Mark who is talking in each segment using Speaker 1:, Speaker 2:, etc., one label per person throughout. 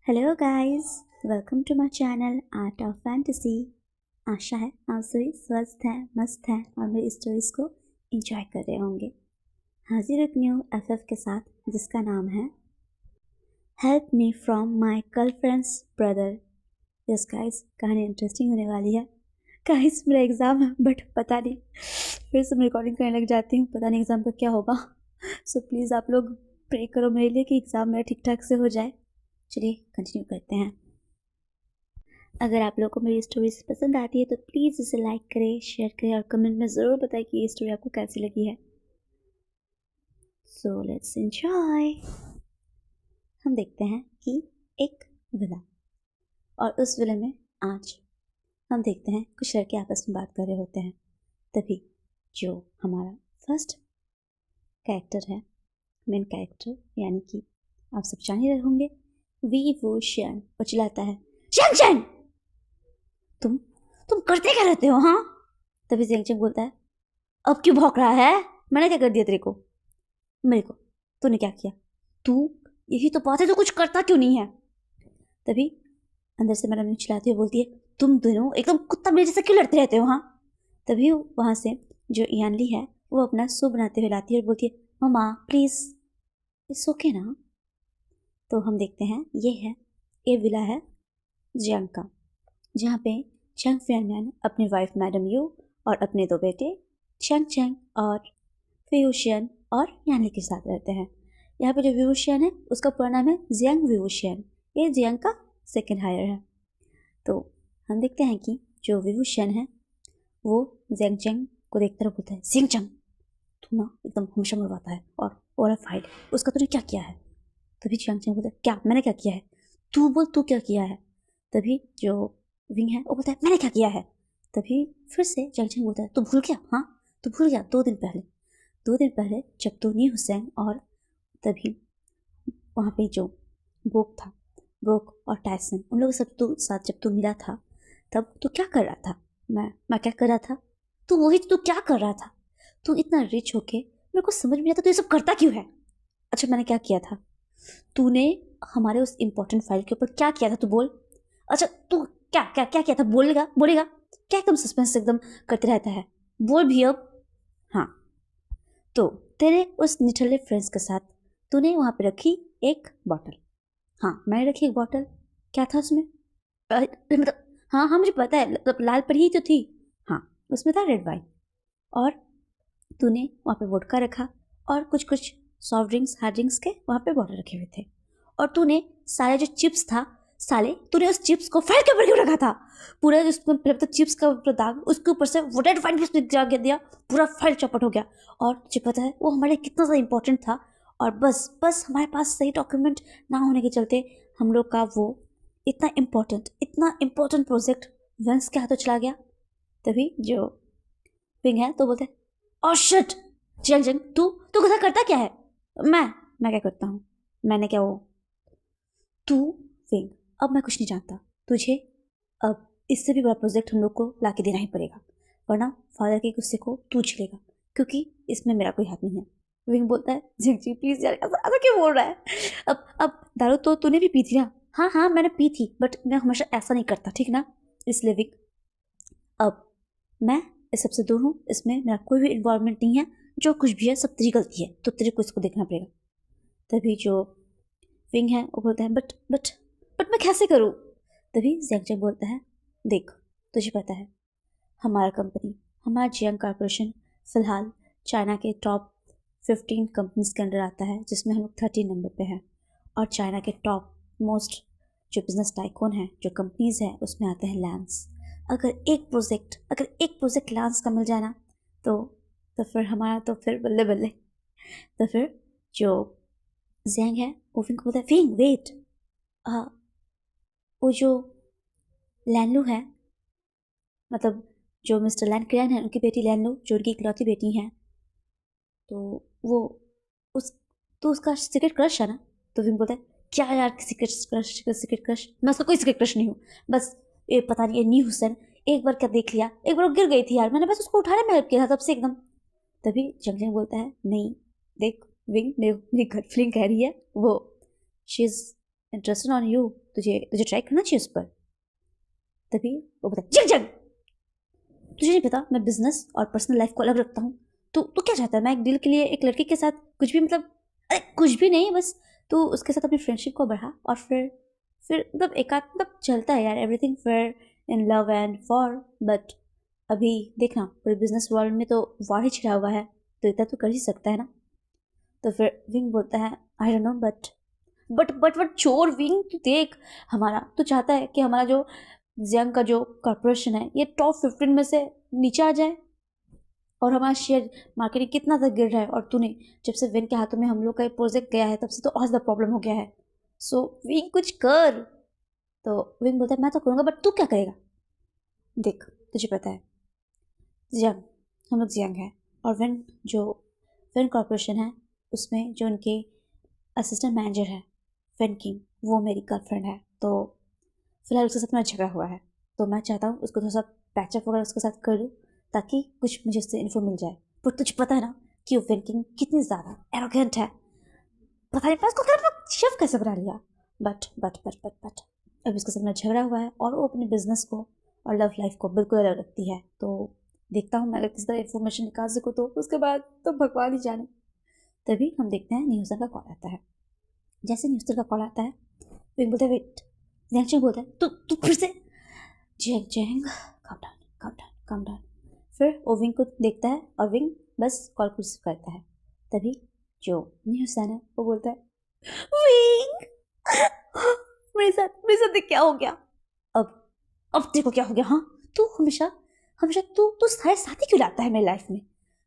Speaker 1: Hello guys, welcome to my channel art of fantasy. आशा है आप सभी स्वस्थ हैं, मस्त हैं और मेरी स्टोरीज को एंजॉय कर रहे होंगे। हाजिर एक न्यू एफएफ के साथ जिसका नाम है help me from my girlfriends brother. Yes guys, कहानी इंटरेस्टिंग होने वाली है। गाइस मेरा एग्ज़ाम है बट पता नहीं, फिर से मैं रिकॉर्डिंग करने लग जाती हूँ, पता नहीं एग्ज़ाम का क्या होगा। सो प्लीज़ आप लोग प्रे करो मेरे लिए कि एग्ज़ाम मेरा ठीक ठाक से हो जाए। चलिए कंटिन्यू करते हैं। अगर आप लोगों को मेरी स्टोरीज पसंद आती है तो प्लीज़ इसे लाइक करें, शेयर करें और कमेंट में ज़रूर बताएं कि ये स्टोरी आपको कैसी लगी है। So let's enjoy. हम देखते हैं कि एक विला, और उस विले में आज हम देखते हैं कुछ लड़के आपस में बात कर रहे होते हैं। तभी जो हमारा फर्स्ट कैरेक्टर है, मेन कैरेक्टर, यानी कि आप सब जान ही रहे होंगे, वी वो शियन, वो चिल्लाता है शियन शियन, तुम करते क्या रहते हो? हाँ। तभी जेंगचेंग बोलता है अब क्यों भौंक रहा है? मैंने क्या कर दिया तेरे को? मेरे को? तूने क्या किया? तू, यही तो बात है, तू कुछ करता क्यों नहीं है? तभी अंदर से मैडम चिल्लाती हुई बोलती है तुम दोनों एकदम कुत्ता बिल्ली जैसे क्यों लड़ते रहते हो? हाँ। तभी वहाँ से जो यानली है वो अपना सूप बनाते हुए लाती है और बोलती है मम्मा प्लीज़, इट्स ओके ना। तो हम देखते हैं ये विला है जियांग का, जहाँ पे चंग फियनमैन अपनी वाइफ मैडम यू और अपने दो बेटे चंग चंग और व्यूशियन और यानी के साथ रहते हैं। यहाँ पे जो व्यूशियन है उसका पूरा नाम है जियांग व्यूशियन, ये जियांग का सेकंड हायर है। तो हम देखते हैं कि जो व्यूशियन है वो जियांग चंग को देखकर बोलता है जियांग चंग, तू ना एकदम हमेशा मरवाता है और ओरिफाइड, उसका तूने क्या किया है? तभी जियांग चंग बोलता है क्या, मैंने क्या किया है? तू बोल तू क्या किया है? तभी जो विंग है वो बोलता है मैंने क्या किया है? तभी फिर से जंगचंग बोलता है तू भूल गया? हाँ, तू भूल गया 2 दिन पहले जब तू नी हुसैन और तभी वहाँ पे जो ब्रोक और टायसन, उन लोगों सब तो साथ जब तू मिला था तब तू क्या कर रहा था? मैं क्या कर रहा था? तू क्या कर रहा था? तू इतना रिच होके मेरे को समझ में नहीं आता तू ये सब करता क्यों है? अच्छा मैंने क्या किया था? तूने हमारे उस इम्पोर्टेंट फाइल के ऊपर क्या किया था? तू बोल। अच्छा तू क्या क्या क्या किया था? बोलेगा क्या? एकदम सस्पेंस एकदम करते रहता है, बोल भी अब। हाँ, तो तेरे उस निठल्ले फ्रेंड्स के साथ तूने वहाँ पे रखी एक बॉटल। हाँ मैंने रखी एक बॉटल, क्या था उसमें? मतलब हाँ हाँ मुझे पता है, मतलब लाल परी ही तो थी। हाँ उसमें था रेड वाइन, और तूने वहाँ पे वोडका रखा और कुछ कुछ सॉफ्ट ड्रिंक्स हार्ड ड्रिंक्स के वहाँ पे बॉटल रखे हुए थे, और तूने सारे जो चिप्स था साले, तूने उस चिप्स को फाइल के ऊपर क्यों रखा था? पूरा उसमें तो चिप्स का पूरा दाग, उसके ऊपर से वो रेड वाइन भी जाके दिया, पूरा फाइल चौपट हो गया। और तुझे पता है वो हमारे लिए कितना ज़्यादा इंपॉर्टेंट था, और बस हमारे पास सही डॉक्यूमेंट ना होने के चलते हम लोग का वो इतना इम्पोर्टेंट प्रोजेक्ट वेंस के हाथों चला गया। तभी जो पिंग है तो बोलते ओह शिट, जंग जंग तू गधा करता क्या है? मैं क्या करता हूँ? मैंने क्या वो? तू विंग, अब मैं कुछ नहीं जानता, तुझे अब इससे भी बड़ा प्रोजेक्ट हम लोग को ला के देना ही पड़ेगा, वरना फादर के गुस्से को तू झेलेगा, क्योंकि इसमें मेरा कोई हाथ नहीं है। विंग बोलता है जी जी प्लीज़ यार, ऐसा क्यों बोल रहा है? अब दारू तो तूने भी पी थी ना? हाँ हाँ मैंने पी थी, बट मैं हमेशा ऐसा नहीं करता, ठीक ना? इसलिए विंग अब मैं इस सबसे दूर हूँ, इसमें मेरा कोई भी इन्वॉल्वमेंट नहीं है, जो कुछ भी है सब तेरी गलती है, तो तेरे को इसको देखना पड़ेगा। तभी जो विंग है वो बोलता है बट मैं कैसे करूँ? तभी ज़ेंगचेंग बोलता है देख, तुझे पता है हमारा जियांग कॉर्पोरेशन फ़िलहाल चाइना के टॉप 15 कंपनीज के अंडर आता है, जिसमें हम लोग 13 नंबर पे हैं, और चाइना के टॉप मोस्ट जो बिजनेस टाइकून हैं, जो कंपनीज हैं, उसमें आते हैं लैंस। अगर एक प्रोजेक्ट लैंस का मिल जाए ना तो फिर हमारा तो फिर बल्ले बल्ले। तो फिर जो ज़ेंग है वो विंग को बोलता है विंग वेट, वो जो लैनलू है, मतलब जो मिस्टर लैन क्रियन है उनकी बेटी लैनलू, जो उनकी इकलौती बेटी है, तो वो उस तो उसका सीक्रेट क्रश है ना? तो विंग बोलता है क्या यार सीक्रेट क्रश, मैं उसका कोई सीक्रेट क्रश नहीं हूँ, बस ये पता नहीं ये नी हुसैन एक बार क्या देख लिया, एक बार वो गिर गई थी यार, मैंने बस उसको उठाने में हेल्प किया था तब से एकदम। तभी जंगजंग बोलता है नहीं देख विंग, मेरी गट फीलिंग कह रही है वो she is interested on you, तुझे तुझे ट्राई करना चाहिए उस पर। तभी वो बता, जग जग, तुझे नहीं पता मैं बिजनेस और पर्सनल लाइफ को अलग रखता हूँ। तू क्या चाहता है? मैं एक डील के लिए एक लड़के के साथ कुछ भी, मतलब अरे कुछ भी नहीं, बस तू उसके साथ अपनी फ्रेंडशिप को बढ़ा और फिर मतलब एक आध मतलब चलता है यार, everything fair in love and war. But अभी देखना, पूरे बिजनेस वर्ल्ड में तो वॉर ही छिड़ा हुआ है, तो इतना तो कर ही सकता है ना। तो फिर विंग बोलता है, आई डोंट नो बट चोर विंग, तू देख, हमारा तो चाहता है कि हमारा जो जियांग का जो कॉर्पोरेशन है ये टॉप 15 में से नीचे आ जाए, और हमारा शेयर मार्केटिंग कितना तक गिर रहा है, और तूने जब से विंग के हाथों में हम लोग का प्रोजेक्ट गया है तब से तो और ज़्यादा प्रॉब्लम हो गया है। सो विंग कुछ कर। तो विंग बोलता है मैं तो करूँगा, बट तू क्या करेगा? देख, तुझे पता है जियांग, हम लोग जियांग है, और विन कॉर्पोरेशन है, उसमें जो उनके असिस्टेंट मैनेजर है वेन किंग, वो मेरी गर्लफ्रेंड है। तो फिलहाल उसके साथ मेरा झगड़ा हुआ है, तो मैं चाहता हूँ उसको थोड़ा सा पैचअप वगैरह उसके साथ कर लूँ, ताकि कुछ मुझे उससे इन्फो मिल जाए। पर तुझे पता है ना कि वो वेन किंग कितनी ज़्यादा एरोगेंट है, पता नहीं मैं उसको क्या शेफ कैसे बना लिया। बट अभी उसके साथ मेरा झगड़ा हुआ है, और वो अपने बिजनेस को और लव लाइफ को बिल्कुल अलग रखती है। तो देखता हूँ मैं अगर किसी तरह इन्फॉर्मेशन निकाल सकूँ, तो उसके बाद तो भगवान ही जाने। तभी हम देखते हैं न्यूज़र का कॉल आता है। जैसे न्यूज़र का कॉल आता है, विंग बोलता है वेट, जैंग बोलता है तू फिर से, जैंग काम डाउन। फिर वो विंग को देखता है और विंग बस कॉल को रिसीव करता है। तभी जो न्यूज़र है वो बोलता है विंग, मेरे साथ क्या हो गया? अब देखो क्या हो गया। हाँ, तू हमेशा हमेशा तू सारे साथी क्यों लाता है मेरी लाइफ में?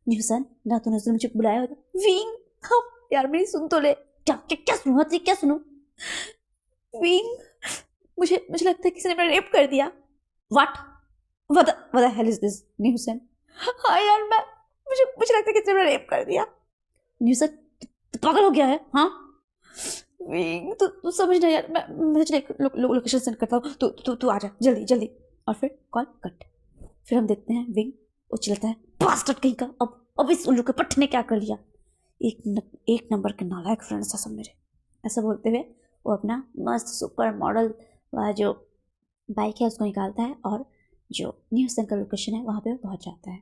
Speaker 1: न्यूसन, ना तूने उसने मुझे बुलाया होता। विंग, हाँ यार मेरी सुन तो ले। क्या क्या क्या सुनू? हाँ क्या सुनू? विंग, मुझे लगता है किसी ने मेरा रेप कर दिया। What the hell is this nuisance? हाँ यार मुझे लगता है किसी ने मेरा रेप कर दिया। न्यूसन, तू पागल हो गया है? हाँ विंग, तू समझ ना यार, मैं तुझे लोकेशन सेंड करता हूँ, तू आ जा जल्दी। और फिर कॉल कट। फिर हम देखते हैं विंग, वो चिल्लाता है बास्टर्ड कहीं का, अब इस उल्लू के पट्टे ने क्या कर लिया? एक नंबर के नालायक फ्रेंड्स है सब मेरे। ऐसा बोलते हुए वो अपना मस्त सुपर मॉडल वाला जो बाइक है उसको निकालता है, और जो न्यू सन का लोकेशन है वहाँ पे वो पहुँच जाता है।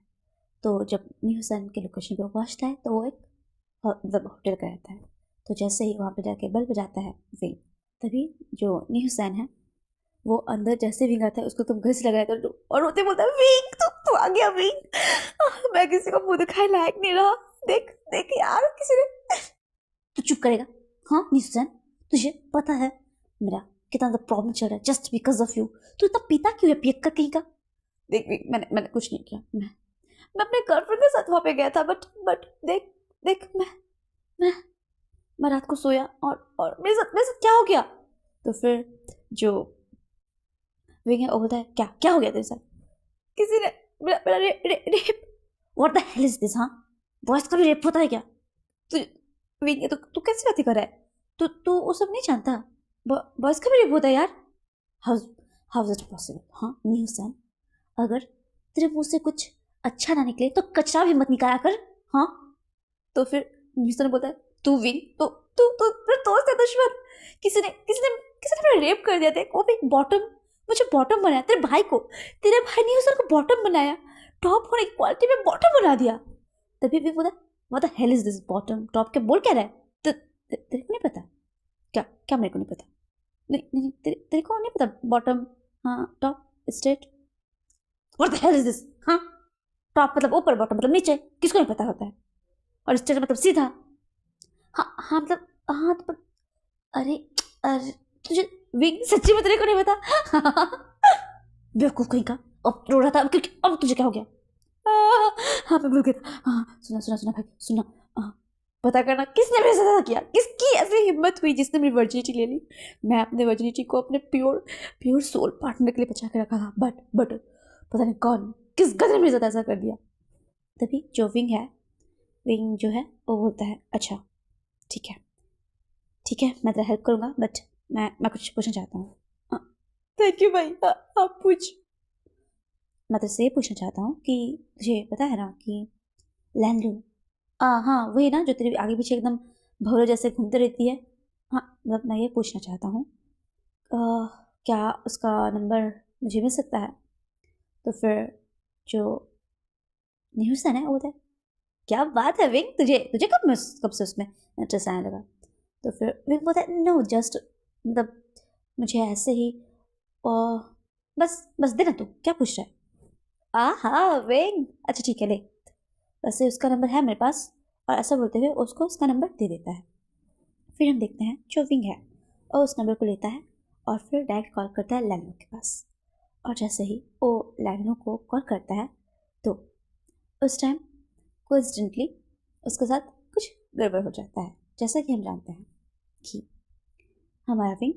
Speaker 1: तो जब न्यू सन के लोकेशन पे वो पहुँचता है तो वो एक मतलब होटल का रहता है। तो जैसे ही वहाँ पे जाके बेल बजाता है विंग, तभी जो न्यू सन है वो अंदर जैसे विंग आता है उसको तुम घर से लगाया तो, और रोते बोलता है विंग तू आ गया विंग, मैं किसी को मुंह दिखाए लायक नहीं रहा। देख देख यार किसी ने। तू चुप करेगा? हाँ न्यूसन, तुझे पता है मेरा कितना ज़्यादा प्रॉब्लम चल रहा है जस्ट बिकॉज ऑफ यू। तू इतना पीता क्यों है पियक्का कहीं का? देख मैंने कुछ नहीं किया, मैं अपने गर्लफ्रेंड के साथ वहाँ पे गया था, बट देख मैं रात को सोया और मेरे साथ क्या हो गया? तो फिर जो विंग है वो बोलता है क्या हो गया तेरे साथ? किसी ने मेरा rape. What the hell is this? हाँ, बॉयज का भी रेप होता है क्या? तू विंग, तू कैसी बातें कर रहा है? तू वो सब नहीं जानता, बॉयज का भी रेप होता है यार। How is it possible? हाँ न्यू सन, अगर तेरे मुंह से कुछ अच्छा ना निकले तो कचरा भी मत निकाला कर। हाँ, तो फिर न्यू सन बोलता है तू विंग, तू दोस्त है दुश्मन? किसी ने मेरा रेप कर दिया था, वो भी बॉटम, मुझे बॉटम बनाया। तेरे भाई ने उसको बॉटम बनाया, टॉप होने की क्वालिटी में बॉटम बना दिया। तभी भी बोला what the hell is this bottom top? के बोल क्या रहा है? तेरे को नहीं पता क्या मेरे को नहीं पता? नहीं तेरे को नहीं पता बॉटम हाँ top straight? What the hell is this? हाँ, टॉप मतलब ऊपर, बॉटम मतलब नीचे, किसको नहीं पता होता है? और स्ट्रेट मतलब सीधा। हाँ मतलब हाँ तो अरे अरे तुझे विंग सच्ची में तेरे को नहीं पता? बेवकूफ कहीं का, अब रो रहा था अब तुझे क्या हो गया? हाँ मैं भूल गया था। हाँ सुना भाई सुना, पता करना किसने मेरे साथ ऐसा किया, किसकी ऐसी हिम्मत हुई जिसने मेरी वर्जिनिटी ले ली। मैं अपने वर्जिनिटी को अपने प्योर सोल पार्टनर के लिए बचा के रखा था, बट पता नहीं कौन किस गधे ने मेरे साथ ऐसा कर दिया। तभी जो विंग जो है वो बोलता है अच्छा ठीक है मैं तेरा हेल्प करूँगा, बट मैं कुछ पूछना चाहता हूँ। थैंक यू भाई, आप पूछ। मैं तुझसे ये पूछना चाहता हूँ कि तुझे पता है ना कि लैंडलू, हाँ वही ना जो तेरे आगे पीछे एकदम भौरे जैसे घूमते रहती है। हाँ मतलब मैं ये पूछना चाहता हूँ क्या उसका नंबर मुझे मिल सकता है? तो फिर जो न्यूज़न है वो बोलता है, क्या बात है विंग, तुझे तुझे कब से उसमें इंटरेस्ट आने लगा? तो फिर विंग बोलता है, नो जस्ट मतलब मुझे ऐसे ही और बस बस दे ना, तू क्या पूछ रहा है? हाँ विंग, अच्छा ठीक है ले। वैसे उसका नंबर है मेरे पास, और ऐसा बोलते हुए उसको उसका नंबर दे देता है। फिर हम देखते हैं जो विंग है और उस नंबर को लेता है और फिर डायरेक्ट कॉल करता है लैंडो के पास। और जैसे ही वो लैंडो को कॉल करता है तो उस टाइम कोइंसिडेंटली उसके साथ कुछ गड़बड़ हो जाता है। जैसा कि हम जानते हैं कि हमारा विंग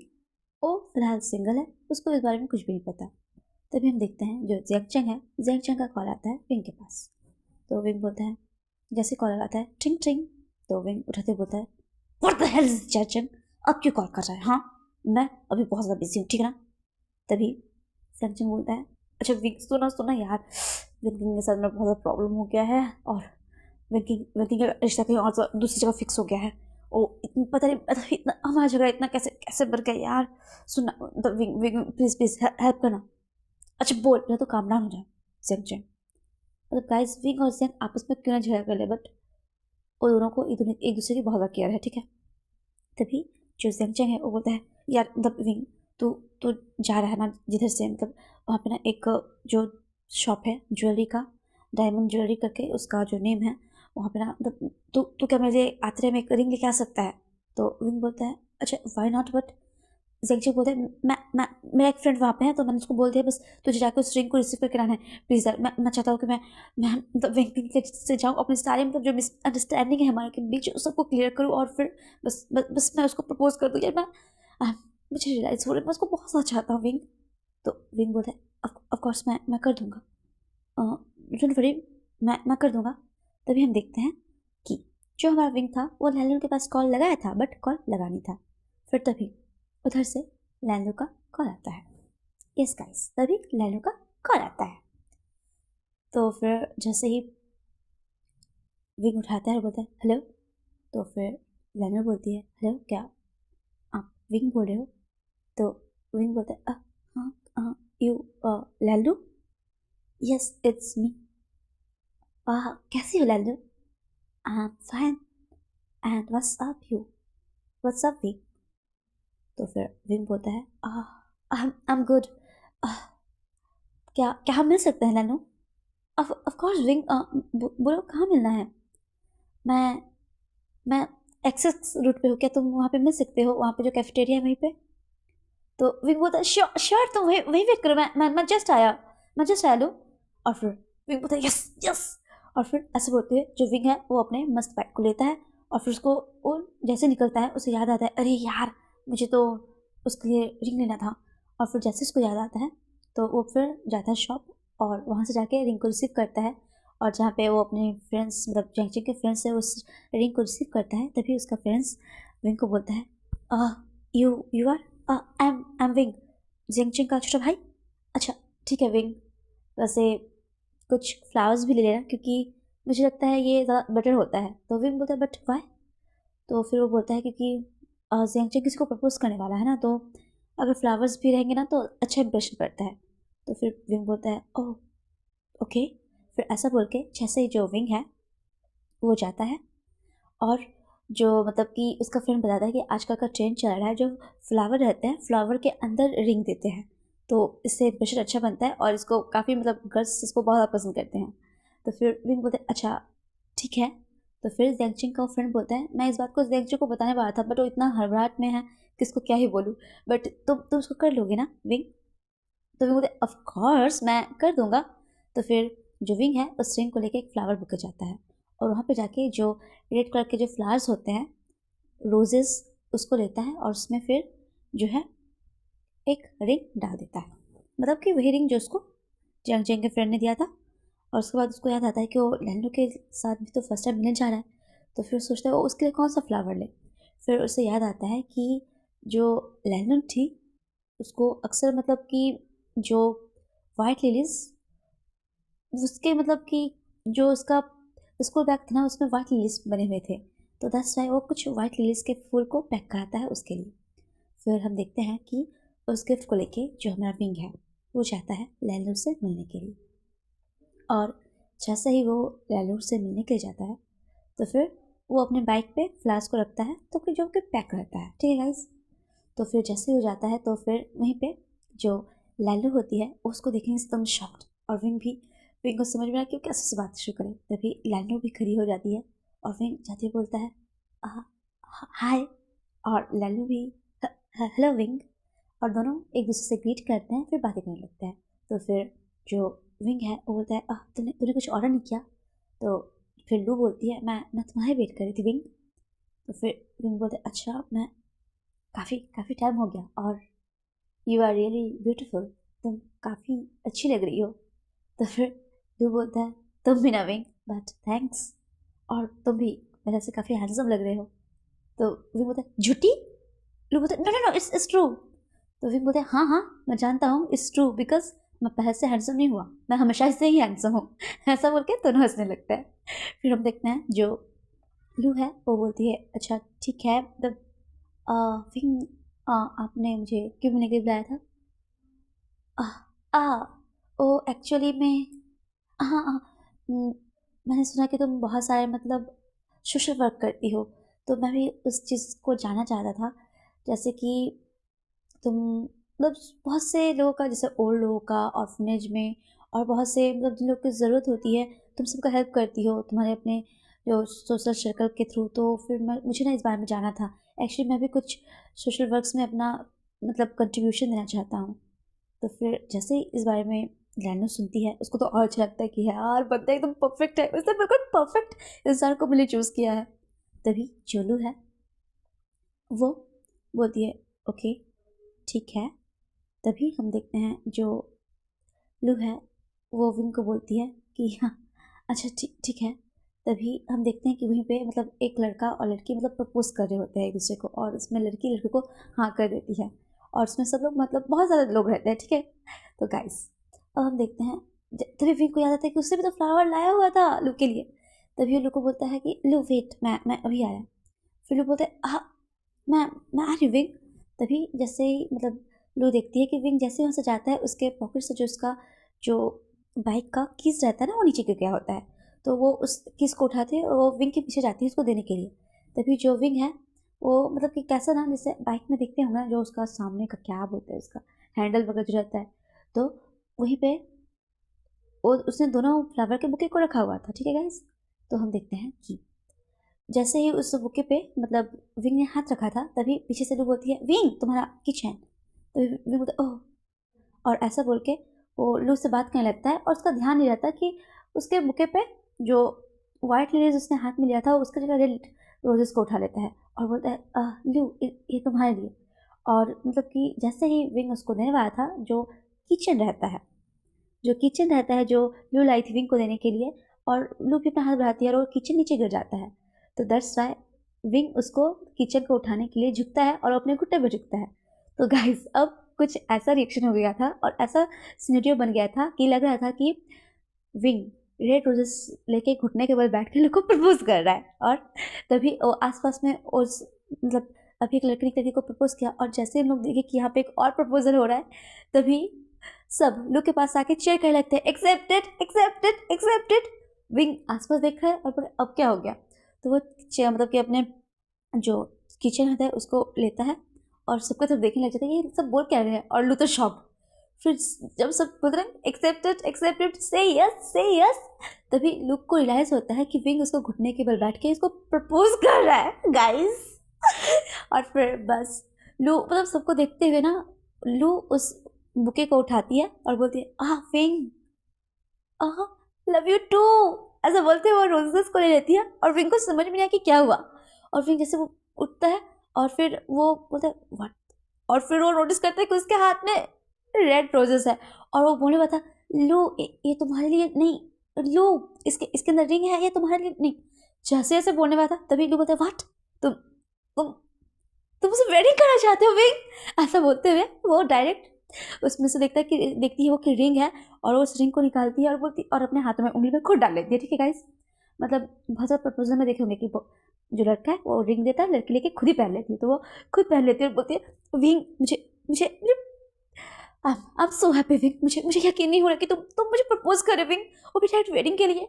Speaker 1: वो फिलहाल सिंगल है, उसको इस बारे में कुछ भी नहीं पता। तभी हम देखते हैं जो जैंगचंग है, जैंगचंग का कॉल आता है विंग के पास। तो विंग बोलता है, जैसे कॉल आता है ट्रिंग ट्रिंग, तो विंग उठाते बोलता है, व्हाट द हेल इज जैंगचंग, अब क्यों कॉल कर रहा है? हाँ मैं अभी बहुत ज़्यादा बिजी हूँ, ठीक है ना? तभी जैंगचंग बोलता है, अच्छा विंग सुना सुना यार, विंकिंग के साथ में बहुत ज़्यादा प्रॉब्लम हो गया है और विंकिंग विंकिंग का रिश्ता कहीं और दूसरी जगह फिक्स हो गया है। ओ इतना पता नहीं, मतलब इतना हमारी जगह इतना कैसे कैसे बढ़ गया यार, सुनना मतलब wing wing please please help करना। अच्छा बोल रहा तो काम डाउन हो जाए। जैंगचंग मतलब गाइस विंग और जैंग आपस में क्यों ना झगड़ा कर ले, बट वो दोनों को एक दूसरे की बहुत ज़्यादा केयर है, ठीक है? तभी जो जैंगचंग है वो बोलता है, यार मतलब विंग तू तू जा रहा है ना जिधर से, मतलब वहाँ पे ना एक जो शॉप है ज्वेलरी का, डायमंड ज्वेलरी करके उसका जो नेम है, वहाँ पे ना मतलब तू तू क्या मेरे आतरे में एक रिंग लेके आ सकता है? तो विंग बोलता है, अच्छा वाई नॉट, बट जैंगचंग बोलता है, मैं मेरा एक फ्रेंड वहाँ पे है तो मैंने उसको बोल दिया बस तुझे जाकर उस रिंग को रिसीव करके लाना है प्लीज़ यार। मैं चाहता हूँ कि मैं मतलब विंग के से जाऊँ, अपने सारे मतलब जो मिसअंडरस्टैंडिंग है हमारे के बीच उस सबको क्लियर करूँ और फिर बस मैं उसको प्रपोज कर दूँ यार। मुझे रियलाइज़ हो रहा है मैं उसको बहुत ज़्यादा चाहता हूँ विंग। तो विंग बोलता है, ऑफ कोर्स मैं कर दूँगा, डोंट वरी, मैं कर दूँगा। तभी हम देखते हैं कि जो हमारा विंग था वो लैंडो के पास कॉल लगाया था बट कॉल लगा नहीं था। फिर तभी उधर से लैंडो का कॉल आता है। यस गाइस, तभी लैंडो का कॉल आता है। तो फिर जैसे ही विंग उठाता है और बोलता है हेलो, तो फिर लैंडो बोलती है, हेलो क्या आप विंग बोल रहे हो? तो विंग बोलता है, हाँ you Lando, yes it's me, कैसी हो Lando? I am fine and what's up you, what's up Wing? तो फिर विंग बोलता है, आई एम गुड, क्या क्या हम मिल सकते हैं लैंडो? ऑफ कोर्स विंग, बोलो कहाँ मिलना है? मैं मैं एक्सेस रूट पे हूँ, क्या तुम वहाँ पे मिल सकते हो, वहाँ पे जो कैफेटेरिया है वहीं पे? तो विंग बोलता है, श्योर श्योर तुम वहीं वहीं वेट करो, मैं जस्ट आया लो। और फिर विंग बोलता है, यस यस। और फिर ऐसे बोलते हुए जो विंग है वो अपने मस्त बैग को लेता है और फिर उसको वो जैसे निकलता है उसे याद आता है, अरे यार मुझे तो उसके लिए रिंग लेना था। और फिर जैसे उसको याद आता है तो वो फिर जाता है शॉप और वहाँ से जाके रिंग को रिसीव करता है। और जहाँ पे वो अपने फ्रेंड्स मतलब जैंगचंग के फ्रेंड्स से उस रिंग को रिसीव करता है तभी उसका फ्रेंड्स विंग को बोलता है, you you are, I am Wing, Jiang Cheng का छोटा भाई। अच्छा ठीक है विंग, वैसे कुछ फ्लावर्स भी ले लेना क्योंकि मुझे लगता है ये ज़्यादा बेटर होता है। तो विंग बोलता है बट वाई? तो फिर वो बोलता है क्योंकि जैंगचंग किसी को प्रपोज करने वाला है ना, तो अगर फ्लावर्स भी रहेंगे ना तो अच्छा इंप्रेशन पड़ता है। तो फिर विंग बोलता है, ओह ओके। फिर ऐसा बोल के जैसे ही जो विंग है वो जाता है और जो मतलब कि उसका फ्रेंड बताता है कि आजकल का ट्रेंड चल रहा है जो फ्लावर रहते हैं फ्लावर के अंदर रिंग देते हैं, तो इससे इंप्रेशन अच्छा बनता है और इसको काफ़ी मतलब गर्ल्स इसको बहुत ज़्यादा पसंद करते हैं। तो फिर विंग बोलते हैं अच्छा ठीक है। तो फिर जैंगचंग का फ्रेंड बोलता है, मैं इस बात को जैंगचंग को बताने वाला था बट वो इतना हड़बड़ाहट में है कि इसको क्या ही बोलूँ, बट तुम उसको कर लोगे ना विंग? तो विंग बोलते ऑफ कोर्स मैं कर दूंगा। तो फिर जो विंग है उस रिंग को लेके एक फ्लावर बुके जाता है और वहाँ पे जाके जो रेड कलर के जो फ्लावर्स होते हैं रोजेस उसको लेता है और उसमें फिर जो है एक रिंग डाल देता है, मतलब कि वही रिंग जो उसको जैंगचंग के फ्रेंड ने दिया था। और उसके बाद उसको याद आता है कि वो लैंडो के साथ भी तो फर्स्ट टाइम मिलने जा रहा है, तो फिर सोचता है वो उसके लिए कौन सा फ्लावर ले। फिर उसे याद आता है कि जो लैंडो थी उसको अक्सर मतलब कि जो वाइट लिलीज उसके मतलब कि जो उसका स्कूल बैग था ना उसमें वाइट लिलीज बने हुए थे, तो दैट्स वाई वो कुछ वाइट लिलीज के फूल को पैक कराता है उसके लिए। फिर हम देखते हैं कि उस गिफ्ट को लेके जो हमारा विंग है वो जाता है लैंडलॉर्ड से मिलने के लिए। और जैसे ही वो लैंडलॉर्ड से मिलने के लिए जाता है तो फिर वो अपने बाइक पे फ्लास्क को रखता है तो फिर जो कि पैक रहता है, ठीक है गाइस। तो फिर जैसे ही हो जाता है तो फिर वहीं पे जो लैंडलॉर्ड होती है उसको देखेंगे एकदम शॉक्ड, और विंग को समझ में आया कि वो कैसे से बात शुरू करे। तभी लैंडलॉर्ड भी खड़ी हो जाती है और विंग जाते हुए बोलता है हाय, और लैंडलॉर्ड भी हेलो विंग, और दोनों एक दूसरे से ग्रीट करते हैं, फिर बातें करने लगते हैं। तो फिर जो विंग है वो बोलता है तूने कुछ ऑर्डर नहीं किया? तो फिर लू बोलती है मैं तुम्हारी वेट कर रही थी विंग। तो फिर विंग बोलते अच्छा, मैं काफ़ी टाइम हो गया, और यू आर रियली ब्यूटीफुल, तुम काफ़ी अच्छी लग रही हो। तो फिर लू बोलता है तुम भी ना विंग, बट थैंक्स, और तुम भी मेरे से काफ़ी हैंडसम लग रहे हो। तो विंग बोलता है झूठी? लू बोलता है नो नो इट्स ट्रू। तो विंग बोलते हैं हाँ मैं जानता हूँ इट्स ट्रू, बिकॉज मैं पहले से हैंडसम नहीं हुआ, मैं हमेशा से ही हैंडसम हूँ। ऐसा बोल के दोनों हंसने लगता है। फिर हम देखते हैं जो लू है वो बोलती है अच्छा ठीक है, मतलब विंग आपने मुझे क्यों मिलने के लिए बुलाया था? आ, आ, ओ एक्चुअली मैं हाँ मैंने सुना कि तुम बहुत सारे मतलब सोशल वर्क करती हो, तो मैं भी उस चीज़ को जानना चाहता था। जैसे कि तुम मतलब बहुत से लोगों का, जैसे ओल्ड लोगों का ऑर्फनेज में, और बहुत से मतलब जिन लोगों की ज़रूरत होती है तुम सबका हेल्प करती हो तुम्हारे अपने जो सोशल सर्कल के थ्रू। तो फिर मुझे ना इस बारे में जानना था। एक्चुअली मैं भी कुछ सोशल वर्क्स में अपना मतलब कंट्रीब्यूशन देना चाहता हूँ। तो फिर जैसे ही इस बारे में लैंडो सुनती है उसको तो और अच्छा लगता है कि यार बंदा एकदम परफेक्ट है, उसने बिल्कुल परफेक्ट इंसान को मैंने चूज़ किया है। तभी जोलू है वो बोलती है ओके ठीक है। तभी हम देखते हैं जो लू है वो विंग को बोलती है कि हाँ अच्छा ठीक है। तभी हम देखते हैं कि वहीं पे मतलब एक लड़का और लड़की मतलब प्रपोज कर रहे होते हैं एक दूसरे को, और उसमें लड़की लड़के को हाँ कर देती है, और उसमें सब लोग मतलब बहुत ज़्यादा लोग रहते हैं, ठीक है। तो गाइस अब हम देखते हैं तभी विंग को याद आता है कि उससे भी तो फ्लावर लाया हुआ था लू के लिए। तभी लू को बोलता है कि लू वेट, मैं अभी आया। फिर लू बोलते हैं हाँ मैं आ रही हूँ विंग। तभी जैसे ही मतलब लू देखती है कि विंग जैसे वहाँ से जाता है उसके पॉकेट से जो उसका जो बाइक का कीज रहता है ना वो नीचे गिर गया होता है। तो वो उस कीज को उठाते हैं और वो विंग के पीछे जाती है उसको देने के लिए। तभी जो विंग है वो मतलब कि कैसा ना जैसे बाइक में देखते हैं ना जो उसका सामने का क्या बोलते हैं उसका हैंडल वगैरह जो रहता है, तो वहीं पे वो उसने दोनों फ्लावर के बुके को रखा हुआ था, ठीक है गाइस। तो हम देखते हैं कि जैसे ही उस बुके पे मतलब विंग ने हाथ रखा था तभी पीछे से लोग बोलती है विंग तुम्हारा किचन। तो विंग बोलता ओह, और ऐसा बोल के वो लू से बात करने लगता है, और उसका ध्यान नहीं रहता कि उसके बुके पे जो वाइट लिलीज उसने हाथ में लिया था उसकी जगह रेड रोजेस को उठा लेता है और बोलता है लू ये तुम्हारे लिए। और मतलब कि जैसे ही विंग उसको देने वाला था जो किचन रहता है जो लू लाई थी विंग को देने के लिए, और लू भी अपना हाथ बढ़ाती है और वो किचन नीचे गिर जाता है। तो दैट्स व्हाई विंग उसको किचन को उठाने के लिए झुकता है और अपने घुटने पर झुकता है। तो गाइस अब कुछ ऐसा रिएक्शन हो गया था और ऐसा सिनेरियो बन गया था कि लग रहा था कि विंग रेड रोजेस लेके घुटने के बल बैठ के लोग को प्रपोज कर रहा है। और तभी वो आसपास में उस मतलब अभी एक लड़की ने को प्रपोज किया, और जैसे हम लोग देखे कि यहाँ पे एक और प्रपोजल हो रहा है तभी सब लोग के पास आके चेयर करने लगते हैं एक्सेप्टेड एक्सेप्टेड एक्सेप्टेड। विंग आसपास देख रहा है और बोले अब क्या हो गया। तो वो मतलब कि अपने जो किचन होता है उसको लेता है और सबको तरफ देखने लग जाता है ये सब बोल क्या रहे हैं, और लू तो शॉक। फिर जब सब बोल रहे हैं एक्सेप्टेड एक्सेप्टेड से यस, तभी लुक को रियलाइज होता है कि विंग उसको घुटने के बल बैठ के इसको प्रपोज कर रहा है गाइस। और फिर बस लू मतलब सबको देखते हुए ना लू उस बुके को उठाती है और बोलती है विंग लव यू टू, ऐसा बोलते हुए वो रोजेस को ले लेती है और विंग को समझ में नहीं आया कि क्या हुआ। और विंग जैसे वो उठता है और फिर वो बोलता है व्हाट, और फिर वो नोटिस करता है कि उसके हाथ में रेड रोजेस है, और वो बोलने वाला था लो ये तुम्हारे लिए नहीं, लो इसके अंदर रिंग है ये तुम्हारे लिए नहीं। जैसे जैसे बोलने वाला था तभी लो बोलता है व्हाट, तुम तुम उसे वेडिंग करना चाहते हो विंग, ऐसा बोलते हुए वो डायरेक्ट उसमें से देखती है वो कि रिंग है, और वो उस रिंग को निकालती है और बोलती और अपने हाथों में उंगली में खुद डाल लेती है, ठीक है गाइस। मतलब बहुत सारे प्रपोजल में देखे होंगे कि जो लड़का है वो रिंग देता है लड़की लेके खुद ही पहन लेती है, तो वो खुद पहन लेती है और बोलती है विंग मुझे मुझे I'm so happy विंग, मुझे यकीन नहीं हो रहा कि तुम मुझे प्रपोज कर रहे हो विंग, वो भी डायरेक्ट वेडिंग के लिए।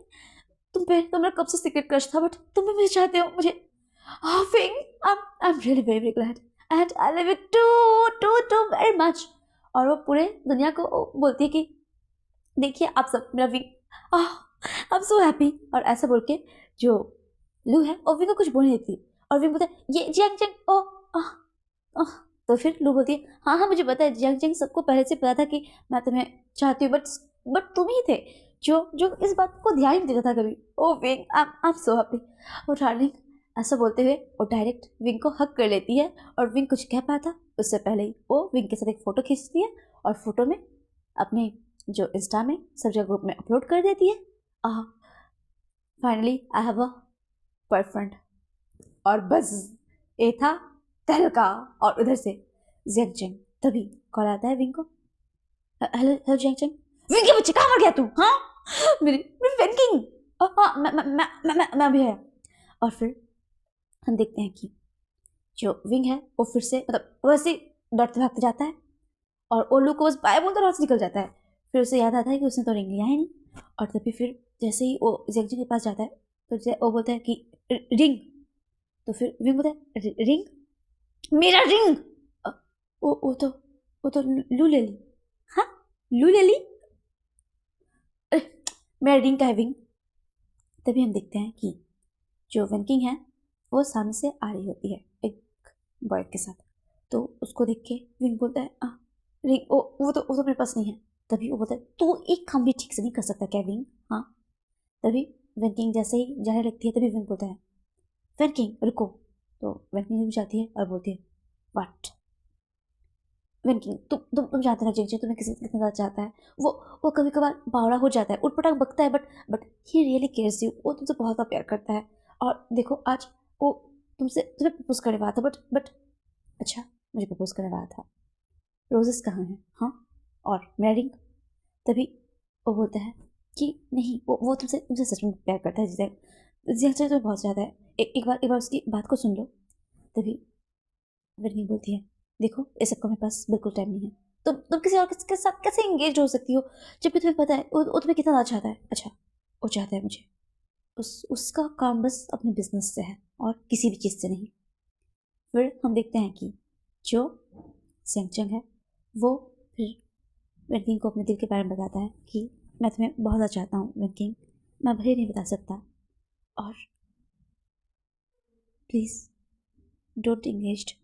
Speaker 1: तुम्हारा कब से सीक्रेट क्रश था, बट तुम भी मुझे चाहते हो। मुझे wing, I'm really very very glad and I love you too very much। और वो पूरे दुनिया को बोलती है कि देखिए आप सब मेरा विंग, I'm so happy। और ऐसा बोल के जो लू है और विंग को कुछ बोलने देती है, और विंग बोलता है ये जियांग जियांग तो फिर लू बोलती है हाँ हाँ मुझे पता है जियांग जियांग, सबको पहले से पता था कि मैं तुम्हें चाहती हूँ, बट तुम ही थे जो इस बात को ध्यान ही नहीं देता था कभी। Oh Wing, I am so happy. और डार्लिंग ऐसा बोलते हुए वो डायरेक्ट विंग को हक कर लेती है, और विंग कुछ कह पाता उससे पहले ही वो विंग के साथ एक फ़ोटो खींचती है, और फोटो में अपने जो इंस्टा में सब जगह ग्रुप में अपलोड कर देती है। Finally I have a boyfriend. और बस ये था तहलका। और उधर से जियांग जियांग, तभी कॉल आता है विंग को। Hello hello Jiang Jiang, wing के बच्चे कहाँ मर गया तू? हाँ मेरी वेनकिंग, हाँ मैं भी आया। और फिर हम देखते हैं कि जो विंग है वो फिर से मतलब वैसे डरते भागते जाता है, और ओलू को बस बाय बोलता वहाँ से निकल जाता है। फिर उसे याद आता है कि उसने तो रिंग लिया है नहीं। और तभी फिर जैसे ही वो जियांग जियांग के पास जाता है तो वो बोलता है कि रिंग। तो फिर विंग बोलता है रिंग, मेरा रिंग। वो तो लू ले ली। हाँ लू ले ली, मेरा रिंग का है विंग। तभी हम देखते हैं कि जो वेनकिंग है वो सामने से आ रही होती है एक बॉय के साथ। तो उसको देख के विंग बोलता है रिंग, वो तो मेरे पास नहीं है। तभी वो बोलता है तू एक काम भी ठीक से नहीं कर सकता क्या विंग? हाँ। तभी वेनकिंग जैसे ही जाने लगती है तभी विंग बोलता है वेनकिंग रुको। तो वेनकिंग रुक जाती है और बोलती है व्हाट? वेनकिंग तुम जानते ना जिंग तुम्हें किसी कितना ज़्यादा चाहता है। वो कभी कभार बावड़ा हो जाता है, उठपटांग बकता है, but he really cares you. वो तुमसे बहुत ज़्यादा प्यार करता है। और देखो आज वो तुम्हें प्रपोज करने वाला था, बट अच्छा मुझे प्रपोज करने वाला था। रोजेस कहाँ हैं? हाँ और मेरा रिंग। तभी वो बोलता है कि नहीं वो तुमसे सच में प्यार करता है जिसे तो बहुत ज़्यादा है। एक बार उसकी बात को सुन लो। तभी वेनकिंग बोलती है देखो इस सबको मेरे पास बिल्कुल टाइम नहीं है। तुम किसी और के साथ कैसे एंगेज हो सकती हो जबकि तुम्हें पता है वो तुम्हें कितना ज़्यादा चाहता है। अच्छा वो चाहता है मुझे, उसका काम बस अपने बिजनेस से है और किसी भी चीज़ से नहीं। फिर हम देखते हैं कि जो सेंगचंग है वो फिर वेनकिंग को अपने दिल के बारे में बताता है कि मैं तुम्हें बहुत ज़्यादा चाहता हूँ वेनकिंग, मैं भले नहीं बता सकता, और please don't engage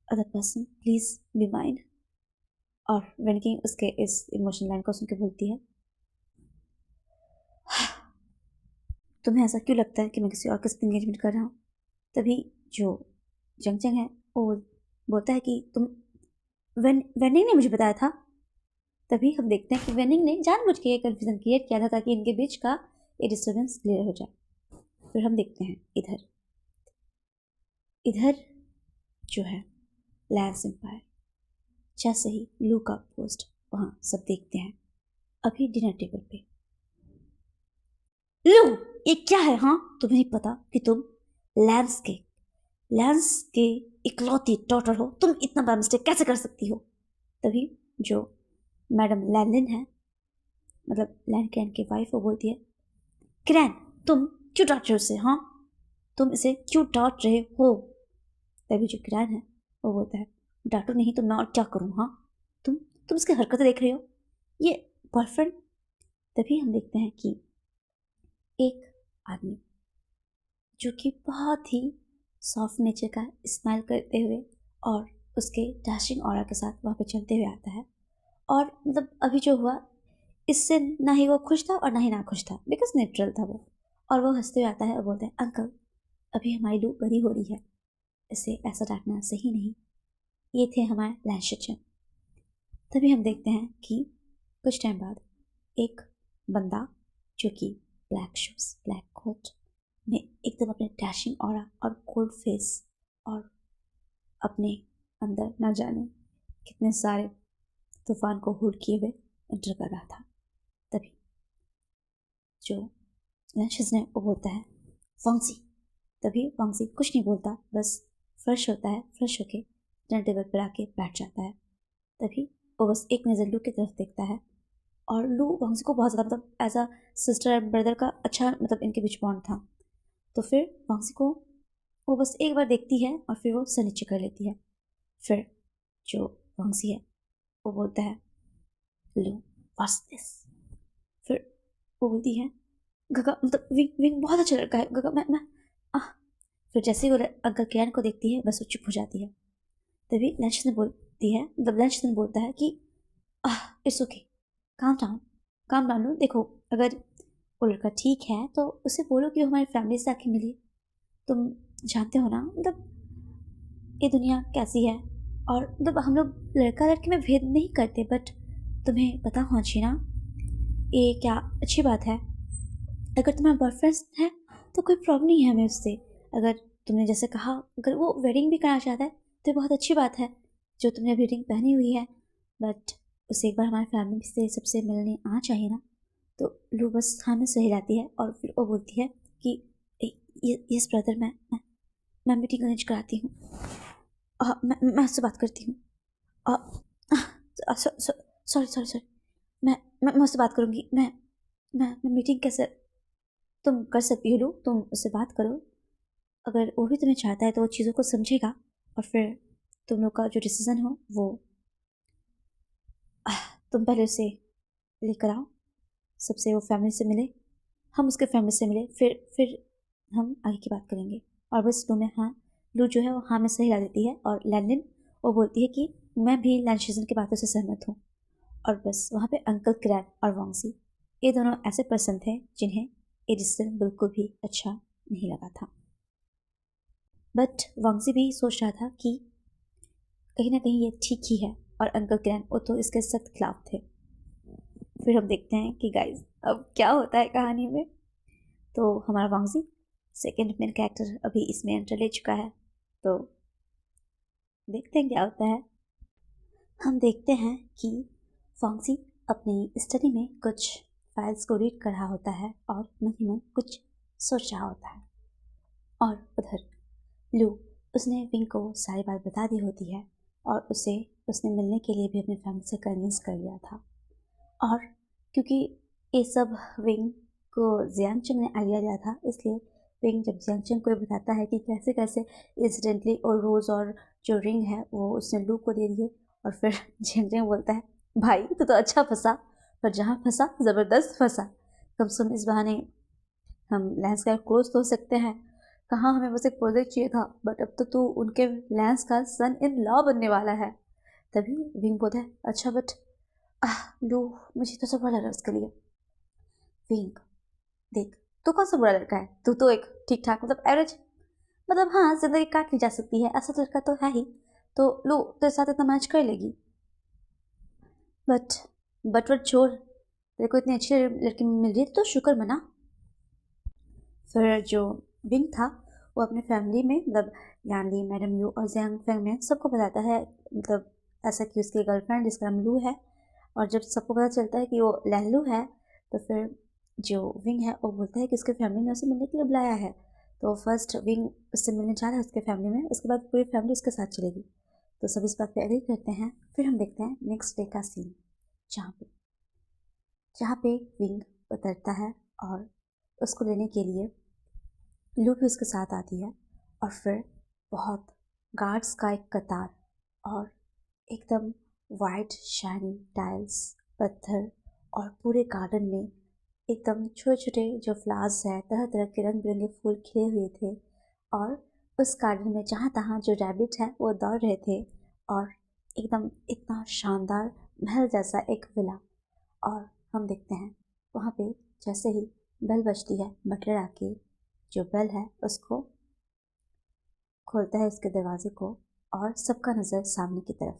Speaker 1: other person, please be mind. और वेनकिंग उसके इस इमोशनल लाइन को सुन के बोलती है तुम्हें ऐसा क्यों लगता है कि मैं किसी और के साथ इंगेजमेंट कर रहा हूँ? तभी जो जंगचंग है वो बोलता है कि तुम वेनिंग ने मुझे बताया था। तभी हम देखते हैं कि वेनिंग ने जानबूझ के ये कन्फ्यूजन क्रिएट किया था ताकि इनके बीच का ये डिस्टर्बेंस क्लियर हो जाए। फिर हम देखते हैं इधर जो है लैंस एम्पायर, जैसे ही लू का पोस्ट वहाँ सब देखते हैं अभी डिनर टेबल पे। लू ये क्या है? हाँ तुम्हें नहीं पता कि तुम लैंस के इकलौती डॉटर हो? तुम इतना बड़ा मिस्टेक कैसे कर सकती हो? तभी जो मैडम लैनलिन है मतलब लैन क्रैन की वाइफ वो बोलती है क्रैन तुम क्यों डांट रहे हो उसे? हाँ तुम इसे क्यों डांट रहे हो? तभी जो क्रैन है वो बोलता है डांटो नहीं तो मैं और क्या करूँ? हाँ तुम इसकी हरकतें देख रहे हो, ये बॉयफ्रेंड। तभी हम देखते हैं कि एक आदमी जो कि बहुत ही सॉफ्ट नेचर का स्माइल करते हुए और उसके डैशिंग ऑरा के साथ वहाँ पे चलते हुए आता है। और मतलब अभी जो हुआ इससे ना ही वो खुश था और ना ही ना खुश था, बिकॉज न्यूट्रल था वो। और वो हंसते हुए आता है और बोलता है अंकल अभी हमारी लू बड़ी हो रही है, इसे ऐसा डांटना सही नहीं। ये थे हमारे लैंशचन। तभी हम देखते हैं कि कुछ टाइम बाद एक बंदा जो कि ब्लैक शूज ब्लैक कोट में एकदम अपने डैशिंग ऑरा और कोल्ड फेस और अपने अंदर न जाने कितने सारे तूफान को हुड किए हुए एंटर कर रहा था। तभी जो लैंशस ने वो बोलता है वांगजी। तभी वांगजी कुछ नहीं बोलता, बस फ्रेश होता है, फ्रेश होके डिनर टेबल पर आके बैठ जाता है। तभी वो बस एक नज़र लू की तरफ देखता है और लू वांगजी को बहुत ज़्यादा मतलब as a sister and brother का अच्छा मतलब इनके बीच बॉन्ड था। तो फिर वांगजी को वो बस एक बार देखती है और फिर वो सर नीचे कर लेती है। फिर जो वांगजी है वो बोलता है लू व्हाट्स दिस। फिर वो बोलती है गगा मतलब विंग विंग बहुत अच्छा लड़का है गगा मैं आह। फिर जैसे ही वो अंकल किरण को देखती है बस वो चुप हो जाती है। तभी लंचन बोलती है मतलब लंचन बोलता है कि इट्स ओके काम डाउन लो। देखो अगर वो लड़का ठीक है तो उसे बोलो कि वो हमारी फैमिली से आके मिले। तुम जानते हो ना मतलब ये दुनिया कैसी है और मतलब हम लोग लड़का लड़की में भेद नहीं करते बट तुम्हें पता होना चाहिए ना ये क्या अच्छी बात है। अगर तुम्हारा बॉयफ्रेंड है तो कोई प्रॉब्लम नहीं है हमें उससे। अगर तुमने जैसे कहा अगर वो वेडिंग भी करना चाहता है तो ये बहुत अच्छी बात है जो तुमने अभी रिंग पहनी हुई है। बट उसे एक बार हमारी फैमिली से सबसे मिलने आना चाहिए ना। तो लू बस हाँ में सही लाती है और फिर वो बोलती है कि यस ब्रदर मैं मीटिंग अरेंज कराती हूँ। मैं उससे बात करती हूँ। सॉरी सॉरी सॉरी मैं उससे बात करूँगी। मैं मीटिंग कैसे तुम कर सकती हो लू तुम उससे बात करो। अगर वो भी तुम्हें चाहता है तो वो चीज़ों को समझेगा और फिर तुम लोग का जो डिसीज़न हो वो तुम पहले उसे लेकर आओ सबसे वो फैमिली से मिले हम उसके फैमिली से मिले फिर हम आगे की बात करेंगे। और बस लू में हाँ लू जो है वो हाँ में सही ला देती है और लैंडन वो बोलती है कि मैं भी लैंडशीजन की बातों से सहमत हूँ। और बस वहाँ पे अंकल क्रैब और वांगसी ये दोनों ऐसे पर्सन थे जिन्हें ये डिसीजन बिल्कुल भी अच्छा नहीं लगा था। बट वांगसी भी सोच रहा था कि कहीं ना कहीं ये ठीक ही है और अंकल क्रैन वो तो इसके सख्त खिलाफ थे। फिर हम देखते हैं कि गाइस अब क्या होता है कहानी में। तो हमारा वांगजी सेकंड मेन कैरेक्टर अभी इसमें एंटर ले चुका है। तो देखते हैं क्या होता है। हम देखते हैं कि वांगजी अपनी स्टडी में कुछ फाइल्स को रीड कर रहा होता है और मन ही मन कुछ सोच रहा होता है। और उधर लू उसने विंग को सारी बात बता दी होती है और उसने मिलने के लिए भी अपनी फैमिली से कन्विंस कर लिया था। और क्योंकि ये सब विंग को जियांगचंग ने आइडिया दिया था इसलिए विंग जब जियांगचंग को बताता है कि कैसे कैसे इंसिडेंटली और रोज़ और जो रिंग है वो उसने लू को दे दिए। और फिर जियांगचंग बोलता है भाई तो अच्छा फंसा पर जहाँ फंसा ज़बरदस्त फंसा। कम से कम इस बहाने हम लेंस का क्लोज तो हो सकते हैं। कहाँ हमें बस एक प्रोजेक्ट चाहिए था बट अब तो तू उनके लेंस का सन इन लॉ बनने वाला है। तभी विंग बोलता है अच्छा बट लू मुझे तो सब बुरा लगा उसके लिए। विंग देख तू कौन सा बुरा लड़का है तू तो एक ठीक ठाक मतलब एवरेज मतलब हाँ जिंदगी काट ली जा सकती है ऐसा लड़का तो है ही। तो लू तेरे साथ इतना मैच कर लेगी। बट बट छोड़ तेरे को इतनी अच्छी लड़की मिल रही है तो शुक्र मना। फिर जो विंग था वो अपने फैमिली में मतलब यानी मैडम यू और जियांग फैंग में सबको बताता है मतलब ऐसा कि उसकी गर्लफ्रेंड जिसका नाम लू है। और जब सबको पता चलता है कि वो लहलू है तो फिर जो विंग है वो बोलता है कि उसके फैमिली ने उसे मिलने के लिए बुलाया है। तो फर्स्ट विंग उससे मिलने जा रहा है उसके फैमिली में उसके बाद पूरी फैमिली उसके साथ चलेगी। तो सब इस बात पे एग्री करते हैं। फिर हम देखते हैं नेक्स्ट डे का सीन जहाँ पे विंग उतरता है और उसको लेने के लिए लू भी उसके साथ आती है। और फिर बहुत गार्ड्स का एक कतार और एकदम वाइट शाइनी टाइल्स पत्थर और पूरे गार्डन में एकदम छोटे छोटे जो फ्लावर्स है तरह तरह के रंग बिरंगे फूल खिले हुए थे। और उस गार्डन में जहाँ तहाँ जो रैबिट है वो दौड़ रहे थे। और एकदम इतना शानदार महल जैसा एक विला। और हम देखते हैं वहाँ पे जैसे ही बेल बजती है बटलर आके जो बेल है उसको खोलता है उसके दरवाजे को और सबका नज़र सामने की तरफ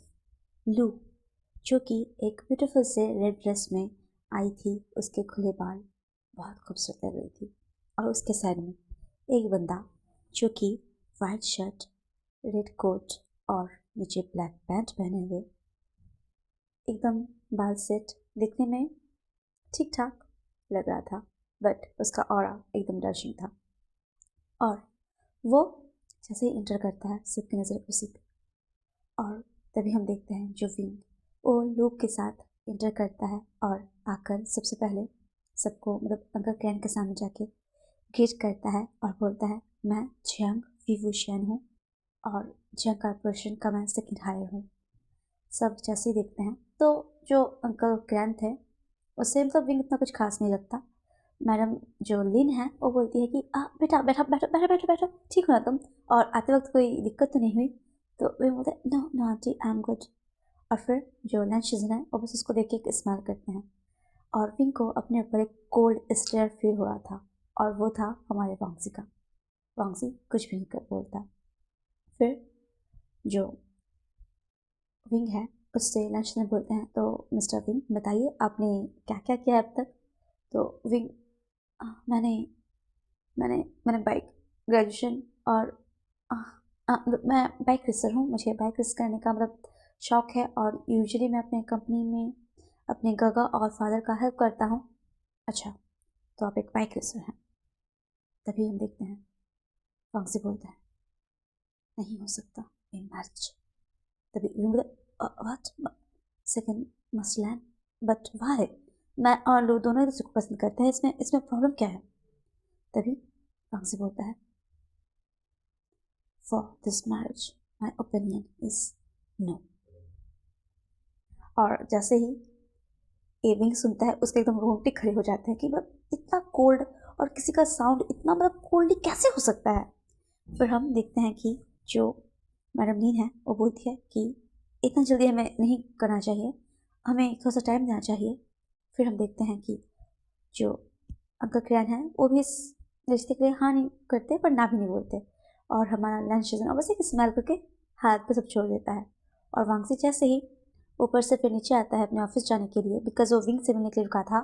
Speaker 1: लू जो कि एक ब्यूटीफुल से रेड ड्रेस में आई थी उसके खुले बाल बहुत खूबसूरत लग रही थी। और उसके साइड में एक बंदा जो कि वाइट शर्ट रेड कोट और नीचे ब्लैक पैंट पहने हुए एकदम बाल सेट दिखने में ठीक ठाक लग रहा था बट उसका ऑरा एकदम डैशिंग था। और वो जैसे ही इंटर करता है सबकी नज़र उसी पे। और तभी हम देखते हैं जो विंग वो लूक के साथ इंटर करता है और आकर सबसे पहले सबको मतलब अंकल क्रैन के सामने जाके ग्रीट करता है और बोलता है, मैं जियांग विवूशियन हूँ और जियांग कॉर्पोरेशन का मैं सेकंड हायर हूँ। सब जैसे ही देखते हैं तो जो अंकल क्रैन थे उससे मतलब विंग इतना कुछ खास नहीं लगता। मैडम जो लिन है वो बोलती है कि बेटा बैठा बैठो बैठो बैठो बैठो, ठीक हो ना तुम, और आते वक्त कोई दिक्कत तो नहीं हुई? तो विंग बोलते हैं, no no aunty I am good. और फिर जो लंच सीजन है वो बस उसको देख के स्माइल करते हैं और विंग को अपने ऊपर एक कोल्ड स्टेयर फील हो रहा था और वो था हमारे वांगसी का। वांगसी कुछ भी नहीं कर बोलता। फिर जो विंग है उससे लंच में बोलते हैं, तो मिस्टर विंग बताइए आपने क्या क्या किया है अब तक? तो विंग, मैंने मैंने मैंने बाइक ग्रेजुएशन और मैं बाइक रेसर हूँ। मुझे बाइक रेस करने का मतलब शौक है और यूजुअली मैं अपने कंपनी में अपने गगा और फादर का हेल्प करता हूँ। अच्छा, तो आप एक बाइक रेसर हैं? तभी हम देखते हैं वांगसी बोलता है, नहीं हो सकता ये मैच। तभी व्हाट सेकंड मसलन, बट वाई? मैं और लोग दोनों एक दूसरे को पसंद करते हैं, इसमें इसमें प्रॉब्लम क्या है? तभी वांगसी बोलता है, for this marriage my opinion is no. और जैसे ही एविंग सुनता है उसके एकदम रोंगटे खड़े हो जाते हैं कि मतलब इतना कोल्ड और किसी का साउंड इतना मतलब कोल्डली कैसे हो सकता है। फिर हम देखते हैं कि जो मैडम नीन है वो बोलती है कि इतना जल्दी हमें नहीं करना चाहिए, हमें थोड़ा सा टाइम देना चाहिए। फिर हम देखते हैं कि जो अंकल क्रैन है वो भी इस रिश्ते के लिए हाँ नहीं करते पर ना भी नहीं बोलते और हमारा लंच सीजन और बस एक स्मेल करके हाथ पे सब छोड़ देता है। और वांगसी जैसे ही ऊपर से फिर नीचे आता है अपने ऑफिस जाने के लिए, बिकॉज वो विंग से मिलने के लिए रुका था।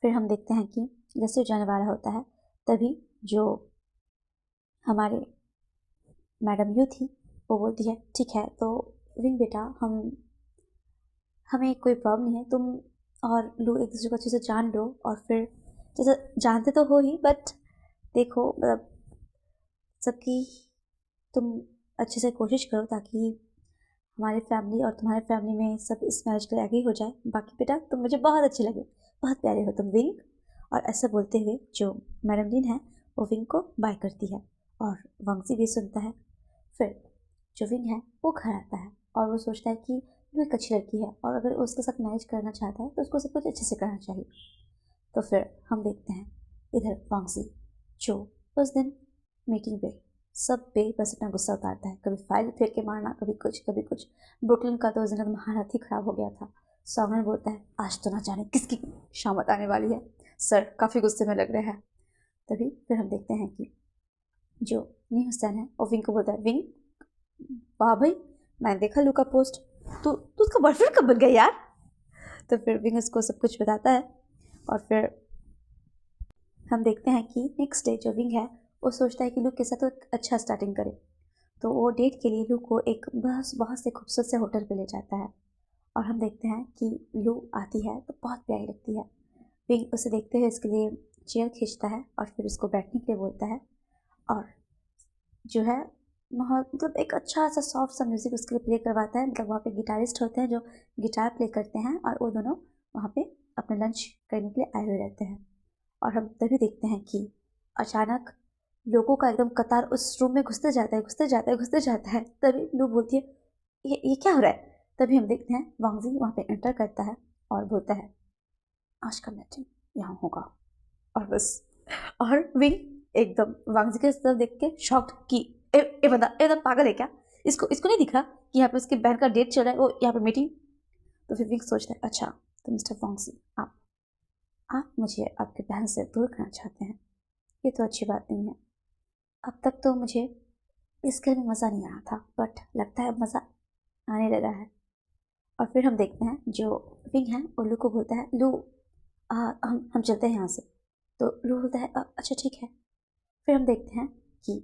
Speaker 1: फिर हम देखते हैं कि जैसे वो जाने वाला होता है तभी जो हमारे मैडम यू थी वो बोलती है, ठीक है तो विंग बेटा, हमें कोई प्रॉब्लम नहीं है, तुम और लू एक दूसरे को अच्छे से जान लो और फिर जैसे जानते तो हो ही, बट देखो मतलब सबकी तुम अच्छे से कोशिश करो ताकि हमारी फैमिली और तुम्हारे फैमिली में सब इस मैरिज के लिए एग्री हो जाए। बाकी बेटा तुम मुझे बहुत अच्छे लगे, बहुत प्यारे हो तुम विंग। और ऐसा बोलते हुए जो मैडम लिन है वो विंग को बाय करती है और वांगसी भी सुनता है। फिर जो विंग है वो घर आता है और वो सोचता है कि वो एक अच्छी लड़की है और अगर वो उसके साथ मैरिज करना चाहता है तो उसको सब कुछ अच्छे से करना चाहिए। तो फिर हम देखते हैं इधर वांगसी जो उस दिन मीटिंग पे सब पे बस अपना गुस्सा उतारता है, कभी फाइल फेंक के मारना, कभी कुछ कभी कुछ। ब्रुकलिन का तो उस दिन एकदम हालत ही खराब हो गया था। सॉन्गन बोलता है, आज तो ना जाने किसकी शामत आने वाली है, सर काफ़ी गुस्से में लग रहे हैं। तभी फिर हम देखते हैं कि जो नी हुसैन है वो विंग को बोलता है, विंग वाह भाई, मैंने देखा लू का पोस्ट, तो उसका बॉयफ्रेंड कब बन गया यार? तो फिर विंग उसको सब कुछ बताता है और फिर हम देखते हैं कि नेक्स्ट डे जो विंग है वो सोचता है कि लू के साथ तो एक अच्छा स्टार्टिंग करे। तो वो डेट के लिए लू को एक बस बहुत से खूबसूरत से होटल पे ले जाता है और हम देखते हैं कि लू आती है तो बहुत प्यारी लगती है। विंग उसे देखते हुए इसके लिए चेयर खींचता है और फिर उसको बैठने के लिए बोलता है और जो है मतलब एक अच्छा सा सॉफ्ट सा म्यूज़िक उसके लिए प्ले करवाता है। मतलब वहाँ पे गिटारिस्ट होते हैं जो गिटार प्ले करते हैं और वो दोनों वहाँ पे अपने लंच करने के लिए आए हुए रहते हैं। और हम तभी देखते हैं कि अचानक लोगों का एकदम कतार उस रूम में घुसते जाता है घुसते जाता है घुसते जाता है। तभी लोग बोलती है, ये क्या हो रहा है? तभी हम देखते हैं वांगजी वहाँ पे एंटर करता है और बोलता है, आज का मीटिंग यहाँ होगा। और बस, और विंग एकदम वांगजी के तरफ देख के शॉक्ड कि ए बंदा एकदम पागल है क्या? इसको इसको नहीं दिख रहा कि यहाँ पे उसकी बहन का डेट चल रहा है, वो यहाँ पे मीटिंग? तो फिर विंग सोचता है, अच्छा तो मिस्टर वांगजी आप मुझे आपकी बहन से दूर करना चाहते हैं, ये तो अच्छी बात नहीं है। अब तक तो मुझे इस घर में मज़ा नहीं आया था बट लगता है अब मज़ा आने लगा है। और फिर हम देखते हैं जो विंग है वो लू को बोलता है, लू हम चलते हैं यहाँ से। तो लू बोलता है, अच्छा ठीक है। फिर हम देखते हैं कि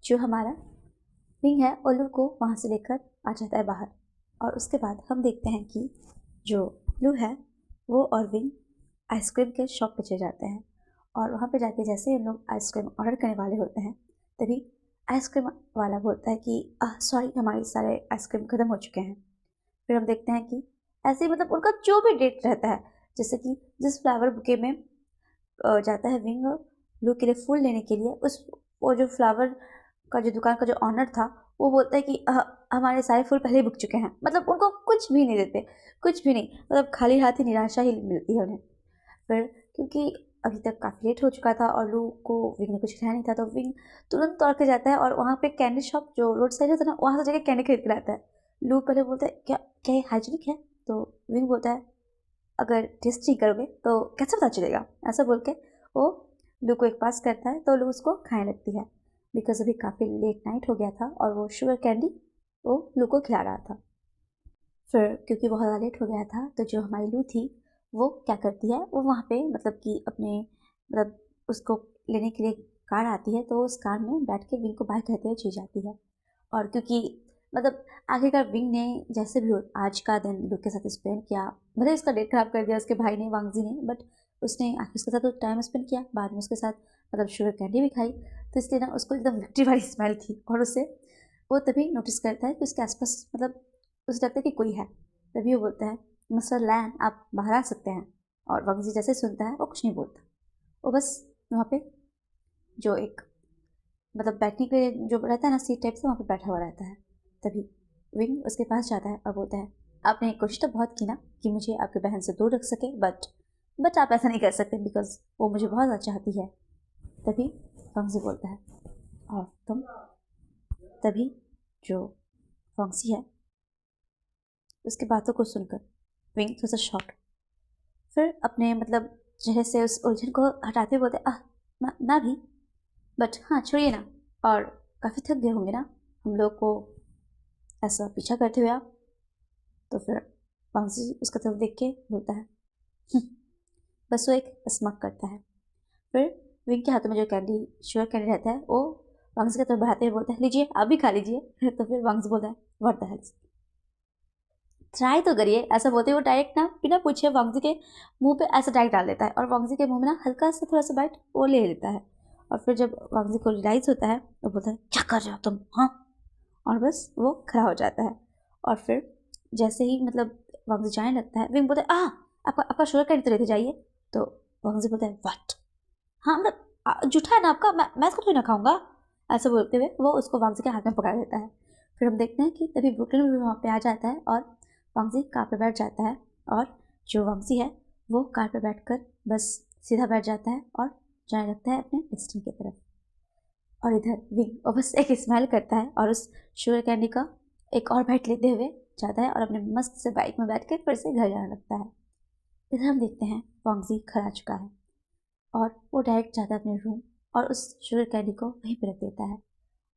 Speaker 1: जो हमारा विंग है वो लू को वहाँ से लेकर आ जाता है बाहर। और उसके बाद हम देखते हैं कि जो लू है वो और विंग आइसक्रीम के शॉप पे चले जाते हैं और वहाँ पे जाके जैसे ही लोग आइसक्रीम ऑर्डर करने वाले होते हैं तभी आइसक्रीम वाला बोलता है कि सॉरी हमारे सारे आइसक्रीम ख़त्म हो चुके हैं। फिर हम देखते हैं कि ऐसे ही मतलब उनका जो भी डेट रहता है, जैसे कि जिस फ्लावर बुके में जाता है विंग लू के लिए फूल लेने के लिए, उस वो जो फ्लावर का जो दुकान का जो ऑनर था वो बोलता है कि हमारे सारे फूल पहले ही बिक चुके हैं। मतलब उनको कुछ भी नहीं देते, कुछ भी नहीं, मतलब खाली हाथ ही निराशा ही मिलती है उन्हें। फिर क्योंकि अभी तक काफ़ी लेट हो चुका था और लू को विंग ने कुछ खाया नहीं था, तो विंग तुरंत दौड़ के जाता है और वहाँ पे कैंडी शॉप जो रोड साइड होता है ना, वहाँ से जाके कैंडी खरीद के लाता है। लू पहले बोलता है क्या क्या ये हाइजीनिक है, तो विंग बोलता है अगर टेस्ट नहीं करोगे तो कैसे पता चलेगा, ऐसा बोल के वो लू को एक पास करता है। तो लू उसको खाने लगती है बिकॉज अभी काफ़ी लेट नाइट हो गया था और वो शुगर कैंडी वो लू को खिला रहा था। फिर क्योंकि बहुत ज़्यादा लेट हो गया था, तो जो हमारी लू थी वो क्या करती है, वो वहाँ पे मतलब कि अपने मतलब उसको लेने के लिए कार आती है, तो उस कार में बैठ के विंग को बाय कहते हुए चली जाती है। और क्योंकि मतलब आखिरकार विंग ने जैसे भी हो आज का दिन लू के साथ स्पेंड किया, मतलब उसका डेट खराब कर दिया उसके भाई ने, वांगजी ने, बट उसने आखिर उसके साथ तो टाइम स्पेंड किया, बाद में उसके साथ मतलब शुगर कैंडी भी खाई, तो इसलिए ना उसको एकदम विक्ट्री वाली स्मेल थी। और उसे वो तभी नोटिस करता है कि उसके आसपास मतलब उसे लगता है कि कोई है। तभी वो बोलता है मिस्टर लैन आप बाहर आ सकते हैं। और वांगजी जैसे सुनता है वो कुछ नहीं बोलता, वो बस वहाँ पे जो एक मतलब बैठने के लिए जो रहता है ना सीट टाइप से, वहाँ पे बैठा हुआ रहता है। तभी विंग उसके पास जाता है और बोलता है आपने कोशिश तो बहुत की ना कि मुझे आपकी बहन से दूर रख सके, बट आप ऐसा नहीं कर सकते बिकॉज वो मुझे बहुत ज़्यादा चाहती है। तभी वांगजी बोलता है और तुम। तभी जो वांगजी है उसकी बातों को सुनकर विंग थोड़ा सा शॉक, फिर अपने मतलब चेहरे से उस उलझन को हटाते हुए बोलते मैं भी, बट हाँ छोड़िए ना, और काफ़ी थक गए होंगे ना हम लोग को ऐसा पीछा करते हुए आप। तो फिर वांगजी उसका तरफ देख के बोलता है "हम्म", बस वो एक स्मक करता है। फिर विंग के हाथों में जो कैंडी शुगर कैंडी रहता है वो वांगजी की तरफ बढ़ाते हुए बोलता है लीजिए आप भी खा लीजिए। तो फिर वांगजी बोलता है व्हाट द हेल, ट्राई तो करिए, ऐसा बोलते हुए वो डायरेक्ट ना बिना पूछे वांगजी के मुंह पे ऐसा डायरेक्ट डाल देता है और वांगजी के मुंह में ना हल्का सा थोड़ा सा बाइट वो ले लेता है। और फिर जब वांगजी को रियलाइज होता है वो बोलता है क्या कर रहे हो तुम, हाँ, और बस वो खड़ा हो जाता है। और फिर जैसे ही मतलब वांगजी जाने लगता है, विंग बोलता है आपका आपका शुगर कैंडी तो लेते जाइए। तो वांगजी बोलता है व्हाट, हाँ मतलब जूठा है ना आपका, मैं इसको थोड़ी ना खाऊंगा, ऐसा बोलते हुए वो उसको वांगजी के हाथ में पकड़ा देता है। फिर हम देखते हैं कि तभी ब्रुकलिन भी वहाँ पे आ जाता है और वांगजी कार पर बैठ जाता है और जो वांगजी है वो कार पर बैठकर बस सीधा बैठ जाता है और जाने लगता है अपने डेस्टिनी की तरफ। और इधर विंग वो बस एक स्माइल करता है और उस शुगर कैंडी का एक और बाइट लेते हुए जाता है और अपने मस्त से बाइक में बैठ के फिर से घर जाने लगता है। इधर हम देखते हैं वांगजी घर आ चुका है और वो डायरेक्ट जाता है अपने रूम और उस शुगर कैंडी को वहीं पर रख देता है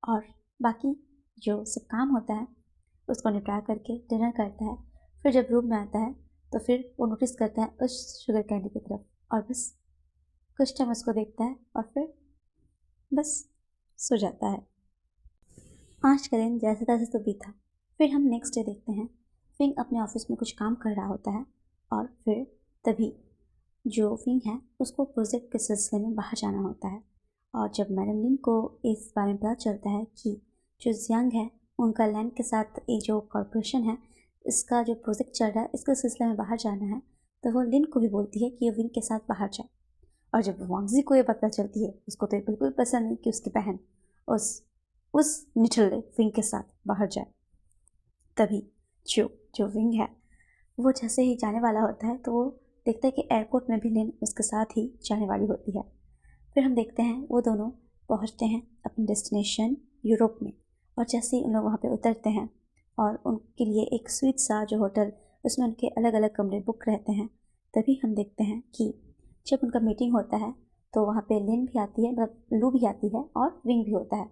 Speaker 1: और बाकी जो सब काम होता है उसको निपटा करके डिनर करता है। फिर जब रूम में आता है तो फिर वो नोटिस करता है उस शुगर कैंडी की तरफ और बस कुछ टाइम उसको देखता है और फिर बस सो जाता है। आज का दिन जैसे तैसे तो बीता। फिर हम नेक्स्ट डे देखते हैं फिंग अपने ऑफिस में कुछ काम कर रहा होता है और फिर तभी जो फिंग है उसको प्रोजेक्ट के सिलसिले में बाहर जाना होता है। और जब मैडम लिन को इस बारे में पता चलता है कि जो जियांग है उनका लैंड के साथ ये जो कॉरपोरेशन है इसका जो प्रोजेक्ट चल रहा है इसके सिलसिले में बाहर जाना है, तो वो लिन को भी बोलती है कि वो विंग के साथ बाहर जाए। और जब वांगजी को ये पता चलती है उसको तो ये बिल्कुल पसंद नहीं कि उसकी बहन उस निठल्ले विंग के साथ बाहर जाए। तभी जो जो विंग है वो जैसे ही जाने वाला होता है तो वो देखता है कि एयरपोर्ट में भी लिन उसके साथ ही जाने वाली होती है। फिर हम देखते हैं वो दोनों पहुंचते हैं अपने डेस्टिनेशन यूरोप में और जैसे ही उन लोग वहाँ पे उतरते हैं और उनके लिए एक स्वीट सा जो होटल उसमें उनके अलग अलग कमरे बुक रहते हैं, तभी हम देखते हैं कि जब उनका मीटिंग होता है तो वहाँ पे लिन भी आती है, मतलब लू भी आती है और विंग भी होता है।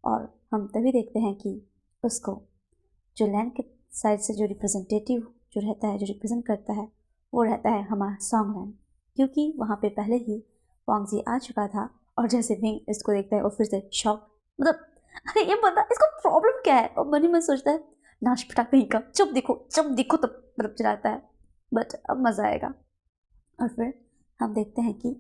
Speaker 1: और हम तभी देखते हैं कि उसको जो लैंड के साइड से जो रिप्रेजेंटेटिव जो रहता है, जो रिप्रेजेंट करता है, वो रहता है हमारा सॉन्गलैंड, क्योंकि वहाँ पे पहले ही वांगजी आ चुका था। और जैसे विंग इसको देखता है वो फिर से शॉक, मतलब अरे ये बंदा इसको प्रॉब्लम क्या है, और मन ही मन सोचता है नाश पिटा कहीं का, जब देखो तब मतलब चलाता है, बट अब मज़ा आएगा। और फिर हम देखते हैं कि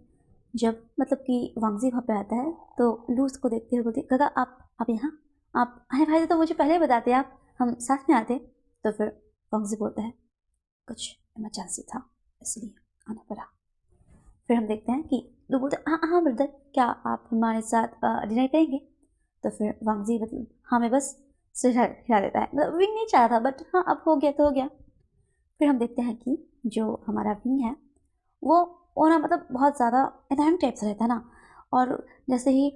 Speaker 1: जब मतलब कि वांगजी वहाँ पे आता है तो लू उसको देखते हुए बोलती काका आप यहाँ, आप अरे भाई तो मुझे पहले ही बताते आप, हम साथ में आते। तो फिर वांगजी बोलता है कुछ इमरजेंसी था इसलिए आना पड़ा। फिर हम देखते हैं कि लोग बोलते हैं हाँ हाँ ब्रदर, क्या आप हमारे साथ डिनर करेंगे? तो फिर वांगजी मतलब हाँ मैं बस सिर हिला देता है, मतलब विंग नहीं चाह रहा था बट हाँ अब हो गया तो हो गया। फिर हम देखते हैं कि जो हमारा विंग है वो ना मतलब बहुत ज़्यादा एनाइम टाइप से रहता है ना, और जैसे ही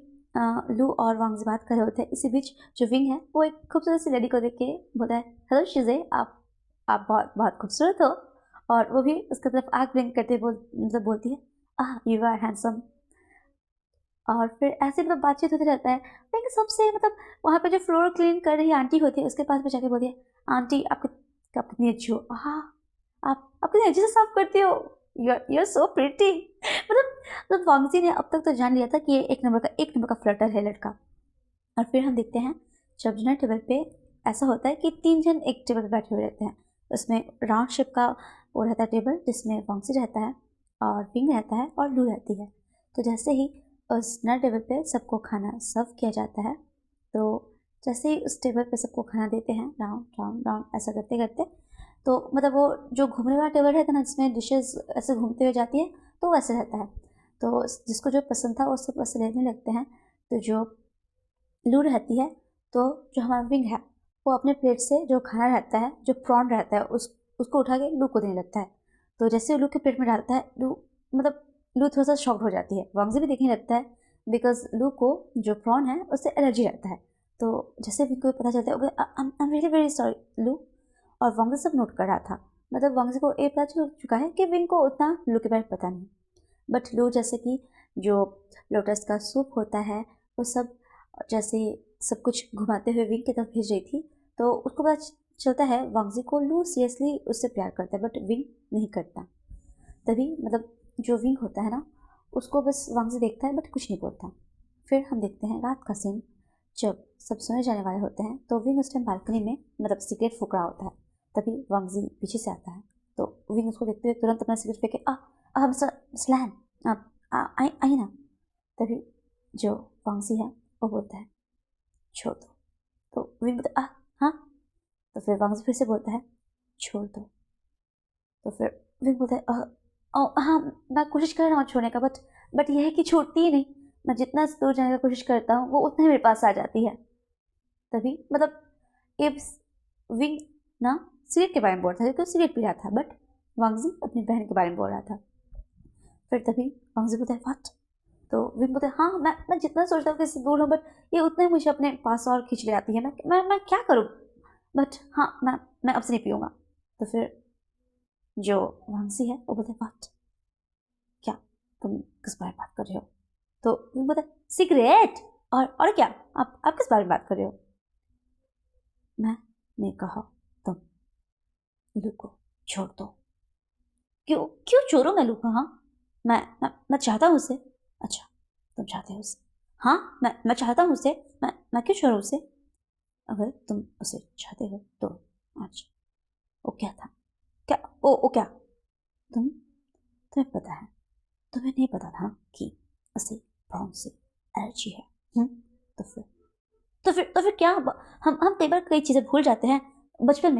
Speaker 1: लू और वांगजी बात कर रहे होते हैं, इसी बीच जो विंग है वो एक खूबसूरत सी लेडी को देख के बोलता है हेलो शिजे, आप बहुत बहुत खूबसूरत हो, और वो भी उसकी तरफ आँख ब्लिंक करते मतलब बोलती है यू आर हैंडसम। और फिर ऐसे मतलब बातचीत होती रहता है, लेकिन सबसे मतलब वहाँ पे जो फ्लोर क्लीन कर रही आंटी होती है उसके पास में जाके बोलती है आंटी आप कितनी अच्छी हो, आप कितनी अच्छी से साफ करती हो, यू आर सो प्रिटी। मतलब वांगजी ने अब तक तो जान लिया था कि ये एक नंबर का फ्लर्टर है लड़का। और फिर हम देखते हैं जब डिनर टेबल पे ऐसा होता है कि 3 जन एक टेबल पे बैठे हुए रहते हैं, उसमें राउंड शेप का वो रहता है टेबल, जिसमें वांगजी रहता है और विंग रहता है और लू रहती है। तो जैसे ही उस डिनर टेबल पे सबको खाना सर्व किया जाता है, तो जैसे ही उस टेबल पे सबको खाना देते हैं राउंड राउंड राउंड ऐसा करते करते, तो मतलब वो जो घूमने वाला टेबल रहता है ना, जिसमें डिशेस ऐसे घूमते हुए जाती है, तो वैसे रहता है। तो जिसको जो पसंद था वो सब वैसे लेने लगते हैं। तो जो लू रहती है, तो जो हमारा विंग है वो अपने प्लेट से जो खाना रहता है, जो प्रॉन रहता है, उसको उठा के लू को देने लगता है। तो जैसे लू के पेट में डालता है, लू थोड़ा सा शॉक्ड हो जाती है, वांगजी भी देखने लगता है, बिकॉज लू को जो प्रॉन है उससे एलर्जी रहता है। तो जैसे भी कोई पता चलता है I am really very sorry लू, और वांगजी सब नोट कर रहा था, मतलब वांगजी को ये पता चल चुका है कि विंग को उतना लू के बारे में पता नहीं, बट लू जैसे कि जो लोटस का सूप होता है वो सब जैसे सब कुछ घुमाते हुए विंग की तरफ भेज रही थी, तो उसको पता चलता है वांगजी को लू सीरियसली उससे प्यार करता है, बट विंग नहीं करता। तभी मतलब जो विंग होता है ना, उसको बस वांगजी देखता है बट कुछ नहीं बोलता। फिर हम देखते हैं रात का सीन, जब सब सोने जाने वाले होते हैं, तो विंग उस टाइम बालकनी में मतलब सिगरेट फूक रहा होता है। तभी वांगजी पीछे से आता है, तो विंग उसको देखते हुए तुरंत अपना सिगरेट फेंके हम स्लैन आप आई ना। तभी जो वांगजी है वो बोलता है छोड़ दो, तो विंग बोलता हाँ, तो फिर वांगजी फिर से बोलता है छोड़ दो, तो फिर विंग बोलता है हाँ मैं कोशिश कर रहा हूँ छोड़ने का, बट यह है कि छूटती ही नहीं, मैं जितना दूर जाने का कोशिश करता हूँ वो उतना ही मेरे पास आ जाती है। तभी मतलब ये विंग ना सिगरेट के बारे में बोल रहा था क्योंकि सिगरेट पी रहा था, बट वांगजी अपनी बहन के बारे में बोल रहा था। फिर तभी वांगजी बोलता है व्हाट, तो विंग बोलता है हाँ मैं जितना सोचता हूँ कि इससे दूर हूँ, बट ये उतना ही मुझे अपने पास और खींच ले आती है, मैं क्या करूँ, बट हाँ मैं अब से नहीं पीऊँगा। तो फिर जो वांगजी है वो बोलता है व्हाट, क्या तुम किस बारे में बात कर रहे हो? तो विंग बोलता है सिगरेट, और क्या, आप किस बारे में बात कर रहे हो? मैंने कहा तुम लू को छोड़ दो। क्यों क्यों छोड़ो मैं लू को? हाँ मैं चाहता हूँ उसे। अच्छा तुम चाहते हो उसे? हाँ मैं चाहता हूँ उसे, मैं क्यों छोड़ूं उसे? अगर तुम उसे चाहते हो तो आज वो क्या था, क्या ओ क्या तुम्हें पता है, तुम्हें नहीं पता था कि उसे ब्राउन से एलर्जी है? तो फिर क्या, हम कई बार कई चीज़ें भूल जाते हैं। बचपन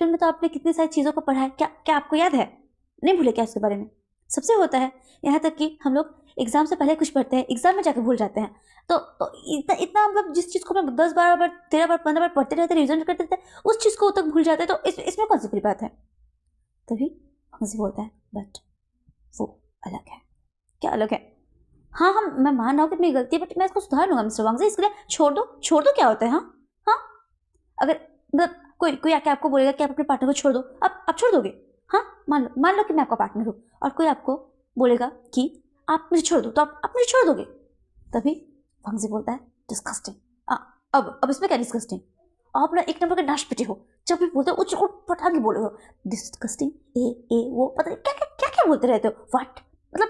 Speaker 1: में तो आपने कितनी सारी चीज़ों को पढ़ा है, क्या आपको याद है? नहीं भूले क्या उसके बारे में? सबसे होता है, यहाँ तक कि हम लोग एग्जाम से पहले कुछ पढ़ते हैं, एग्जाम में जाके भूल जाते हैं। तो इतना मतलब जिस चीज़ को हम 10 12 बार 13 बार 15 बार पढ़ते रहते रिविजन करते रहते हैं, उस चीज़ को तक भूल जाते हैं, तो इसमें कौन सी बड़ी बात है? तभी हमसे बोलता है बट वो अलग है। क्या अलग है? हाँ मैं मान रहा हूँ कि मेरी गलती है, बट मैं इसको सुधार लूंगा मिस्टर वांगजी, इसके लिए छोड़ दो क्या होता है? हाँ अगर मतलब कोई आके आपको बोलेगा कि आप अपने पार्टनर को छोड़ दो, आप छोड़ दोगे? हाँ मान लो कि मैं आपका पार्टनर हूँ और कोई आपको बोलेगा कि आप मुझे छोड़ दो, तो आप मुझे छोड़ दोगे? तभी वांगजी बोलता है डिस्कस्टिंग। अब इसमें क्या डिस्कस्टिंग? आप ना एक नंबर के नाश पिटे हो, जब भी बोलते हो उठ पटा के बोले हो डिस्कस्टिंग, ए वो पता नहीं क्या बोलते रहते हो, व्हाट, मतलब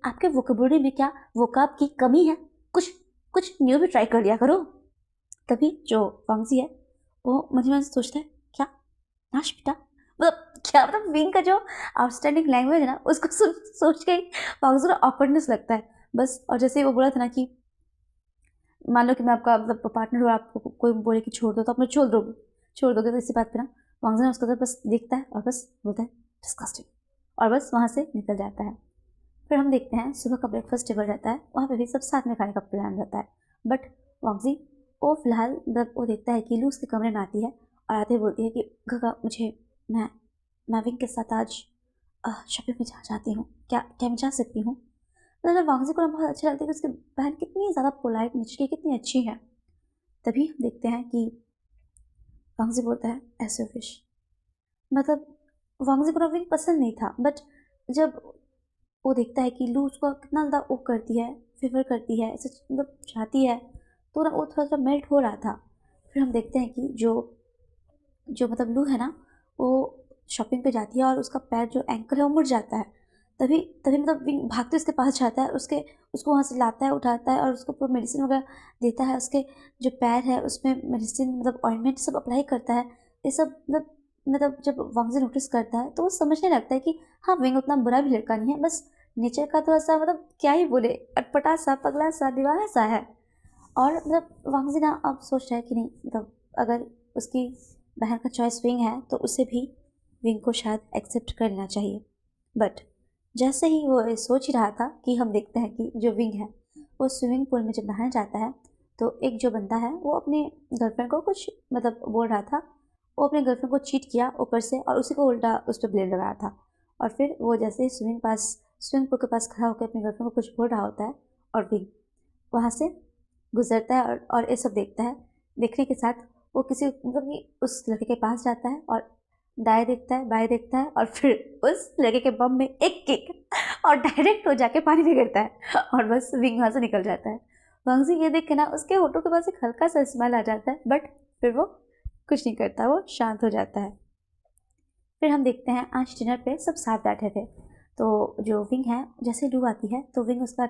Speaker 1: आपके वोकेबुलरी में क्या वोकाब की कमी है? कुछ न्यू भी ट्राई कर लिया करो। तभी जो वांगजी है वो मन सोचता है क्या नाश पिटा, मतलब क्या, मतलब विंग का जो आउटस्टैंडिंग लैंग्वेज है ना, उसको सोच के वांगजी को ऑकवर्डनेस लगता है बस। और जैसे वो बोला था ना कि मान लो कि मैं आपका मतलब पार्टनर हूँ, आपको कोई बोले कि छोड़ दो तो आप मुझे छोड़ दोगे तो इसी बात पे ना वांगजी ने उसको तो बस देखता है और बस बोलता है डिस्गस्टिंग, और बस वहाँ से निकल जाता है। फिर हम देखते हैं सुबह का ब्रेकफास्ट टेबल रहता है, वहाँ पे भी सब साथ में खाने का प्लान रहता है। बट वांगजी वो फिलहाल जब वो देखता है कि लू उसके कमरे में आती है और आते ही बोलती है कि गगा मुझे मैं विंग के साथ आज शॉपिंग में जा चाहती हूँ, क्या क्या मैं जा सकती हूँ। मतलब वांगजी को ना बहुत अच्छा लगता है कि उसकी बहन कितनी ज़्यादा पोलाइट नेचर की, कितनी अच्छी है। तभी हम देखते हैं कि वांगजी बोलता है ऐसे विश। मतलब वांगजी को ना विंग पसंद नहीं था, बट जब वो देखता है कि लू उसको कितना ज़्यादा वो करती है, फेवर करती है, ऐसे मतलब चाहती है, तो ना वो थोड़ा सा मेल्ट हो रहा था। फिर हम देखते हैं कि जो जो मतलब लू है ना, वो शॉपिंग पे जाती है और उसका पैर जो एंकल है वो मुड़ जाता है। तभी तभी मतलब विंग भागते उसके पास जाता है, उसको वहाँ से लाता है, उठाता है और उसको पूरा मेडिसिन वगैरह देता है। उसके जो पैर है उसमें मेडिसिन मतलब ऑइंटमेंट सब अप्लाई करता है। ये सब मतलब जब वांगजी नोटिस करता है तो वो समझने लगता है कि हाँ विंग उतना बुरा भी लड़का नहीं है, बस नेचर का थोड़ा सा मतलब क्या ही बोले, अटपटा सा, पगला सा, दीवाना सा है। और मतलब वांगजी ना अब सोच रहा है कि नहीं, मतलब अगर उसकी बहन का चॉइस विंग है तो उसे भी विंग को शायद एक्सेप्ट कर लेना चाहिए। बट जैसे ही वो ये सोच ही रहा था कि हम देखते हैं कि जो विंग है वो स्विमिंग पूल में जब नहाने जाता है तो एक जो बंदा है वो अपने गर्लफ्रेंड को कुछ मतलब बोल रहा था। वो अपने गर्लफ्रेंड को चीट किया ऊपर से और उसी को उल्टा उस पर ब्लेड लगाया था। और फिर वो जैसे ही स्विमिंग पूल के पास खड़ा होकर अपनी गर्लफ्रेंड को कुछ बोल रहा होता है और विंग वहाँ से गुजरता है और ये सब देखता है। देखने के साथ वो किसी मतलब कि उस लड़के के पास जाता है और दाएं देखता है, बाएं देखता है और फिर उस लड़के के बम में एक किक और डायरेक्ट हो जाके पानी में गिरता है और बस विंग वहाँ से निकल जाता है। वांगजी ये देख के ना उसके होठों के पास एक हल्का सा स्माइल आ जाता है, बट फिर वो कुछ नहीं करता, वो शांत हो जाता है। फिर हम देखते हैं आज डिनर पे सब साथ बैठे थे, तो जो विंग है जैसे लू आती है तो विंग उसका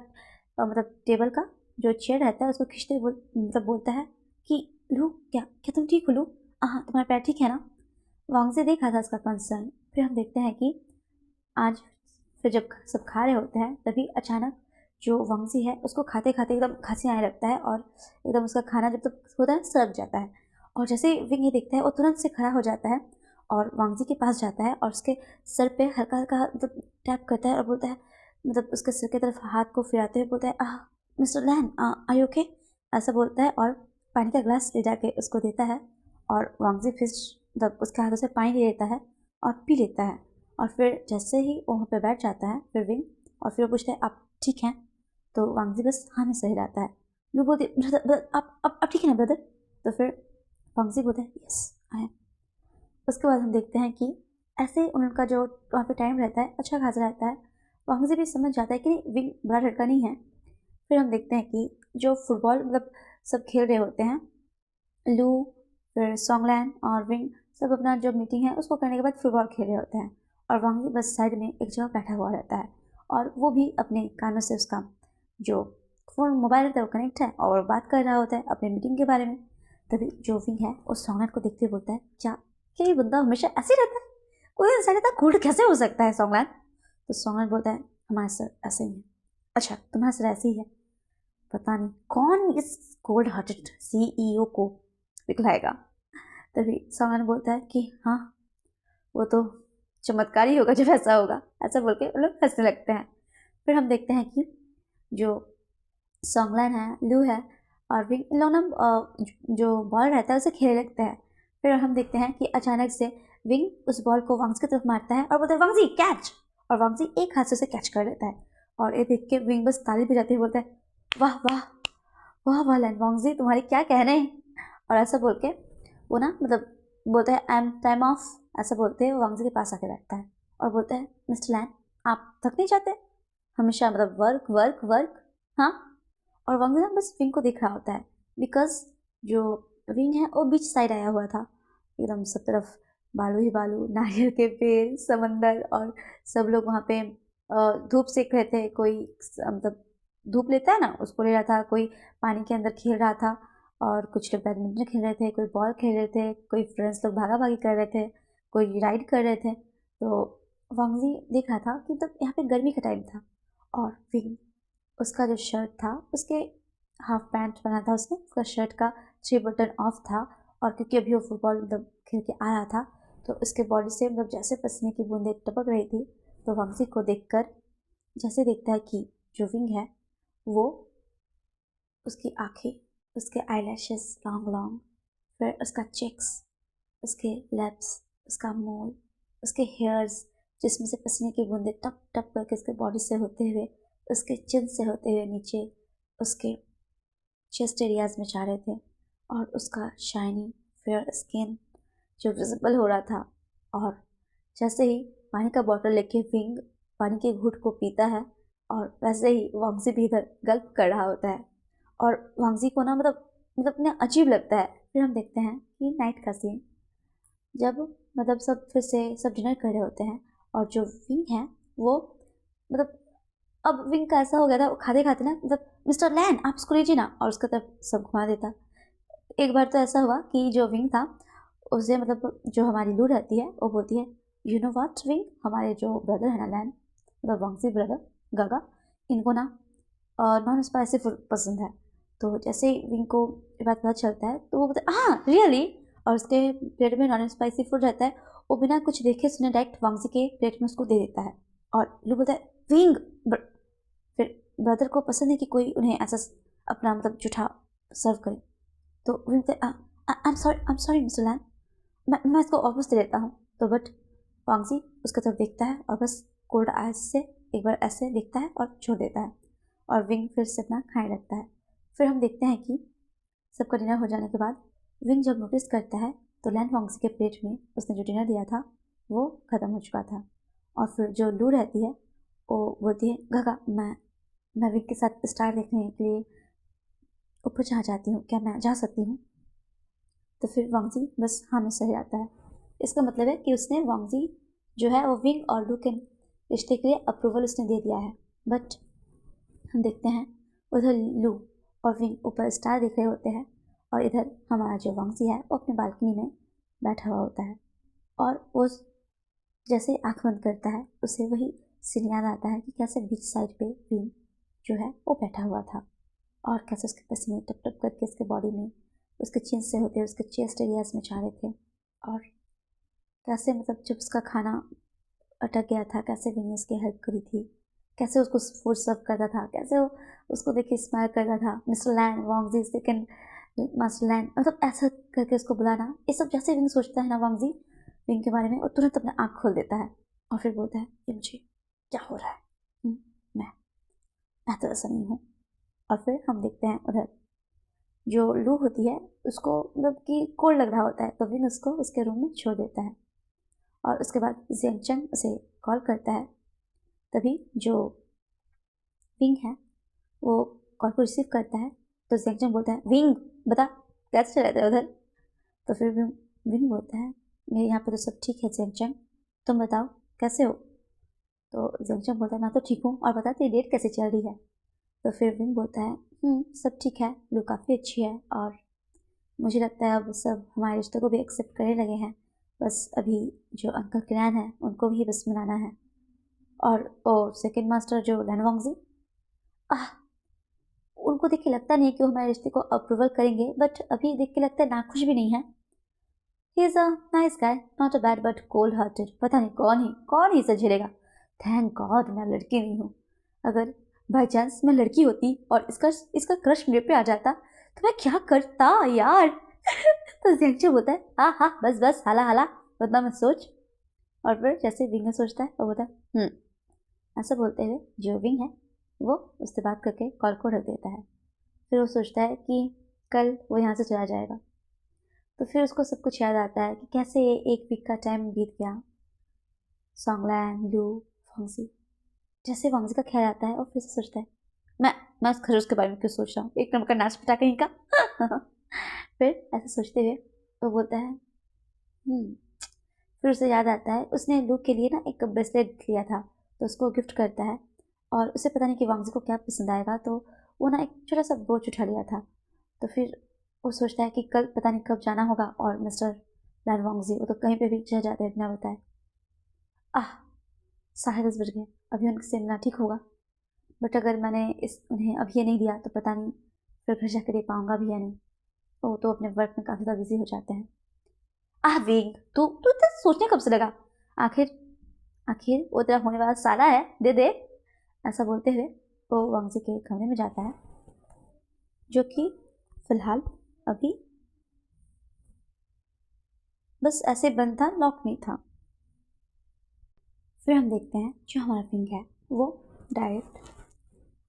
Speaker 1: मतलब टेबल का जो चेयर रहता है उसको खींचते हुए मतलब बोलता है कि लू क्या क्या तुम ठीक हो लू? हाँ तुम्हारा पैर ठीक है ना? वांगजी देख रहा था उसका कंसर्न। फिर हम देखते हैं कि आज फिर जब सब खा रहे होते हैं तभी अचानक जो वांगजी है उसको खाते खाते एकदम खांसी आने लगता है और एकदम उसका खाना जब तक होता है सड़क जाता है। और जैसे ही विंग ये देखता है वो तुरंत से खड़ा हो जाता है और वांगजी के पास जाता है और उसके सर पे हल्का हल्का मतलब टैप करता है और बोलता है, मतलब उसके सिर की तरफ हाथ को फिराते हुए बोलता है mister Lan are you okay? ऐसा बोलता है और पानी का ग्लास ले जाके उसको देता है और वांगजी फिर मतलब उसके हाथों से पानी ले लेता है और पी लेता है। और फिर जैसे ही वो वहाँ पे बैठ जाता है फिर विंग और फिर वो पूछता है आप ठीक हैं? तो वांगजी बस हाँ में सही रहता है। लोग बोलते ब्रदर ब्रदर आप ठीक है ना ब्रदर? तो फिर वांगजी बोलता है यस आई एम। उसके बाद हम देखते हैं कि ऐसे उनका जो वहाँ पे टाइम रहता है अच्छा खासा रहता है। वांगजी भी समझ जाता है कि विंग बड़ा लड़का नहीं है। फिर हम देखते हैं कि जो फुटबॉल मतलब सब खेल रहे होते हैं, लू फिर सॉन्गलैन और विंग सब अपना जो मीटिंग है उसको करने के बाद फुटबॉल खेल रहे होते हैं और वांगजी बस साइड में एक जगह बैठा हुआ रहता है और वो भी अपने कानों से उसका जो फ़ोन मोबाइल रहता है वो कनेक्ट है और बात कर रहा होता है अपने मीटिंग के बारे में। तभी जो विंग है उस सॉन्गलैन को देखते हुए बोलता है क्या क्या ये बंदा हमेशा ऐसे ही रहता है? कोई इंसान इतना कोल्ड कैसे हो सकता है सॉन्गलैन? तो सॉन्गलैन बोलता है हमारे सर ऐसे ही है। अच्छा तुम्हारा सर ऐसे ही है? पता नहीं कौन इस कोल्ड हार्टेड CEO को दिखलाएगा। तभी सॉन्गलैन बोलता है कि हाँ वो तो चमत्कार ही होगा जब ऐसा होगा। ऐसा बोल के वो लोग हंसने लगते हैं। फिर हम देखते हैं कि जो सॉन्गलैन है, लू है और विंग इन लोग ना जो बॉल रहता है उसे खेलने लगते हैं। फिर हम देखते हैं कि अचानक से विंग उस बॉल को वांगजी की तरफ मारता है और बोलता है वांगजी कैच, और वांगजी एक हाथ से उसे कैच कर लेता है और ये देख के विंग बस ताली बजाते हुए बोलता है वाह वाह वाह वाह लैन वांगजी तुम्हारे क्या कहने हैं। और ऐसा बोल के वो ना मतलब बोलता है आई एम टाइम ऑफ। ऐसा बोलते हैं वांगजी के पास आके बैठता है और बोलता है मिस्टर लैन आप थक नहीं जाते? हमेशा मतलब वर्क वर्क वर्क। हाँ। और वांगजी ना बस विंग को देख रहा होता है बिकॉज जो विंग है वो बीच साइड आया हुआ था, एकदम सब तरफ बालू ही बालू, नारियल के पेड़, समंदर और सब लोग वहाँ पे धूप सेक रहे थे। कोई मतलब धूप लेता है ना उसको ले रहा था, कोई पानी के अंदर खेल रहा था और कुछ लोग बैडमिंटन खेल रहे थे, कोई बॉल खेल रहे थे, कोई फ्रेंड्स लोग भागा भागी कर रहे थे, कोई राइड कर रहे थे। तो वांगजी देख रहा था कि तब यहाँ पे गर्मी का टाइम था और विंग उसका जो शर्ट था उसके हाफ पैंट पहना था उसका शर्ट का 3 बटन ऑफ था और क्योंकि अभी वो फुटबॉल मतलब खेल के आ रहा था तो उसके बॉडी से मतलब जैसे पसीने की बूंदें टपक रही थी, तो वांगजी को देखकर जैसे देखता है कि जो विंग है वो, उसकी आँखें, उसके आईलैशेस लॉन्ग लॉन्ग, फिर उसका चेक्स, उसके लिप्स, उसका मोल, उसके हेयर्स जिसमें से पसीने की बूंदें टप टप करके उसके बॉडी से होते हुए, उसके चिन से होते हुए नीचे उसके चेस्ट एरियाज में जा रहे थे, और उसका शाइनी फेयर स्किन जो विजिबल हो रहा था। और जैसे ही पानी का बॉटल लेके विंग पानी के घूंट को पीता है, और वैसे ही वांगजी भी इधर गल्प कर रहा होता है, और वांगजी को ना मतलब इतना अजीब लगता है। फिर हम देखते हैं कि नाइट का सीन, जब मतलब सब फिर से सब डिनर कर रहे होते हैं, और जो विंग है वो मतलब अब विंग का ऐसा हो गया था, वो खाते खाते ना मतलब मिस्टर लैन आप इसको लीजिए ना, और उसका तरफ सब घुमा देता। एक बार तो ऐसा हुआ कि जो विंग था उसे मतलब जो हमारी लू रहती है वो बोलती है, यू नो व्हाट विंग, हमारे जो ब्रदर है ना लैन, मतलब वांगजी ब्रदर गागा, इनको ना नॉन स्पाइसी फूड पसंद है। तो जैसे ही विंग को ये बात पता चलता है तो वो बोलता है हाँ रियली, और उसके प्लेट में नॉन स्पाइसी फूड रहता है, वो बिना कुछ देखे सुने डायरेक्ट वांगजी के प्लेट में उसको दे देता है। और लू बोलता है विंग, फिर ब्रदर को पसंद है कि कोई उन्हें ऐसा अपना मतलब जूठा सर्व करे। तो विंग बोलता है आई एम सॉरी मिस्टर लैन, मैं इसको वापस दे देता हूँ। तो बट वांगजी उसकी तरफ देखता है और बस कोल्ड आइज से एक बार ऐसे देखता है और छोड़ देता है, और विंग फिर से अपना खाने लगता है। फिर हम देखते हैं कि सबका डिनर हो जाने के बाद विंग जब नोटिस करता है तो लैन वांगजी के प्लेट में उसने जो डिनर दिया था वो ख़त्म हो चुका था। और फिर जो लू रहती है वो बोलती है गागा मैं विंग के साथ स्टार देखने के लिए ऊपर जा जाती हूँ, क्या मैं जा सकती हूँ? तो फिर वांगजी बस हाँ में सही आता है। इसका मतलब है कि उसने वांगजी जो है वो विंग और लू के रिश्ते के लिए अप्रूवल उसने दे दिया है। बट हम देखते हैं उधर लू और विंग ऊपर स्टार देख रहे होते हैं, और इधर हमारा जो वांगजी है वो अपनी बालकनी में बैठा हुआ होता है। और वो जैसे आँख बंद करता है उसे वही सीन याद आता है कि कैसे बीच साइड पे विंग जो है वो बैठा हुआ था, और कैसे उसके पसीने टप टप करके उसके बॉडी में उसके चिन से होते उसके चेस्ट एरियाज में जा रहे थे। और कैसे मतलब जब उसका खाना अटक गया था कैसे विंग ने उसकी हेल्प करी थी, कैसे उसको फूड सर्व करता था, कैसे वो उसको देख के स्माइल करता था, mister Lan Wangji second master Lan, मतलब ऐसा करके उसको बुलाना, ये सब जैसे विंग सोचता है ना वांगजी विंग के बारे में, और तुरंत अपना आँख खोल देता है और फिर बोलता है ये मुझे क्या हो रहा है, मैं मैं तो ऐसा नहीं हूँ। और फिर हम देखते हैं उधर जो लू होती है उसको मतलब कि कोल्ड लग रहा होता है, तो विंग उसको उसके रूम में छोड़ देता है। और उसके बाद जियांगचंग उसे कॉल करता है। तभी जो विंग है वो कॉल को रिसीव करता है, तो जियांगचंग बोलता है विंग बता कैसे चले थे उधर? तो फिर विंग बोलता है मेरे यहाँ पे तो सब ठीक है जियांगचंग, तुम बताओ कैसे हो? तो जियांगचंग बोलता है मैं तो ठीक हूँ, और बता तेरी डेट कैसे चल रही है? तो फिर विंग बोलता है सब ठीक है, लू काफ़ी अच्छी है, और मुझे लगता है अब सब हमारे रिश्ते को भी एक्सेप्ट करने लगे हैं, बस अभी जो अंकल किरान है उनको भी बस मनाना है। और ओ सेकंड मास्टर जो लैन वांगजी, आह उनको देख के लगता नहीं है कि वो हमारे रिश्ते को अप्रूवल करेंगे, बट अभी देख के लगता है नाखुश भी नहीं है। He is a nice guy, not a bad but cold hearted. पता नहीं कौन ही इसे झेलेगा। थैंक गॉड मैं लड़की नहीं हूँ। अगर बाई चांस मैं लड़की होती और इसका क्रश मेरे पे आ जाता तो मैं क्या करता यार। तो जेंगचे बोलता है हाँ हाँ बस हाला हाला उतना मत सोच। और फिर जैसे विंग सोचता है वो बोलता है ऐसा बोलते हुए जो विंग है वो उससे बात करके कॉल को रख देता है। फिर वो सोचता है कि कल वो यहाँ से चला जाएगा। तो फिर उसको सब कुछ याद आता है कि कैसे ये एक वीक का टाइम बीत गया। सॉन्गलैन लू वांगजी, जैसे वांगजी का ख्याल आता है और फिर से सोचता है मैं उस खजूर के बारे में क्यों सोच रहा हूँ, एक नंबर का नाच पटा कहीं का। फिर ऐसे सोचते हुए वो बोलता है फिर उसे याद आता है उसने लू के लिए ना एक ब्रेसलेट लिया था, तो उसको गिफ्ट करता है। और उसे पता नहीं कि वांगजी को क्या पसंद आएगा, तो वो ना एक छोटा सा ब्रोच उठा लिया था। तो फिर वो सोचता है कि कल पता नहीं कब जाना होगा, और मिस्टर लैन वांगजी वो तो कहीं पे भी चले जाते हैं बिना बताए। 10:30 बज गए, अभी उनसे मिलना ठीक होगा, बट अगर मैंने उन्हें अभी ये नहीं दिया तो पता नहीं फिर घर जाकर दे पाऊँगा भी या नहीं। वो तो अपने वर्क में काफ़ी ज़्यादा बिजी हो जाते हैं। विंग, तू तो सोचने कब से लगा? आखिर आखिर वो तेरा होने वाला साला है, दे दे। ऐसा बोलते हुए वो वांगजी के कमरे में जाता है, जो कि फिलहाल अभी बस ऐसे बंद था, लॉक नहीं था। फिर हम देखते हैं जो हमारा विंग है वो डायरेक्ट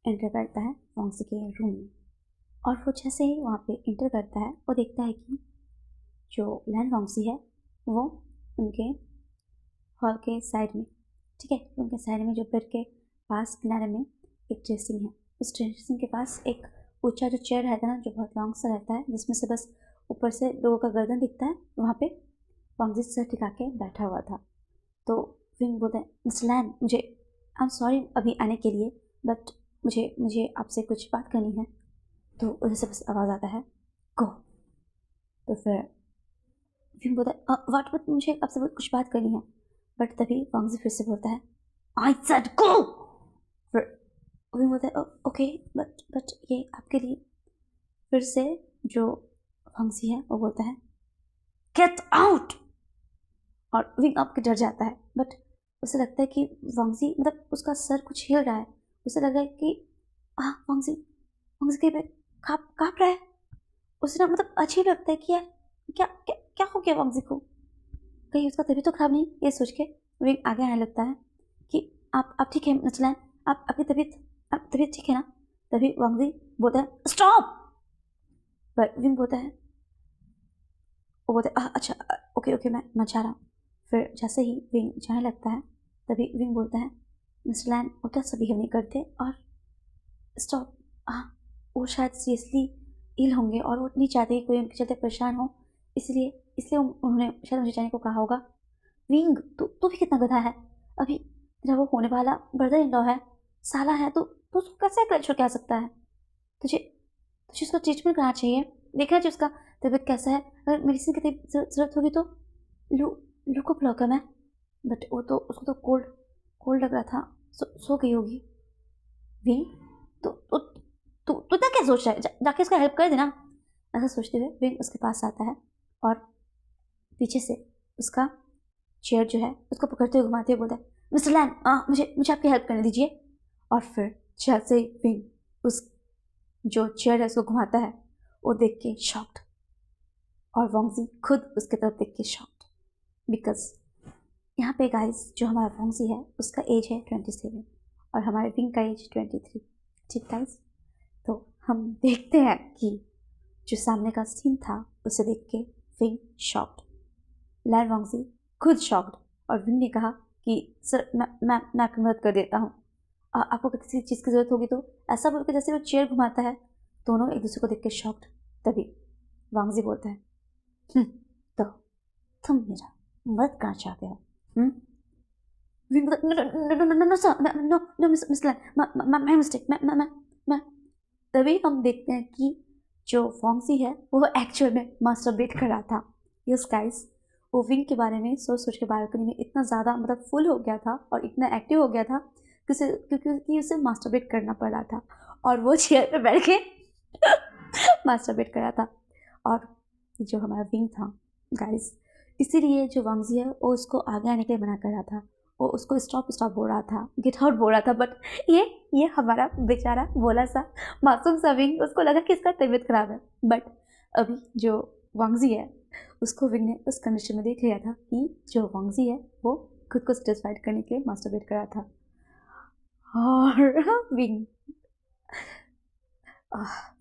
Speaker 1: एंटर करता है वांगजी के रूम में, और वो जैसे ही वहाँ पे इंटर करता है वो देखता है कि जो लैन वांगजी है वो उनके हॉल के साइड में, ठीक है, उनके साइड में जो बेड के पास किनारे में एक ड्रेसिंग है, उस ड्रेसिंग के पास एक ऊंचा जो चेयर रहता है ना, जो बहुत लॉन्ग सा रहता है, जिसमें से बस ऊपर से लोगों का गर्दन दिखता है, वहाँ पे वांगजी सर टिका के बैठा हुआ था। तो विंग बोलता है, मिस्टर लैन, मुझे आई एम सॉरी अभी आने के लिए, बट मुझे मुझे आपसे कुछ बात करनी है। तो उधर से बस आवाज़ आता है, गो। तो फिर विंग बोलता है, वाट, बट मुझे आपसे कुछ बात करनी है। बट तभी वांगजी फिर से बोलता है, आई सेड गो। फिर विंग बोलता है, ओके, बट ये आपके लिए। फिर से जो वांगजी है वो बोलता है, गेट आउट। और विंग आपके डर जाता है, बट उसे लगता है कि वांगजी, मतलब उसका सर कुछ हिल रहा है, उसे लग रहा है कि वांगजी वांगजी कहीं पे काँप रहा है। उसे ना मतलब अजीब लगता है कि यार क्या क्या क्या हो गया वांगजी को, कहीं उसका तबीयत तो खराब नहीं। ये सोच के विंग आगे आने लगता है कि आप ठीक है मिस्टर लैन, आपकी तबीयत ठीक है ना? तभी वांगजी बोलता है, स्टॉप। पर विंग बोलता है, वो बोलते हैं, अच्छा, ओके मैं जा रहा हूँ। फिर जैसे ही विंग जाने लगता है तभी विंग बोलता है, मिस्टर लैन वो तो ऐसा बिहेव नहीं करते, और स्टॉप। वो शायद सीरियसली इल होंगे और वो नहीं चाहते कि कोई उनके चलते परेशान हो, इसलिए उन्होंने शायद मुझे जाने को कहा होगा। विंग तू भी कितना गधा है, अभी तेरा वो होने वाला ब्रदर इन लॉ है, साला है, तो उसको कैसे अकेले छोड़ के आ सकता है? तुझे तुझे उसका ट्रीटमेंट कराना चाहिए, देखना चाहिए उसका तबीयत कैसा है, अगर मेडिसिन की ज़रूरत होगी तो लू लू को बुलाऊंगा मैं। बट वो तो उसको तो कोल्ड कोल्ड लग रहा था, सो गई होगी। विंग तो तू इतना क्या सोच रहा है, जाके उसका हेल्प कर देना। ऐसा सोचते हुए विंग उसके पास आता है और पीछे से उसका चेयर जो है उसको पकड़ते हुए घुमाते हुए बोलता है, मिस्टर लैन, मुझे मुझे आपकी हेल्प करने दीजिए। और फिर जैसे ही विंग उस जो चेयर है उसको घुमाता है, वो देख के शॉक्ड, और वांगजी खुद उसके तरफ देख के शॉक्ड, बिकॉज यहाँ पे गाइस जो हमारा वांगजी है उसका एज है 27 और हमारे विंग का एज 23, ठीक गाइस? तो हम देखते हैं कि जो सामने का सीन था उसे देख के विंग शॉक्ड, लैन वांगजी खुद शॉक्ड, और विंग ने कहा कि सर मैं आपकी मदद कर देता हूँ, आपको किसी चीज़ की ज़रूरत होगी तो, ऐसा बोल के जैसे वो चेयर घुमाता है। दोनों एक दूसरे को देख के शॉक्ड। तभी वांगजी बोलता है, तो तुम मेरा मदद करना चाहते हो? No sir, no miss Lan, my mistake, मैं। तभी हम देखते हैं कि जो वांगजी है वो एक्चुअल में मास्टरबेट कर रहा था। यस गाइस, वो विंग के बारे में सोच के बालकनी में इतना ज़्यादा मतलब फुल हो गया था और इतना एक्टिव हो गया था क्योंकि उसे मास्टरबेट करना पड़ रहा था, और वो चेयर पे बैठ के मास्टरबेट कर रहा था। और जो हमारा विंग था गाइस, इसीलिए जो वांगजी है वो उसको आगे आने के लिए मना कर रहा था, वो उसको स्टॉप बोल रहा था, गेट आउट बोल रहा था। बट ये हमारा बेचारा भोला सा मासूम सा विंग, उसको लगा कि इसका तबीयत खराब है। बट अभी जो वांगजी है उसको विंग ने उस कंडीशन में देख लिया था कि जो वांगजी है वो खुद को सेटिस्फाइड करने के लिए मास्टरबेट कर रहा था। और विंग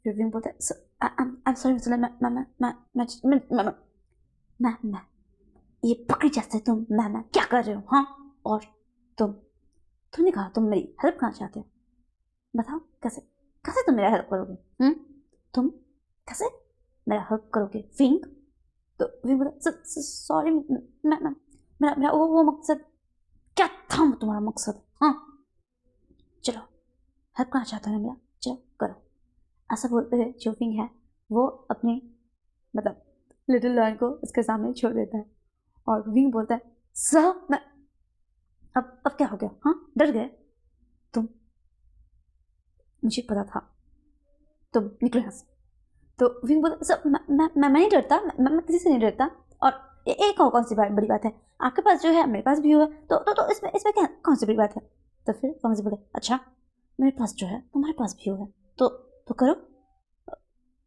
Speaker 1: फिर विंग बोलता है, आई एम सॉरी मिस्टर, मैं ये पकड़ी जैसे तुम मैं क्या कर रहे हो? हाँ, और तुमने कहा तुम मेरी हेल्प करना चाहते हो, बताओ कैसे कैसे तुम मेरा हेल्प करोगे? तुम कैसे मेरा हेल्प करोगे विंग? तो विंग बोला, सॉरी, मेरा वो मकसद क्या था? तुम्हारा मकसद? हाँ, चलो हेल्प करना चाहता हूँ मेरा, चलो करो। ऐसा बोलते हुए जो विंग है वो अपने मतलब लिटिल लॉयन को उसके सामने छोड़ देता है, और विंग बोलता है, सर मैं अब क्या हो गया? हाँ, डर गए तुम? मुझे पता था, तुम निकलो यहाँ से। तो विंग बोलता, सर मैं नहीं डरता, मैं किसी से नहीं डरता, और ये कौन सी बड़ी बात है, आपके पास जो है मेरे पास भी हुआ, तो इसमें क्या कौन सी बड़ी बात है। तो फिर वांगजी बोले अच्छा मेरे पास जो है तुम्हारे पास भी हुआ है, तो करो।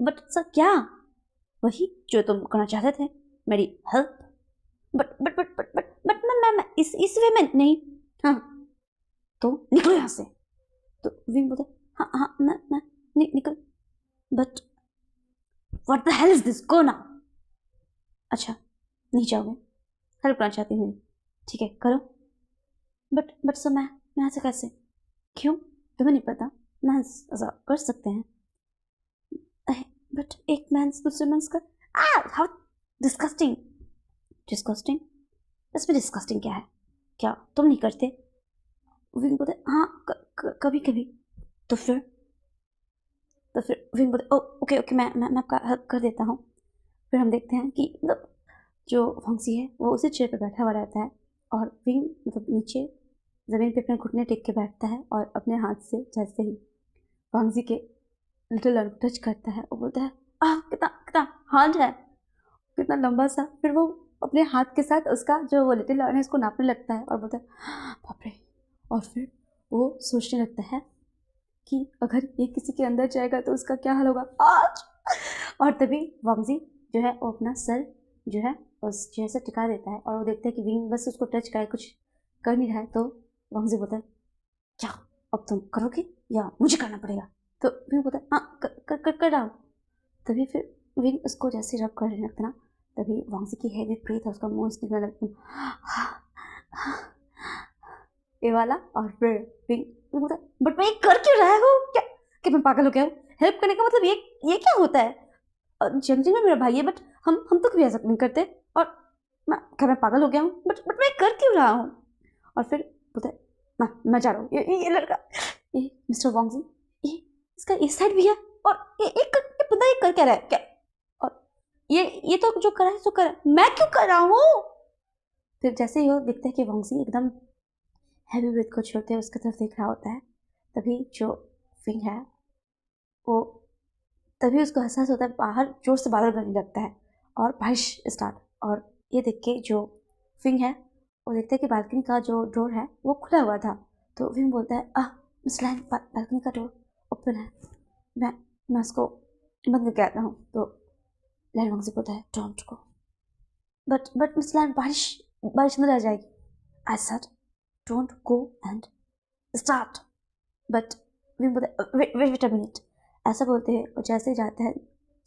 Speaker 1: बट सर क्या? वही जो तुम करना चाहते थे, मेरी हेल्प। बट मैं इस वे में नहीं। हाँ तो निकलो यहाँ से। तो विंग बोलते हाँ मैं निकल। But what the hell is this, go now. अच्छा नहीं जाओगे, हेल्प करना चाहती हूँ, ठीक है करो। बट सर मैं ऐसे कैसे? क्यों तुम्हें नहीं पता? मैं ऐसा कर सकते हैं। बट एक मैंस दूसरे मैंस का हाउ डिस्कस्टिंग। डिस्कस्टिंग? इसमें डिस्कस्टिंग क्या है? क्या तुम नहीं करते? विंग बोलते हाँ कभी कभी। तो फिर विंग बोलते ओके मैं आपका हेल्प कर देता हूँ। फिर हम देखते हैं कि मतलब जो वांगजी है वो उसी चेयर पर बैठा हुआ रहता है और विंग मतलब नीचे ज़मीन पे अपने घुटने टेक के बैठता है और अपने हाथ से जैसे ही वांगजी के लिटिल आर्म टच करता है वो बोलता है कितना कितना हार्ड है, कितना लंबा सा। फिर वो अपने हाथ के साथ उसका जो वो लिटिल आर्म है उसको नापने लगता है और बोलता है बाप रे। और फिर वो सोचने लगता है कि अगर ये किसी के अंदर जाएगा तो उसका क्या हाल होगा आज। और तभी वांगजी जो है वो अपना सर जो है उस चेयर से टिका देता है और वो देखता है कि विंग बस उसको टच करे, कुछ कर नहीं रहा है। तो वांगजी बोलता है क्या अब तुम करोगे या मुझे करना पड़ेगा? तो विंग बोलता है हाँ कर रहा हूँ। तभी फिर विंग उसको जैसे रब करने लगता ना, तभी वांगजी की हैवी ब्रीथ और उसका मुंह निकलने लगता ये वाला। और फिर विंग बोलता है बट मैं ये कर क्यों रहा हूँ? क्या मैं पागल हो गया हूँ? हेल्प करने का मतलब ये क्या होता है? जंगली में मेरा भाई है बट हम तो कभी ऐसा नहीं करते। और मैं पागल हो गया हूँ बट मैं कर क्यों रहा हूँ? और फिर बोलता है मैं जा रहा हूँ। ये लड़का ये मिस्टर वांगजी ये इसका इस साइड भी है और ये पता ये कर क्या रहा है क्या? और ये तो जो कर रहा है सो कर रहा है, मैं क्यों कर रहा हूँ? फिर जैसे ही वो दिखता है कि वांगजी एकदम हैवी ब्रीथ को छोड़ते उसकी तरफ देख रहा होता है, तभी जो विंग है वो तभी उसको एहसास होता है बाहर जोर से बादल बनने लगता है और बारिश स्टार्ट। और ये देख के जो विंग है वो देखता है कि बालकनी का जो डोर है वो खुला हुआ था। तो विंग बोलता है मिस लैन बालकनी का डोर ओपन है, मैं उसको बंद करके आता हूँ। तो लैन वांगजी बोलता है डोंट गो। बट मिस लैन बारिश अंदर आ जाएगी। I said don't go and start. But wing बोलता है वेट अ मिनट। ऐसा बोलते हैं और जैसे ही जाता है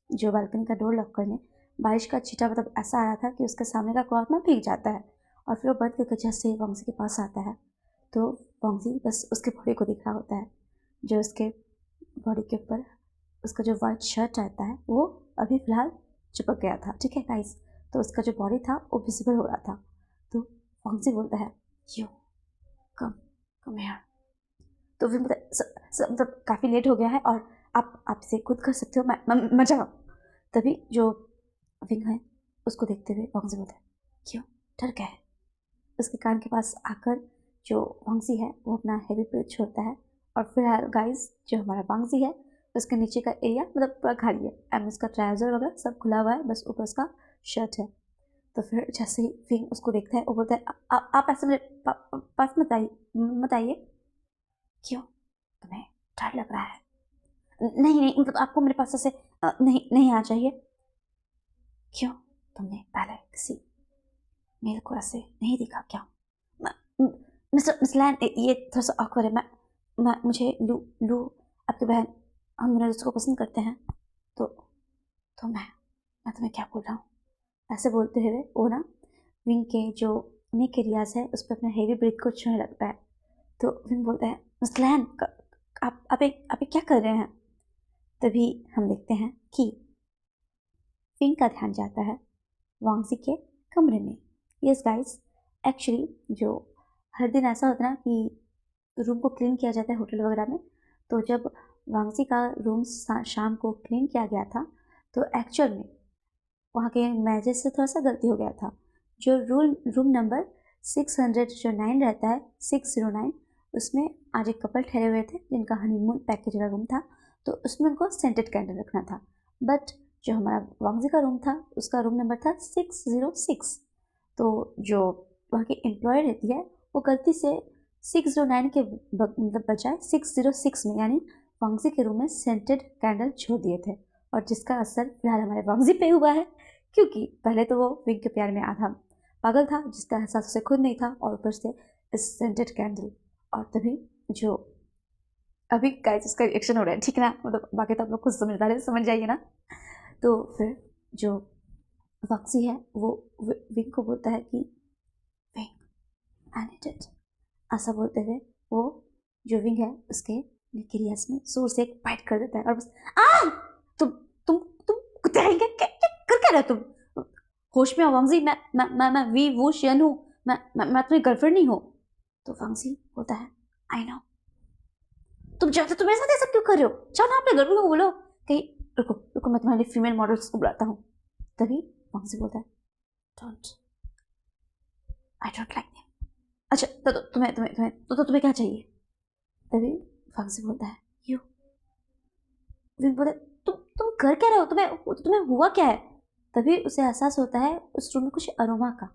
Speaker 1: जो बालकनी का डोर लॉक करने, बारिश का छींटा मतलब ऐसा आया था कि उसके सामने का क्लॉथ ना भीग जाता है। और फिर वो बंद करके जैसे ही वांगजी के पास आता है तो वांगजी बस उसके बॉडी को दिख रहा होता है, जो उसके बॉडी के ऊपर उसका जो वाइट शर्ट रहता है वो अभी फ़िलहाल चिपक गया था। ठीक है गाइस, तो उसका जो बॉडी था वो विजिबल हो रहा था। तो वांगजी बोलता है यू कम हियर। तो फिर मतलब काफ़ी लेट हो गया है और आपसे खुद कर सकते हो, मैं जा रहा हूँ। तभी जो विंग है उसको देखते हुए वांगजी बोलता है क्यों डर गया है? उसके कान के पास आकर जो वांगजी है वो अपना हैवी ब्रीथ छोड़ता है। और फिर गाइस जो हमारा वांगजी है उसके नीचे का एरिया मतलब पूरा खाली है एंड उसका ट्राउज़र वगैरह सब खुला हुआ है, बस ऊपर उसका शर्ट है। तो फिर जैसे ही विंग उसको देखता है वो बोलता है आप ऐसे मेरे पास मत आइए। क्यों तुम्हें डर लग रहा है? नहीं मतलब आपको मेरे पास ऐसे नहीं आना चाहिए। क्यों तुमने पहले किसी मेल को ऐसे नहीं देखा क्या? मिस्टर लैन ये थोड़ा सा ऑकवर्ड है। मैं मुझे लू आपकी बहन हम मेरे दोस्तों को पसंद करते हैं। तो मैं तुम्हें क्या बोल रहा हूँ? ऐसे बोलते हुए वो ना विंग के जो नेक एरियाज है उस पर अपने हेवी ब्रीथ को छूने लगता है। तो विंग बोलता है मिस्टर लैन आप एक क्या कर रहे हैं? तभी हम देखते हैं कि विंग का ध्यान जाता है वांगजी के कमरे में। यस गाइस, एक्चुअली जो हर दिन ऐसा होता है ना कि रूम को क्लीन किया जाता है होटल वगैरह में, तो जब वांगजी का रूम शाम को क्लीन किया गया था तो एक्चुअल में वहाँ के मैनेजर से थोड़ा सा गलती हो गया था। जो रूम नंबर 609 रहता है 609, उसमें आज एक कपल ठहरे हुए थे जिनका हनीमून पैकेज का रूम था, तो उसमें उनको सेंटेड कैंडल रखना था। बट जो हमारा वांगजी का रूम था उसका रूम नंबर था 606। तो जो वहाँ की एम्प्लॉय रहती है वो गलती से 609 के मतलब बजाय 606 में यानी वांगजी के रूम में सेंटेड कैंडल छोड़ दिए थे, और जिसका असर फिलहाल हमारे वांगजी पे हुआ है, क्योंकि पहले तो वो विंग के प्यार में आधा पागल था जिसका एहसास उसे खुद नहीं था, और ऊपर से इस सेंटेड कैंडल। और तभी जो अभी गाइस उसका रिएक्शन हो रहा है, ठीक ना, मतलब बाकी तो आप लोग खुद समझदार है, समझ जाइए ना। तो फिर जो वांगजी है वो विंग को बोलता है कि विंग आई नीड इट, ऐसा बोलते हुए वो जो विंग है उसके निकेरियस में जोर से एक बाइट कर देता है, और बस तुम कुत्ते हैं क्या कर रहे हो तुम, होश में आओ वांगजी, मैं वी वो शियन हूँ, मैं तुम्हारी गर्लफ्रेंड नहीं हूँ। तो वांगजी बोलता है आई नो, तुम चाहते तो मेरे साथ ऐसा क्यों कर रहे हो, जाओ ना अपने गर्लफ्रेंड को बोलो कहीं, रुको रुको मैं तुम्हारे लिए फीमेल मॉडल्स को बुलाता हूँ। तभी वांगजी बोलता है don't, I don't like them. अच्छा तो तुम्हें क्या चाहिए। तभी वांगजी बोलता है यू। विंग बोलता है तुम कर क्या रहे हो, तुम्हें हुआ क्या है। तभी उसे एहसास होता है उस रूम में कुछ अरोमा का,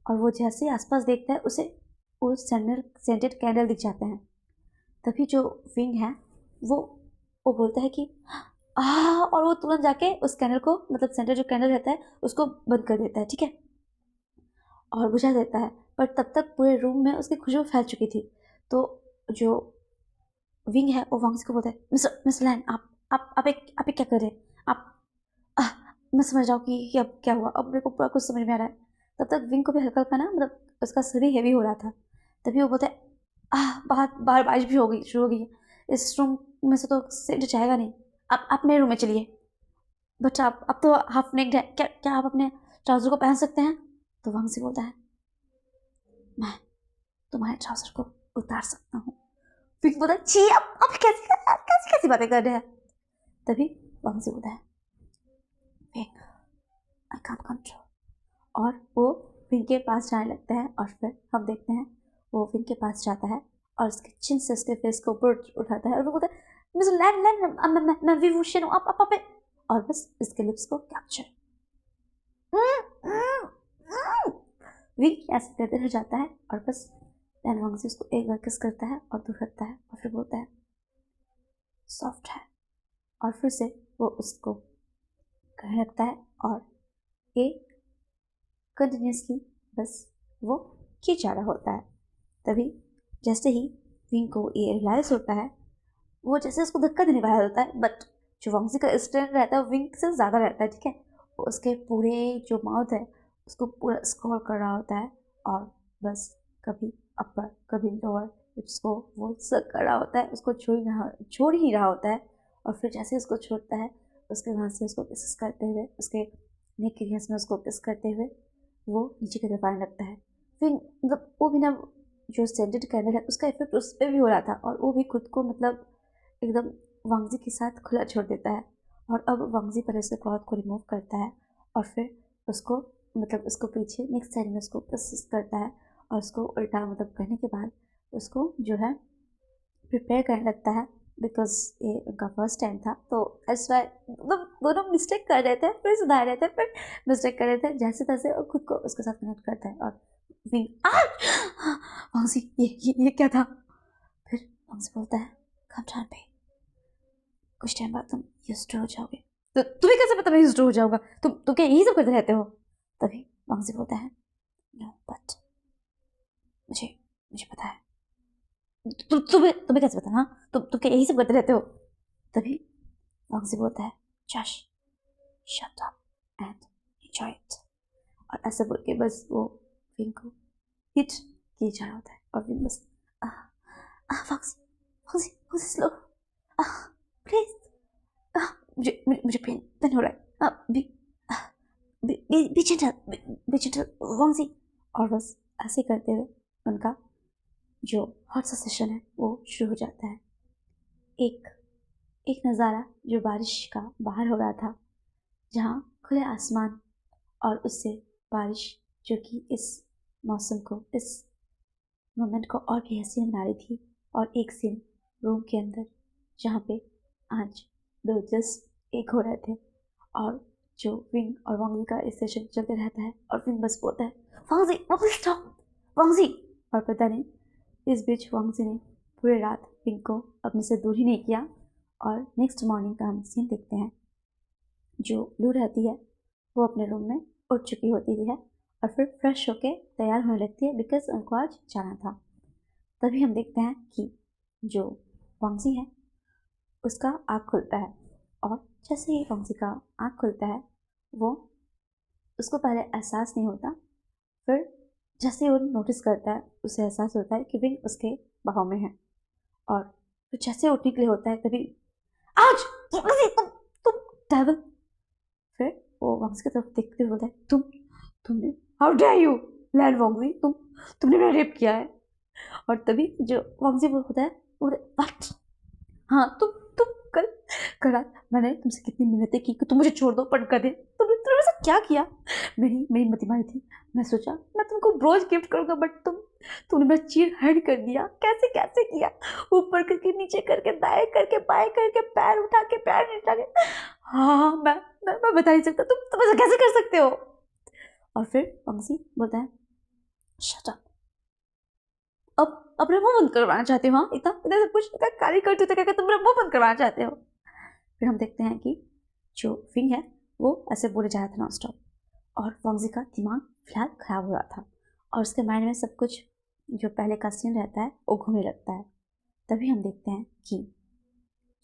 Speaker 1: और वो जैसे ही आसपास देखता है उसे वो सेंटेड कैंडल दिख जाते हैं। तभी जो विंग है वो बोलता है कि और वो तुरंत जाके उस कैंडल को, मतलब सेंटेड जो कैंडल रहता है उसको बंद कर देता है, ठीक है, और बुझा देता है। पर तब तक पूरे रूम में उसकी खुशबू फैल चुकी थी। तो जो विंग है वो वांगजी को बोलता है मिस लैन, आप एक क्या कर रहे हैं आप, मैं समझ रहा हूँ कि अब क्या हुआ, अब मेरे को पूरा कुछ समझ में आ रहा है। तब तक विंग को भी हल्का हल्का ना, मतलब उसका शरीर हैवी हो रहा था। तभी वो बोलता है बाहर बाहर बारिश भी हो गई, शुरू हो गई है, इस रूम में से तो सेंट जाएगा नहीं, आप मेरे रूम में चलिए। बट आप तो हाफ नेक्ड है, क्या क्या आप अपने ट्राउजर को पहन सकते हैं। तो वांगजी बोलता है मैं तुम्हारे ट्राउजर को उतार सकता हूँ। फिर बोलता है छी, आप कैसी बातें कर रहे हैं। तभी वांगजी बोलता है विंग आई कांट कंट्रोल, और वो विंग के पास जाने लगता है, और फिर हम देखते हैं वो विंग के पास जाता है और उसके चिन से उसके फेस को ऊपर उठाता है, और वो बोलता है मिस्टर लैन मैं विभूषण हूँ, आप और बस इसके लिप्स को कैप्चर। विंग ऐसे करते रह जाता है, और बस लैन वांगजी उसको एक बार किस करता है और दूर हटता है, और फिर बोलता है सॉफ्ट है, और फिर से वो उसको कहने लगता है, और ये कंटिन्यूसली बस वो खींचा रहा होता है। तभी जैसे ही विंग को ये रियलाइज होता है, वो जैसे उसको धक्का देने वाला होता है, बट जो वांगजी का स्ट्रेंथ रहता है विंग से ज़्यादा रहता है, ठीक है, वो उसके पूरे जो माउथ है उसको पूरा स्क्रॉल कर रहा होता है, और बस कभी अपर कभी लोअर लिप्स को वो सक कर रहा होता है, उसको छोड़ ही रहा होता है। और फिर जैसे उसको छोड़ता है उसके वहाँ से उसको किस करते हुए, उसके नेक के में उसको किस करते हुए वो नीचे की तरफ आने लगता है। फिर मतलब वो भी ना, जो सेंटेड कैंडल है उसका इफेक्ट उस पर भी हो रहा था, और वो भी खुद को मतलब एकदम वांगजी के साथ खुला छोड़ देता है। और अब वांगजी पहले उसके क्लॉथ को रिमूव करता है, और फिर उसको मतलब उसको पीछे नेक्स्ट साइड में उसको प्रोसेस करता है, और उसको उल्टा मतलब करने के बाद उसको जो है प्रिपेयर करने लगता है, बिकॉज ये उनका फर्स्ट टाइम था, तो इस वाई मतलब दोनों मिस्टेक कर रहे थे, फिर सुधार रहे थे, फिर मिस्टेक कर रहे थे, जैसे तैसे और खुद को उसके साथ कनेक्ट करता है। और विंग वांगजी ये क्या था। फिर वांगजी बोलता है कम डाउन पे, कुछ टाइम बाद तुम यूज्ड हो जाओगे। तो तुम्हें कैसे पता मैं यूज्ड हो जाऊंगा, तुम क्या यही सब करते रहते हो। तभी वांगजी बोलता है नो बट मुझे मुझे पता है। तुम्हें कैसे पता, हाँ तुम क्या यही सब करते रहते हो। तभी वांगजी बोलता है जश shut up and enjoy it, और ऐसा बोल के बस वो विंग को हिट किए जा रहा होता है, और विंग बस वांगजी वांगजी वांगजी स्लो प्लीज, मुझे पेन हो रहा है, बी जेंटल वांगजी। और बस ऐसे करते हुए उनका जो हॉट सा सेशन है वो शुरू हो जाता है। एक एक नज़ारा जो बारिश का बाहर हो रहा था, जहाँ खुले आसमान और उससे बारिश जो कि इस मौसम को, इस मोमेंट को और भी हसीन बना रही थी। और एक सीन रूम के अंदर जहाँ पे आज दो जस्ट एक हो रहे थे, और जो विंग और वांगजी का इस सेशन चलते रहता है, और विंग बस बोलता है वांगजी वांगजी स्टॉप वांगजी। और पता नहीं इस बीच वांगजी ने पूरी रात विंग को अपने से दूर ही नहीं किया। और नेक्स्ट मॉर्निंग का हम सीन देखते हैं। जो लू रहती है वो अपने रूम में उठ चुकी होती है और फिर फ्रेश होके तैयार होने लगती है बिकॉज उनको आज जाना था। तभी हम देखते हैं कि जो वांगजी है उसका आँख खुलता है। और जैसे ही वांगजी का आँख खुलता है वो उसको पहले एहसास नहीं होता, फिर जैसे वो नोटिस करता है उसे एहसास होता है कि विंग उसके बाहों में है। और फिर जैसे उठने के लिए होता है तभी आज तुम डेविल। फिर वो वांगजी की तरफ देखते हुए बोलता है तुमने हाउ डेयर यू लैंड वांगजी, तुमने मेरा रेप किया है। और तभी जो वांगजी वो होता है वो व्हाट, हाँ तुम कल रात मैंने तुमसे कितनी मिन्नतें की कि तुम मुझे छोड़ दो पर कर दे, तुमने मेरे साथ क्या किया। मेरी मति मारी थी, मैं सोचा मैं तुमको ब्रोच गिफ्ट करूंगा बट तुमने मेरा चीर हर्ड कर दिया। कैसे कैसे किया, ऊपर करके नीचे करके दाएं करके बाएं करके पैर उठा के पैर नहीं उठा के। हाँ मैं बता नहीं सकता, तुम ऐसा कैसे कर सकते हो। और फिर वांगजी बोलता है शट अप, अब अपना मुंह बंद करवाना चाहते हो। हाँ इतना इतना सब कुछ इतना कार्य करते हो क्या तुम मेरा मुंह बंद करवाना चाहते हो। फिर हम देखते हैं कि जो विंग है वो ऐसे बोले जा रहा था नॉन स्टॉप और वांगजी का दिमाग फिलहाल खराब हो रहा था और उसके माइंड में सब कुछ जो पहले का सीन रहता है वो घूमने लगता है। तभी हम देखते हैं कि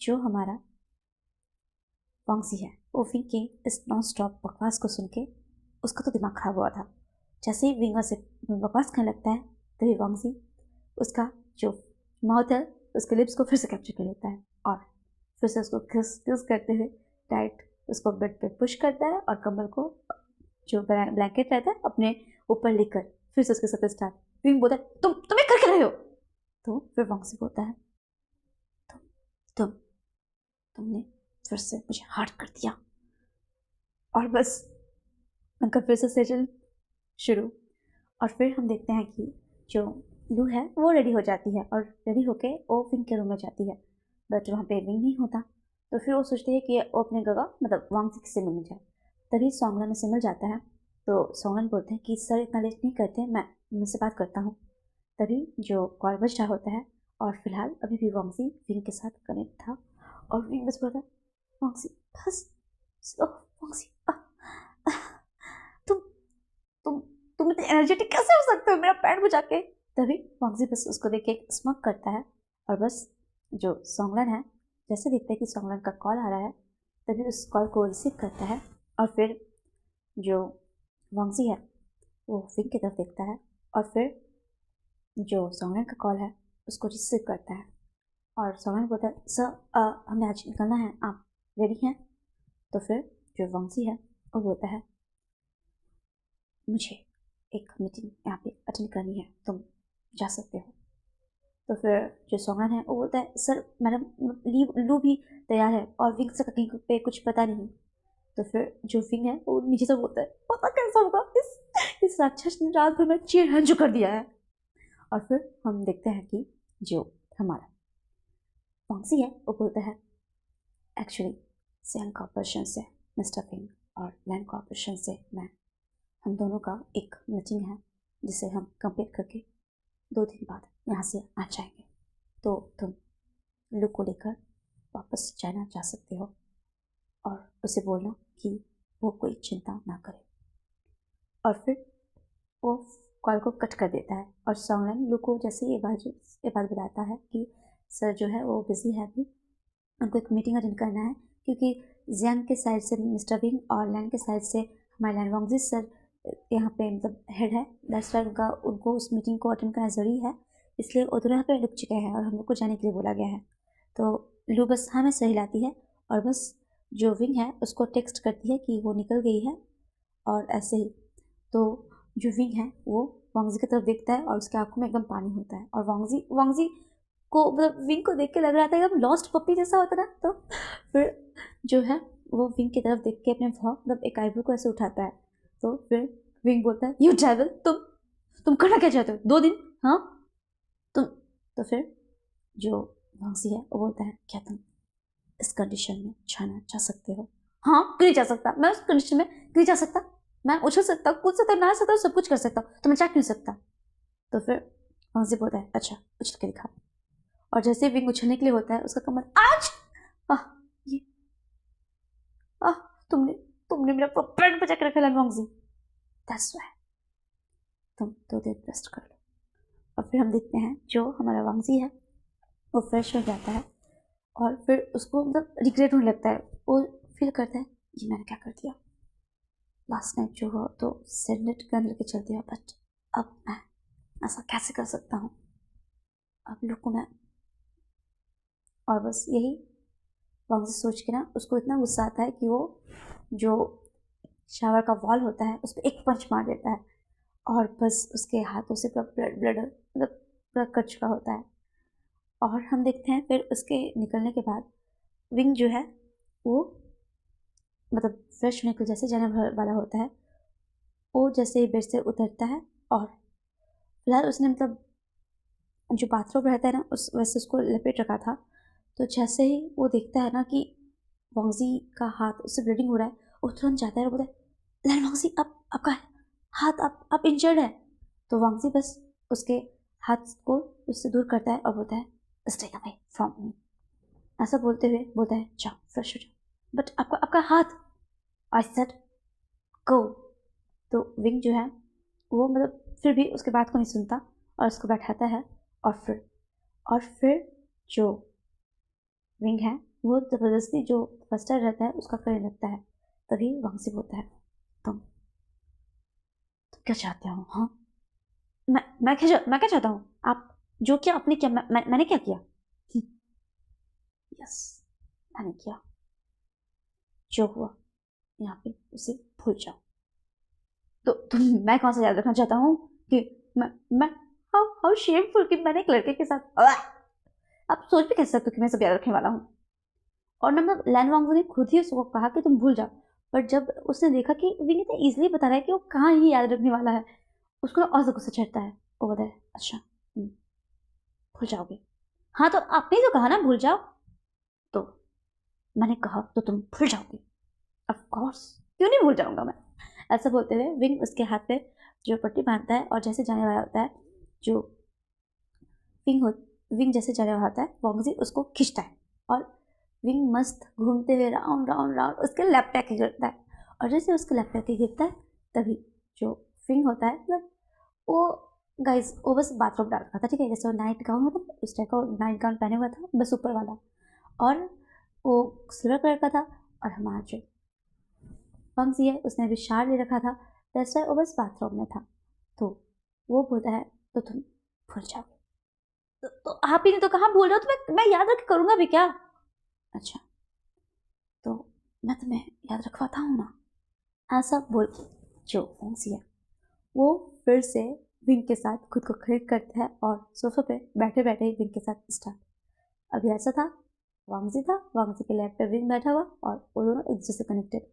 Speaker 1: जो हमारा वांगजी है वो विंग के इस नॉन स्टॉप बकवास को सुन के उसका तो दिमाग खराब हुआ था। जैसे ही विंग से बकवास करने लगता है तभी वांगजी उसका जो माउथ है उसके लिप्स को फिर से कैप्चर कर लेता है और फिर से उसको किस करते हुए टाइट उसको बेड पे पुश करता है और कमर को जो ब्लैंकेट रहता है अपने ऊपर लेकर फिर से उसके साथ स्टार्ट। विंग बोलता है तुम ये कर क्या रहे हो। तो फिर वांगजी बोलता है तुमने फिर से मुझे हार्ट कर दिया। और बस उनका फिर से सेशन शुरू। और फिर हम देखते हैं कि जो लू है वो रेडी हो जाती है और रेडी होके वो विंग के रूम में जाती है बट वहाँ पे विंग नहीं होता। तो फिर वो सोचती है कि वो अपने गगा मतलब वांगजी से मिलने जाए। तभी सोंगलन से मिल जाता है तो सोंगलन बोलते हैं कि सर इतना लेट नहीं करते, मैं उनसे बात करता हूँ। तभी जो कॉल बज रहा होता है और फिलहाल अभी भी वांगजी विंग के साथ कनेक्ट था और विंग बस बोलता है वांगजी बस वांगजी तुम इतने एनर्जेटिक कैसे हो सकते हो मेरा पैर बुझा के। तभी वांगजी बस उसको देख के स्मक करता है और बस जो सोंगलन है जैसे देखते हैं कि सोंगलन का कॉल आ रहा है तभी उस कॉल को रिसीव करता है और फिर जो वांगजी है वो विंग की तरफ देखता है और फिर जो सोंगलन का कॉल है उसको रिसीव करता है और सोंगलन बोलता है सर हमें आज निकलना है, आप रेडी हैं। तो फिर जो वांगजी है वो बोलता है मुझे एक मीटिंग यहाँ पे अटेंड करनी है, तुम जा सकते हो। तो फिर जो सोंगलन है वो बोलता है सर मैडम लू भी तैयार है और विंग से कहीं पे कुछ पता नहीं। तो फिर जो विंग है वो नीचे से बोलता है पता कैसा होगा, इस राक्षस ने रात भर में चीर हंजू कर दिया है। और फिर हम देखते हैं कि जो हमारा वांगजी है वो बोलता है एक्चुअली सैन कॉर्पोरेशन से मिस्टर विंग और लैंड कॉर्पोरेशन से मैं, हम दोनों का एक मीटिंग है जिसे हम कंप्लीट करके 2 दिन बाद यहाँ से आ जाएंगे। तो तुम लू को लेकर वापस चाइना जा सकते हो और उसे बोलना कि वो कोई चिंता ना करे। और फिर वो कॉल को कट कर देता है और सोंगलन लू को जैसे ये बात बताता है कि सर जो है वो बिजी है अभी, उनको एक मीटिंग अटेंड करना है क्योंकि जियांग के साइड से मिस्टर विंग और लैंड के साइड से हमारे लैंड वांगजी सर यहाँ पे मतलब हेड है, दैट्स वाई उनको उस मीटिंग को अटेंड करना ज़रूरी है, इसलिए वो दोनों यहाँ पे रुक चुके हैं और हम लोग को जाने के लिए बोला गया है। तो लू बस हमें सही लाती है और बस जो विंग है उसको टेक्स्ट करती है कि वो निकल गई है। और ऐसे ही तो जो विंग है वो वांगजी की तरफ देखता है और उसके आंखों में एकदम पानी होता है और वांगजी को मतलब विंग को देख के लग रहा था एकदम लॉस्ट पप्पी जैसा होता ना। तो फिर जो है वो विंग की तरफ देख के अपने मतलब एक आईब्रो को ऐसे उठाता है। तो फिर विंग बोलता है यू डेविल, तुम करना क्या चाहते हो 2 दिन, हाँ तुम। तो फिर जो वांगजी है वो बोलता है क्या तुम इस कंडीशन में चाइना जा सकते हो। हाँ क्यों नहीं जा सकता, मैं उस कंडीशन में क्यों नहीं जा सकता। मैं उछल सकता हूँ, कूद सकता हूँ, नाच सकता हूँ, सब कुछ कर सकता हूँ, तो मैं जा क्यों सकता? तो फिर वांगजी बोलता है अच्छा उछल के दिखा। और जैसे विंग उछलने के लिए होता है उसका कमर आज आह ये आह तुमने तुमने मेरा पेट बचा के रखा है वांगजी, दैट्स व्हाई तुम 2 दिन रेस्ट कर लो। और फिर हम देखते हैं जो हमारा वांगजी है वो फ्रेश हो जाता है और फिर उसको मतलब रिग्रेट होने लगता है, वो फील करता है ये मैंने क्या कर दिया, लास्ट नाइट जो हो तो सेलेक्ट गन लेके चल दिया, बट अब मैं ऐसा कैसे कर सकता हूँ, अब लोग को मैं, और बस यही वांगजी सोच के ना उसको इतना गुस्सा आता है कि वो जो शावर का वॉल होता है उस पर एक पंच मार देता है और बस उसके हाथों से पूरा ब्लड ब्लड मतलब पूरा कट चुका होता है। और हम देखते हैं फिर उसके निकलने के बाद विंग जो है वो मतलब फ्रेश होने के जैसे जाने वाला होता है, वो जैसे ही बेड से उतरता है और फिलहाल उसने मतलब जो बाथरूम रहता है ना उस वैसे उसको लपेट रखा था, तो जैसे ही वो देखता है ना कि वांगजी का हाथ उससे ब्लीडिंग हो रहा है, वो तुरंत जाता है और बोलता है लैन वांगजी आपका हाथ आप इंजर्ड है। तो वांगजी बस उसके हाथ को उससे दूर करता है और बोलता है स्टे अवे फ्रॉम मी, ऐसा बोलते हुए बोलता है जाओ फ्रेश हो जाओ, बट आपका हाथ, आई सेड गो। तो विंग जो है वो मतलब फिर भी उसके बात को नहीं सुनता और उसको बैठाता है और फिर जो विंग है वो ज़बरदस्ती जो फस्टर रहता है उसका करने लगता है। तभी वांगजी बोलता है तुम क्या चाहते हो? हाँ मैं क्या चाहता हूँ? आप जो किया आपने किया, मैंने क्या किया? यस मैंने किया, जो हुआ यहाँ पे उसे भूल जाओ। तो मैं कौन सा याद रखना चाहता हूँ कि मैं हाउ शेमफुल कि मैंने एक लड़के के साथ, आप सोच भी कैसे सकते हो कि मैं सब याद रखने वाला हूँ। और ना मतलब लैन वांगजू ने खुद ही उसको कहा कि तुम भूल जाओ, पर जब उसने देखा कि विंग इतना ईजिली बता रहा है कि वो कहाँ ही याद रखने वाला है, उसको और से गुस्सा चढ़ता है। वो बताए अच्छा भूल जाओगे, हाँ तो आपने तो कहा ना भूल जाओ, तो मैंने कहा तो तुम भूल जाओगे, ऑफ कोर्स क्यों नहीं भूल जाऊंगा मैं। ऐसा बोलते हुए विंग उसके हाथ पे जो पट्टी बांधता है और जैसे जाने वाला होता है जो विंग जैसे जाने वाला होता है वांगजी उसको खींचता है और विंग मस्त घूमते हुए राउंड राउंड राउंड उसके लैप पे गिरता है। और जैसे उसके लैप पे गिरता है तभी जो विंग होता है मतलब वो गाइस वो बस बाथरूम डाल रखा था, ठीक है, जैसे वो नाइट गाउन होता है उस टाइप का नाइट गाउन पहने हुआ था बस ऊपर वाला, और वो सिल्वर कलर का था। और हमारा जो वांगजी है उसने अभी शार ले रखा था, दैट्स व्हाई वो बस बाथरूम में था। तो वो बोलता है तो तुम भूल जाओगे, तो आप ही ने तो कहाँ भूल रहे हो, तो मैं याद रख करूँगा भी क्या? अच्छा तो मैं तुम्हें याद रखवाता हूँ ना, ऐसा बोल के जो वांगजी है वो फिर से विंग के साथ खुद को खड़े करता है और सोफे पे बैठे बैठे ही विंग के साथ स्टार्ट। अभी ऐसा था वांगजी के लैप पे विंग बैठा हुआ और वो दोनों एक दूसरे से कनेक्टेड।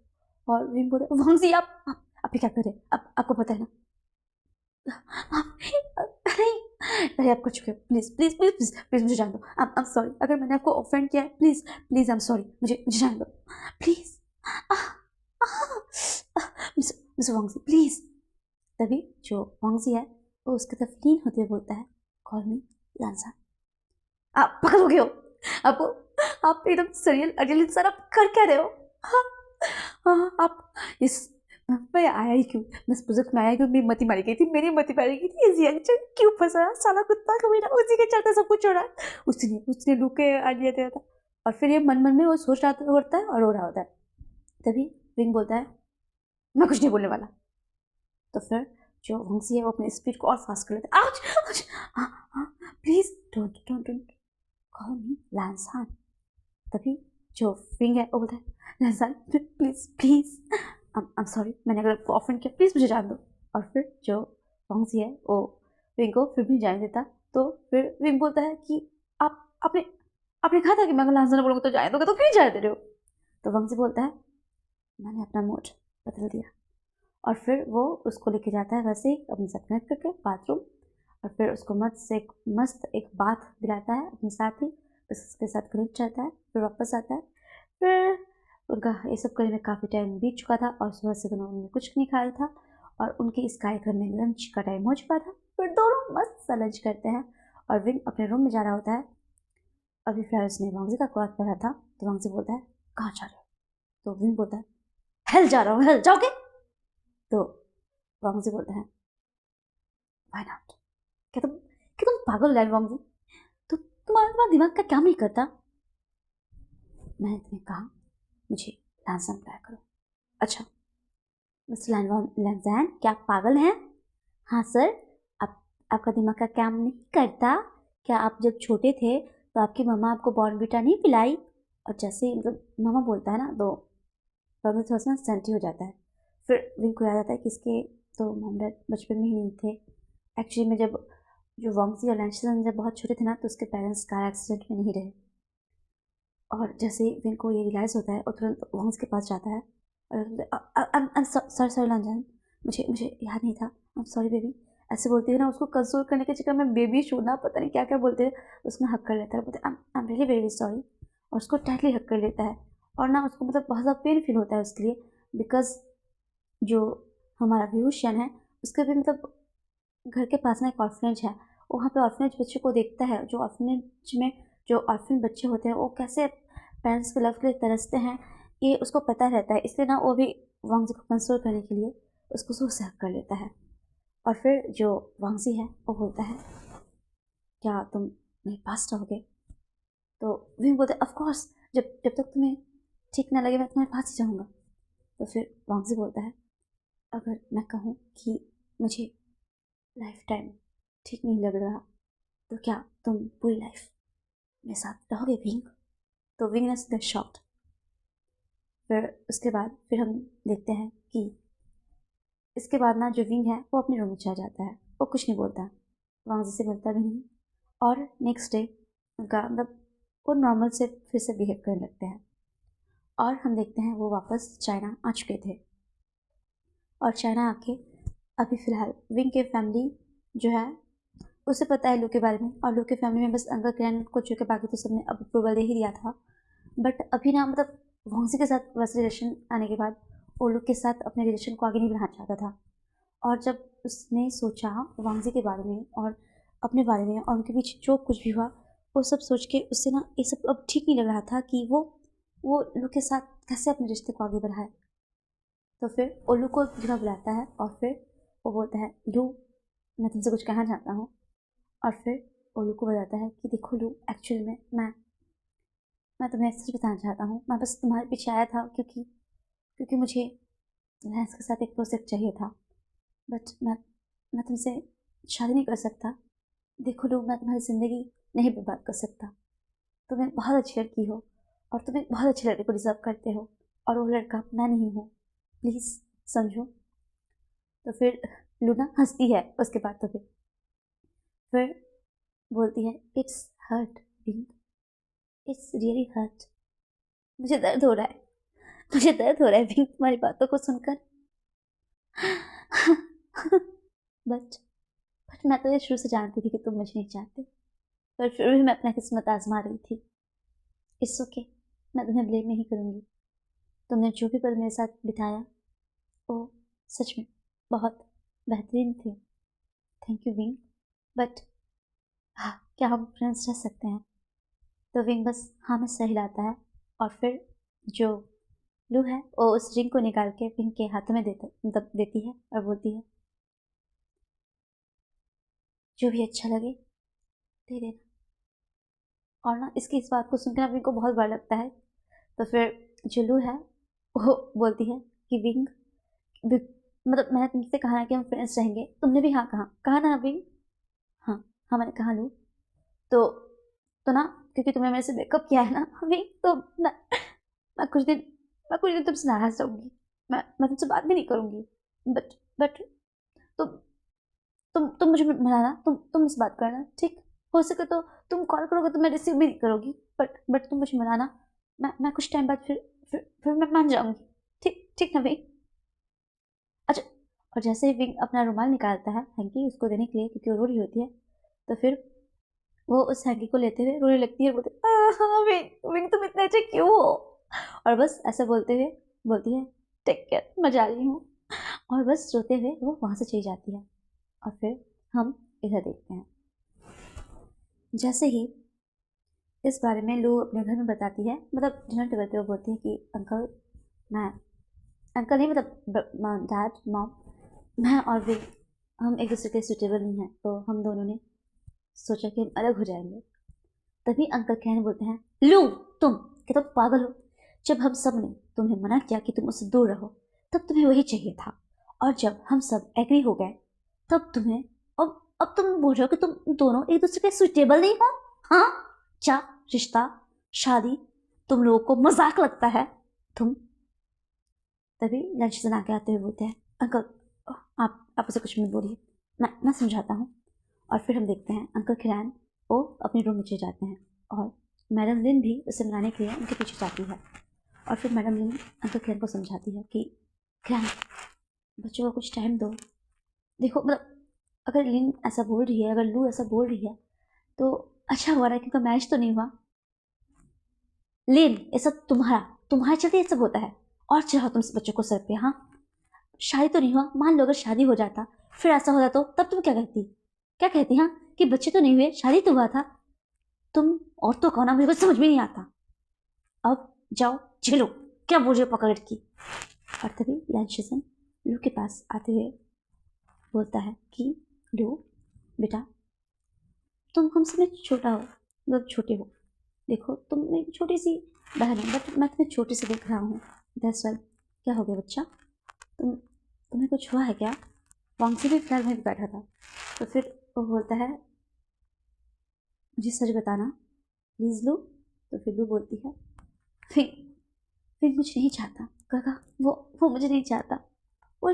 Speaker 1: और विंग बोले वांगजी आप क्या कर रहे हैं, आपको पता है ना अरे आप कर चुके हो, please please please please please मुझे जान दो, आई एम सॉरी अगर मैंने आपको ऑफेंड किया है, please please I am sorry, मुझे जान दो प्लीज, मिस्टर वांगजी प्लीज। तभी जो वांगजी है वो उसकी तरफ लीन होते हुए बोलता है कॉल मी लांसा। आप पकड़ हो गए हो, आप एकदम सरियल अजल इंसान, आप कर क्या रहे हो? आप इस मैं आया ही क्यों, मैं इस बुजुर्ग में आया क्यों, मेरी मती मारी गई थी, इस यंगस्टर क्यों फंसा, साला कुत्ता कमीना उसी के चलते सब कुछ छोड़ा है, उसने लुके आ दिया था। और फिर ये मन मन में वो सोच रहा होता है और रो रहा होता है। तभी विंग बोलता है मैं कुछ नहीं बोलने वाला। तो फिर जो वांगजी है वो अपने स्पीड को और फास्ट कर लेता है, ouch please don't don't don't call me Lan Zhan. तभी जो विंग है वो बोलता है Lan Zhan please please I am sorry, मैंने अगर आपको ऑफेंड किया प्लीज मुझे जान दो। और फिर जो वांगजी है वो विंग को फिर भी जाने देता। तो फिर विंग बोलता है कि आप आपने कहा था कि मैं अगर लांसान बोलूँगा तो जाने दोगे, तो क्यों जाने दे रहे हो? तो वांगजी बोलता है मैंने अपना मूड बदल दिया। और फिर वो उसको लेके जाता है वैसे ही अपने साथ कनेक्ट करके बाथरूम, और फिर उसको मस्त एक बाथ दिलाता है अपने साथ ही, उसके साथ कनेक्ट जाता है, फिर वापस आता है। फिर उनका ये सब करने में काफ़ी टाइम बीत चुका था और सुबह से दोनों ने कुछ नहीं खाया था और उनके इस कार्यक्रम में लंच का टाइम हो चुका था। फिर दोनों मस्त सा लंच करते हैं और विंग अपने रूम में जा रहा होता है। अभी फिलहाल उसने वांगजी का क्लॉथ पहना था, तो वांगजी बोलता है कहाँ जा रहे हो? तो विंग बोलता है हेल जा रहा हूँ। हेल जाओगे? तो वांगजी बोलता है व्हाई नॉट? क्या तुम पागल हो वांगजी? तो तुम्हारा दिमाग का क्या नहीं करता? मैंने तुम्हें कहा मुझे लैंसन बुलाया करो। अच्छा मिस्टर लैंसन, क्या आप पागल हैं? हाँ सर। आपका दिमाग का काम नहीं करता क्या? आप जब छोटे थे तो आपकी मम्मा आपको बॉर्नविटा नहीं पिलाई? और जैसे मतलब मामा बोलता है ना तो वांगजी थोड़ा सा सेंटी हो जाता है। फिर विंग को याद आता है कि इसके तो मॉम डैड बचपन में ही नहीं थे। एक्चुअली में जब जो वांगजी और लैंसन जब बहुत छोटे थे ना तो उसके पेरेंट्स कार एक्सीडेंट में नहीं रहे। और जैसे ही विंग को ये रियलाइज़ होता है और तुरंत वांग्स के पास जाता है और सॉरी लंजन, मुझे मुझे याद नहीं था, आई एम सॉरी बेबी। ऐसे बोलती है ना, उसको कंसोल करने के चक्कर में बेबी शोना पता नहीं क्या क्या बोलते हैं, उसमें हक कर लेता है, बोलते I am really very sorry, और उसको टाइटली हक कर लेता है। और ना उसको मतलब बहुत ज़्यादा पेन फील होता है उसके लिए, बिकॉज जो हमारा व्यूशन है उसके भी मतलब घर के पास ना एक ऑर्फनेज है, वहाँ पे ऑर्फनेज बच्चों को देखता है, जो ऑर्फनेज में जो ऑर्फन बच्चे होते हैं वो कैसे पेरेंट्स के लव के लिए तरसते हैं, ये उसको पता रहता है। इसलिए ना वो भी वांगजी को कंसोल करने के लिए उसको जोर से हक कर लेता है। और फिर जो वांगजी है वो बोलता है क्या तुम मेरे पास रहोगे? तो विंग बोलते ऑफ कोर्स, जब जब तक तुम्हें ठीक ना लगे मैं तुम्हारे पास ही जाऊँगा। तो फिर वांगजी बोलता है अगर मैं कहूँ कि मुझे लाइफ टाइम ठीक नहीं लग रहा तो क्या तुम पूरी लाइफ मेरे साथ रहोगे विंग? तो विंग ने शॉक्ड। फिर उसके बाद फिर हम देखते हैं कि इसके बाद ना जो विंग है वो अपने रूम में चला जाता है, वो कुछ नहीं बोलता, वांगजी से मिलता भी नहीं। और नेक्स्ट डे उनका मतलब वो नॉर्मल से फिर से बिहेव करने लगते हैं और हम देखते हैं वो वापस चाइना आ चुके थे। और चाइना आके अभी फ़िलहाल विंग के फैमिली जो है उसे पता है लू के बारे में, और लू के फैमिली में बस अंकल ग्रैंड को छू के बाकी तो सबने अब अप्रूवल दे ही दिया था। बट अभी ना मतलब वांगजी के साथ वैसे रिलेशन आने के बाद वो लोग के साथ अपने रिलेशन को आगे नहीं बढ़ाना चाहता था। और जब उसने सोचा वांगजी के बारे में और अपने बारे में और उनके बीच जो कुछ भी हुआ वो सब सोच के उससे ना ये सब अब ठीक नहीं लग रहा था कि वो लू के साथ कैसे अपने रिश्ते को आगे बढ़ाए। तो फिर वो लू को जगह बुलाता है और फिर वो बोलता है लू मैं तुमसे कुछ कहना चाहता हूँ। और फिर वो लू को बताता है कि देखो लू, एक्चुअली में मैं तुम्हें सच बताना चाहता हूँ, मैं बस तुम्हारे पीछे आया था क्योंकि मुझे लैंस के साथ एक प्रोजेक्ट चाहिए था, बट मैं तुमसे शादी नहीं कर सकता। देखो लू, मैं तुम्हारी ज़िंदगी नहीं बर्बाद कर सकता। तुम एक बहुत अच्छी लड़की हो और तुम एक बहुत अच्छे लड़के को डिज़र्व करते हो, और वो लड़का मैं नहीं हूँ, प्लीज़ समझो। तो फिर लूना हंसती है उसके बाद। तो फिर बोलती है it's hurt Wing, it's really hurt, मुझे दर्द हो रहा है, मुझे दर्द हो रहा है विंग तुम्हारी बातों को सुनकर। बट मैं तो ये शुरू से जानती थी कि तुम मुझे नहीं चाहते, पर फिर भी मैं अपना किस्मत आजमा रही थी। इट्स ओके, मैं तुम्हें ब्लेम नहीं करूँगी। तुमने जो भी पल मेरे साथ बिताया वो सच में बहुत बेहतरीन थे। थैंक यू विंग, बट हाँ, क्या हम फ्रेंड्स रह सकते हैं? तो विंग बस हाँ में सर हिलाता है और फिर जो लू है वो उस रिंग को निकाल के विंग के हाथों में देती है और बोलती है जो भी अच्छा लगे दे देना। और ना इसकी इस बात को सुनकर ना विंग को बहुत बुरा लगता है। तो फिर जो लू है वो बोलती है कि विंग मतलब मैंने तुमसे कहा ना कि हम फ्रेंड्स रहेंगे, तुमने भी हाँ कहा ना विंग? हाँ हाँ मैंने कहा लू। तो ना क्योंकि तुमने मेरे से ब्रेकअप किया है ना अभी, तो मैं कुछ दिन तुमसे नाराज रहूँगी, मैं तुमसे बात भी नहीं करूँगी। बट तुम तुम मुझे मिलाना, तुम मुझसे बात करना, ठीक? हो सके तो तुम कॉल करोगे तो मैं रिसीव भी नहीं करूँगी, बट तुम मुझे मिलाना। मैं कुछ टाइम बाद फिर मैं मान जाऊँगी, ठीक ठीक ना भाई? अच्छा, और जैसे ही विंग अपना रुमाल निकालता है हैंकी उसको देने के लिए क्योंकि वो रो रही होती है, तो फिर वो उस हैंकी को लेते हुए रोने लगती है और बोलती विंग विंग तुम इतने अच्छे क्यों हो? और बस ऐसा बोलते हुए बोलती है टेक केयर, मैं जा रही हूँ। और बस रोते हुए वो वहाँ से चली जाती है। और फिर हम इधर देखते हैं, जैसे ही इस बारे में लू अपने घर में बताती है, मतलब डिनर टेबल पे वो बोलती है कि अंकल अंकल नहीं, मतलब डैड मॉम, मैं और भी हम एक दूसरे के सूटेबल नहीं हैं, तो हम दोनों ने सोचा कि हम अलग हो जाएंगे। तभी अंकल कहने बोलते हैं लू तुम क्या तुम पागल हो? जब हम सब ने तुम्हें मना किया कि तुम उससे दूर रहो, तब तुम्हें वही चाहिए था, और जब हम सब एग्री हो गए तब तुम्हें अब तुम बोल रहे हो कि तुम दोनों एक दूसरे के सूटेबल नहीं हो? हाँ, क्या रिश्ता, शादी तुम लोगों को मजाक लगता है? तुम तभी लंच से आके आते हुए बोलते हैं अंकल आप उसे कुछ मत बोलिए, मैं समझाता हूँ। और फिर हम देखते हैं अंकल किरण वो अपने रूम में चले जाते हैं, और मैडम लिन भी उसे मनाने के लिए उनके पीछे जाती है। और फिर मैडम लिन अंकल किरण को समझाती है कि किरण बच्चों को कुछ टाइम दो। देखो मतलब अगर लिन ऐसा बोल रही है, अगर लू ऐसा बोल रही है तो अच्छा हुआ रहा, क्योंकि मैच तो नहीं हुआ। लिन ये सब तुम्हारे चलते ये सब होता है, और चढ़ाओ तुम इस बच्चों को सर पे। हाँ, शादी तो नहीं हुआ, मान लो अगर शादी हो जाता फिर ऐसा होता तो तब तुम क्या कहती? हाँ, कि बच्चे तो नहीं हुए, शादी तो हुआ था। तुम औरतों का ना मुझे कुछ समझ में नहीं आता। अब जाओ झेलो, क्या बोल रही हो पकड़ की। और तभी लैंशसन लू के पास आते हुए बोलता है कि लू बेटा तुम हमसे में छोटा हो, मतलब छोटे हो, देखो तुम मेरी छोटी सी बहन है, बट मैं तुम्हें छोटे से देख रहा हूँ, दैट्स वाई। क्या हो गया बच्चा, तुम्हें कुछ हुआ है क्या? वांगसी भी फिलहाल वहीं बैठा था, तो फिर वो बोलता है मुझे सच बताना प्लीज़ लू। तो फिर लू बोलती है फिर मुझे नहीं चाहता काका, वो मुझे नहीं चाहता। वो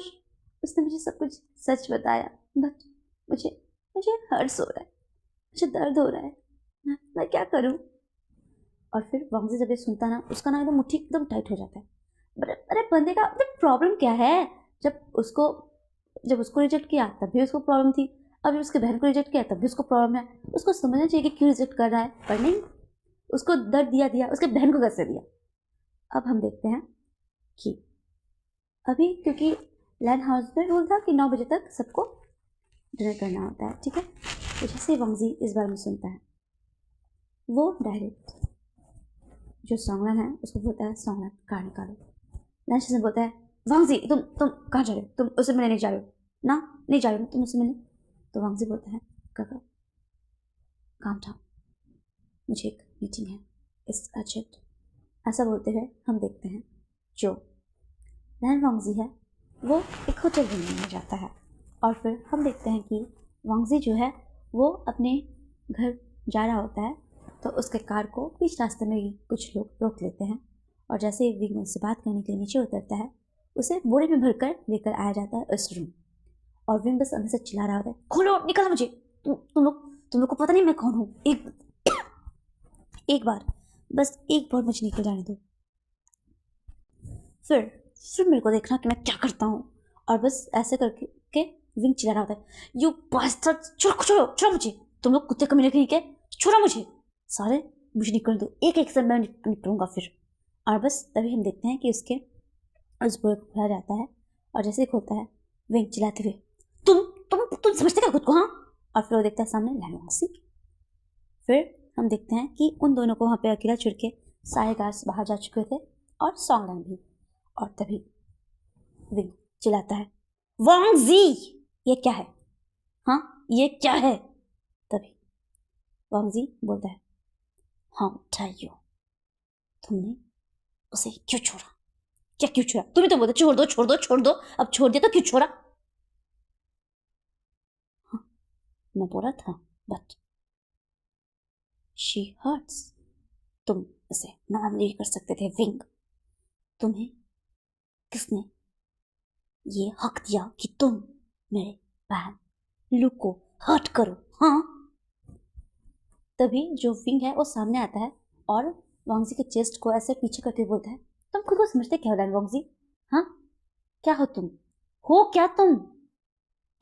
Speaker 1: उसने मुझे सब कुछ सच बताया, बट मुझे मुझे हर्ट्स हो रहा है, मुझे दर्द हो रहा है, मैं क्या करूं? और फिर वांगजी जब ये सुनता ना, उसका ना एकदम मुट्ठी एकदम टाइट हो जाता है। अरे बंदे का प्रॉब्लम क्या है? जब उसको रिजेक्ट किया तब भी उसको प्रॉब्लम थी, अभी उसके बहन को रिजेक्ट किया तब भी उसको प्रॉब्लम है। उसको समझना चाहिए कि क्यों रिजेक्ट कर रहा है, पर नहीं, उसको दर्द दिया उसके बहन को कैसे दिया। अब हम देखते हैं कि अभी क्योंकि लैंड हाउस में रूल था कि 9 बजे तक सबको डिनर करना होता है, ठीक है। तो जैसे वांगजी इस बारे में सुनता है, वो डायरेक्ट जो सॉन्गलन है उसको बोलता है सॉन्गलन कार निकालो। लंच से बोलता है वांगजी तुम कहाँ जा रहे हो, तुम उससे मिलने नहीं जा रहे हो ना? नहीं जा रहे हो तुम उससे मिलने? तो वांगजी बोलता है काका काम था, मुझे एक मीटिंग है, इस अर्जेंट। ऐसा बोलते हुए हम देखते हैं जो लैन वांगजी है वो एक होटल रूम में जाता है। और फिर हम देखते हैं कि वांगजी जो है वो अपने घर जा रहा होता है, तो उसके कार को बीच रास्ते में ही कुछ लोग रोक लेते हैं, और जैसे ही विंग उनसे बात करने के लिए नीचे उतरता है, उसे बोरे में भरकर लेकर आया जाता है उस रूम। और विंग बस अंदर से चिल्ला रहा होता है खोलो निकलो मुझे, तुम लोग को पता नहीं मैं कौन हूँ, एक बार बस एक बार मुझे निकल जाने दो, फिर मेरे को देखना कि मैं क्या करता हूँ। और बस ऐसे करके विंग चिल्ला रहा होता है यू बास्टर्ड, छोड़ो मुझे, तुम लोग कुत्ते कमीने कहीं के, छोड़ो मुझे सारे, मुझे निकल दो, एक से मैं निकलूंगा फिर। और बस तभी हम देखते हैं कि उसके उस बोरे को खोला जाता है, और जैसे ही खोलता है विंग चिल्लाते हुए तुम समझते क्या खुद को? हाँ। और फिर वो देखता है सामने लैंगसी। फिर हम देखते हैं कि उन दोनों को वहाँ पे अकेला छोड़ के सारे गार्ड्स बाहर जा चुके थे, और सॉन्गलैंड भी। और तभी विंग चिल्लाता है वांगजी ये क्या है? हाँ ये क्या है? तभी वांगजी बोलता है हाँ टेल यू, तुमने उसे क्यों छोड़ा? क्या क्यों छोड़ा? तुम्हें तो बोलते छोड़ दो, अब छोड़ दिया तो क्यों छोड़ा? हाँ, मैं बोला था बट शी हर्ट्स, तुम उसे नाम नहीं कर सकते थे विंग। तुम्हें किसने ये हक दिया कि तुम मेरे बहन लू को हर्ट करो? हाँ। तभी जो विंग है वो सामने आता है, और वांगजी के चेस्ट को ऐसे पीछे करके बोलता है तुम खुद को समझते क्या हो लैन वांगजी? हाँ, क्या हो तुम? हो क्या तुम?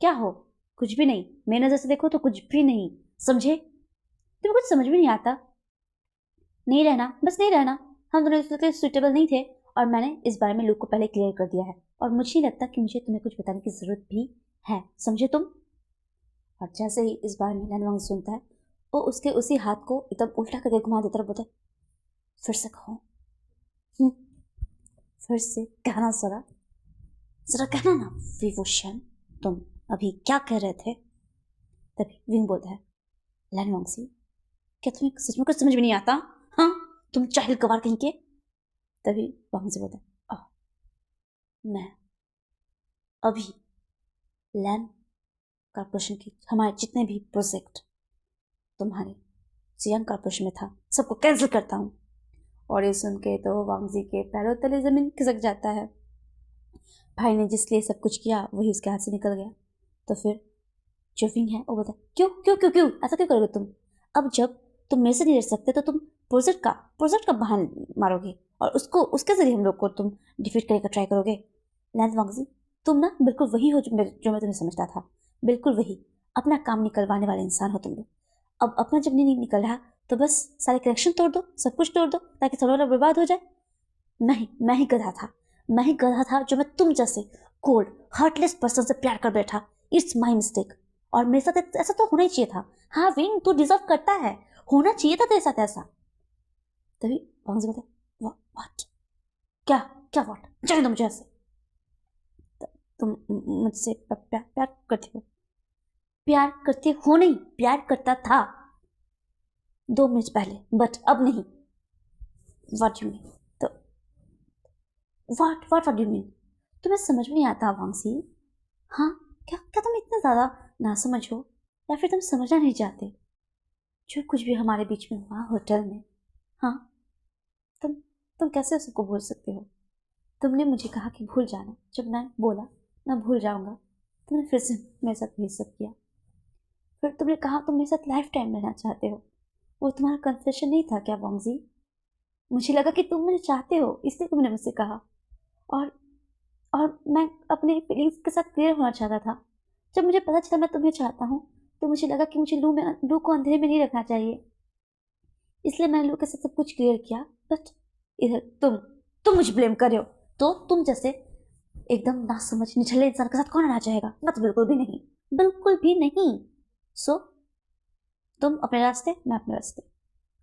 Speaker 1: क्या हो? कुछ भी नहीं, मेरी नजर से देखो तो कुछ भी नहीं, समझे? तुम्हें कुछ समझ में नहीं आता। नहीं रहना, बस नहीं रहना, हम दोनों इसके लिए सुटेबल नहीं थे और मैंने इस बारे में लूक को पहले क्लियर कर दिया है और मुझे नहीं लगता कि मुझे तुम्हें कुछ बताने की ज़रूरत भी है, समझे तुम? और जैसे ही इस बारे में लैन सुनता है वो उसके उसी हाथ को एकदम उल्टा करके घुमा देता है, बोलता है फिर से कहो, फिर से कहना, जरा कहना ना विभूषण, तुम अभी क्या कह रहे थे? तभी विंग बोलता है लैन वांगसी, क्या तुम्हें सच में कुछ समझ में नहीं आता? हाँ, तुम चाहिल गवार कहीं के। तभी वांगसी बोलता है मैं अभी लैन कॉर्पोरेशन की हमारे जितने भी प्रोजेक्ट तुम्हारे सियांग कॉर्पोरेशन में था सबको कैंसिल करता हूँ। और ये सुन के तो वांगजी के पैरों तले जमीन खिसक जाता है। भाई ने जिस लिए सब कुछ किया वही उसके हाथ से निकल गया। तो फिर जो विंग है वो बोलता है क्यों क्यों क्यों क्यों ऐसा क्यों करोगे तुम? अब जब तुम मेरे से नहीं रह सकते तो तुम प्रोजेक्ट का बहाना मारोगे और उसके जरिए हम लोग को तुम डिफीट करने का ट्राई करोगे। लैंस वांगजी, तुम ना बिल्कुल वही हो जो मैं तुम्हें समझता था, बिल्कुल वही अपना काम निकलवाने वाले इंसान हो तुम लोग। अब अपना जब नहीं निकल रहा तो बस सारे कनेक्शन तोड़ दो, सब कुछ तोड़ दो ताकि सब लोग बर्बाद हो जाए। नहीं, मैं ही गधा था जो मैं तुम जैसे कोल्ड हार्टलेस पर्सन से प्यार कर बैठा। It's my mistake. और मेरे साथ ऐसा तो होना ही चाहिए था। हाँ विंग, तू डिजर्व करता है, होना चाहिए था तेरे साथ ऐसा। तभी वांगजी बोलता है व्हाट, क्या क्या व्हाट, जाने दो मुझे ऐसे। तुम मुझसे प्यार करती हो? प्यार करते हो नहीं, प्यार करता था 2 मिनट पहले, बट अब नहीं। What you mean? तो व्हाट डू यू मीन? तुम्हें समझ में नहीं आता वांगसी? हाँ, क्या क्या तुम इतना ज़्यादा ना समझ हो या फिर तुम समझना नहीं चाहते? जो कुछ भी हमारे बीच में हुआ होटल में, हाँ, तुम तुम कैसे उसको भूल सकते हो? तुमने मुझे कहा कि भूल जाना, जब मैं बोला मैं भूल जाऊंगा, तुमने फिर से मेरे साथ वही सब किया। फिर तुमने कहा तुम मेरे साथ लाइफ टाइम रहना चाहते हो। वो तुम्हारा कन्फेशन नहीं था क्या वांगजी? मुझे लगा कि तुम मुझे चाहते हो इसलिए तुमने मुझसे कहा। और और मैं अपने फीलिंग्स के साथ क्लियर होना चाहता था। जब मुझे पता चला मैं तुम्हें चाहता हूँ तो मुझे लगा कि मुझे लू को अंधेरे में नहीं रखना चाहिए, इसलिए मैंने लू के साथ सब कुछ क्लियर किया। बट इधर तुम मुझे ब्लेम कर रहे हो। तो तुम जैसे एकदम ना समझ निठल्ले इंसान के साथ कौन रहना चाहेगा? मैं तो बिल्कुल भी नहीं, बिल्कुल भी नहीं। सो तुम अपने रास्ते, मैं अपने रास्ते।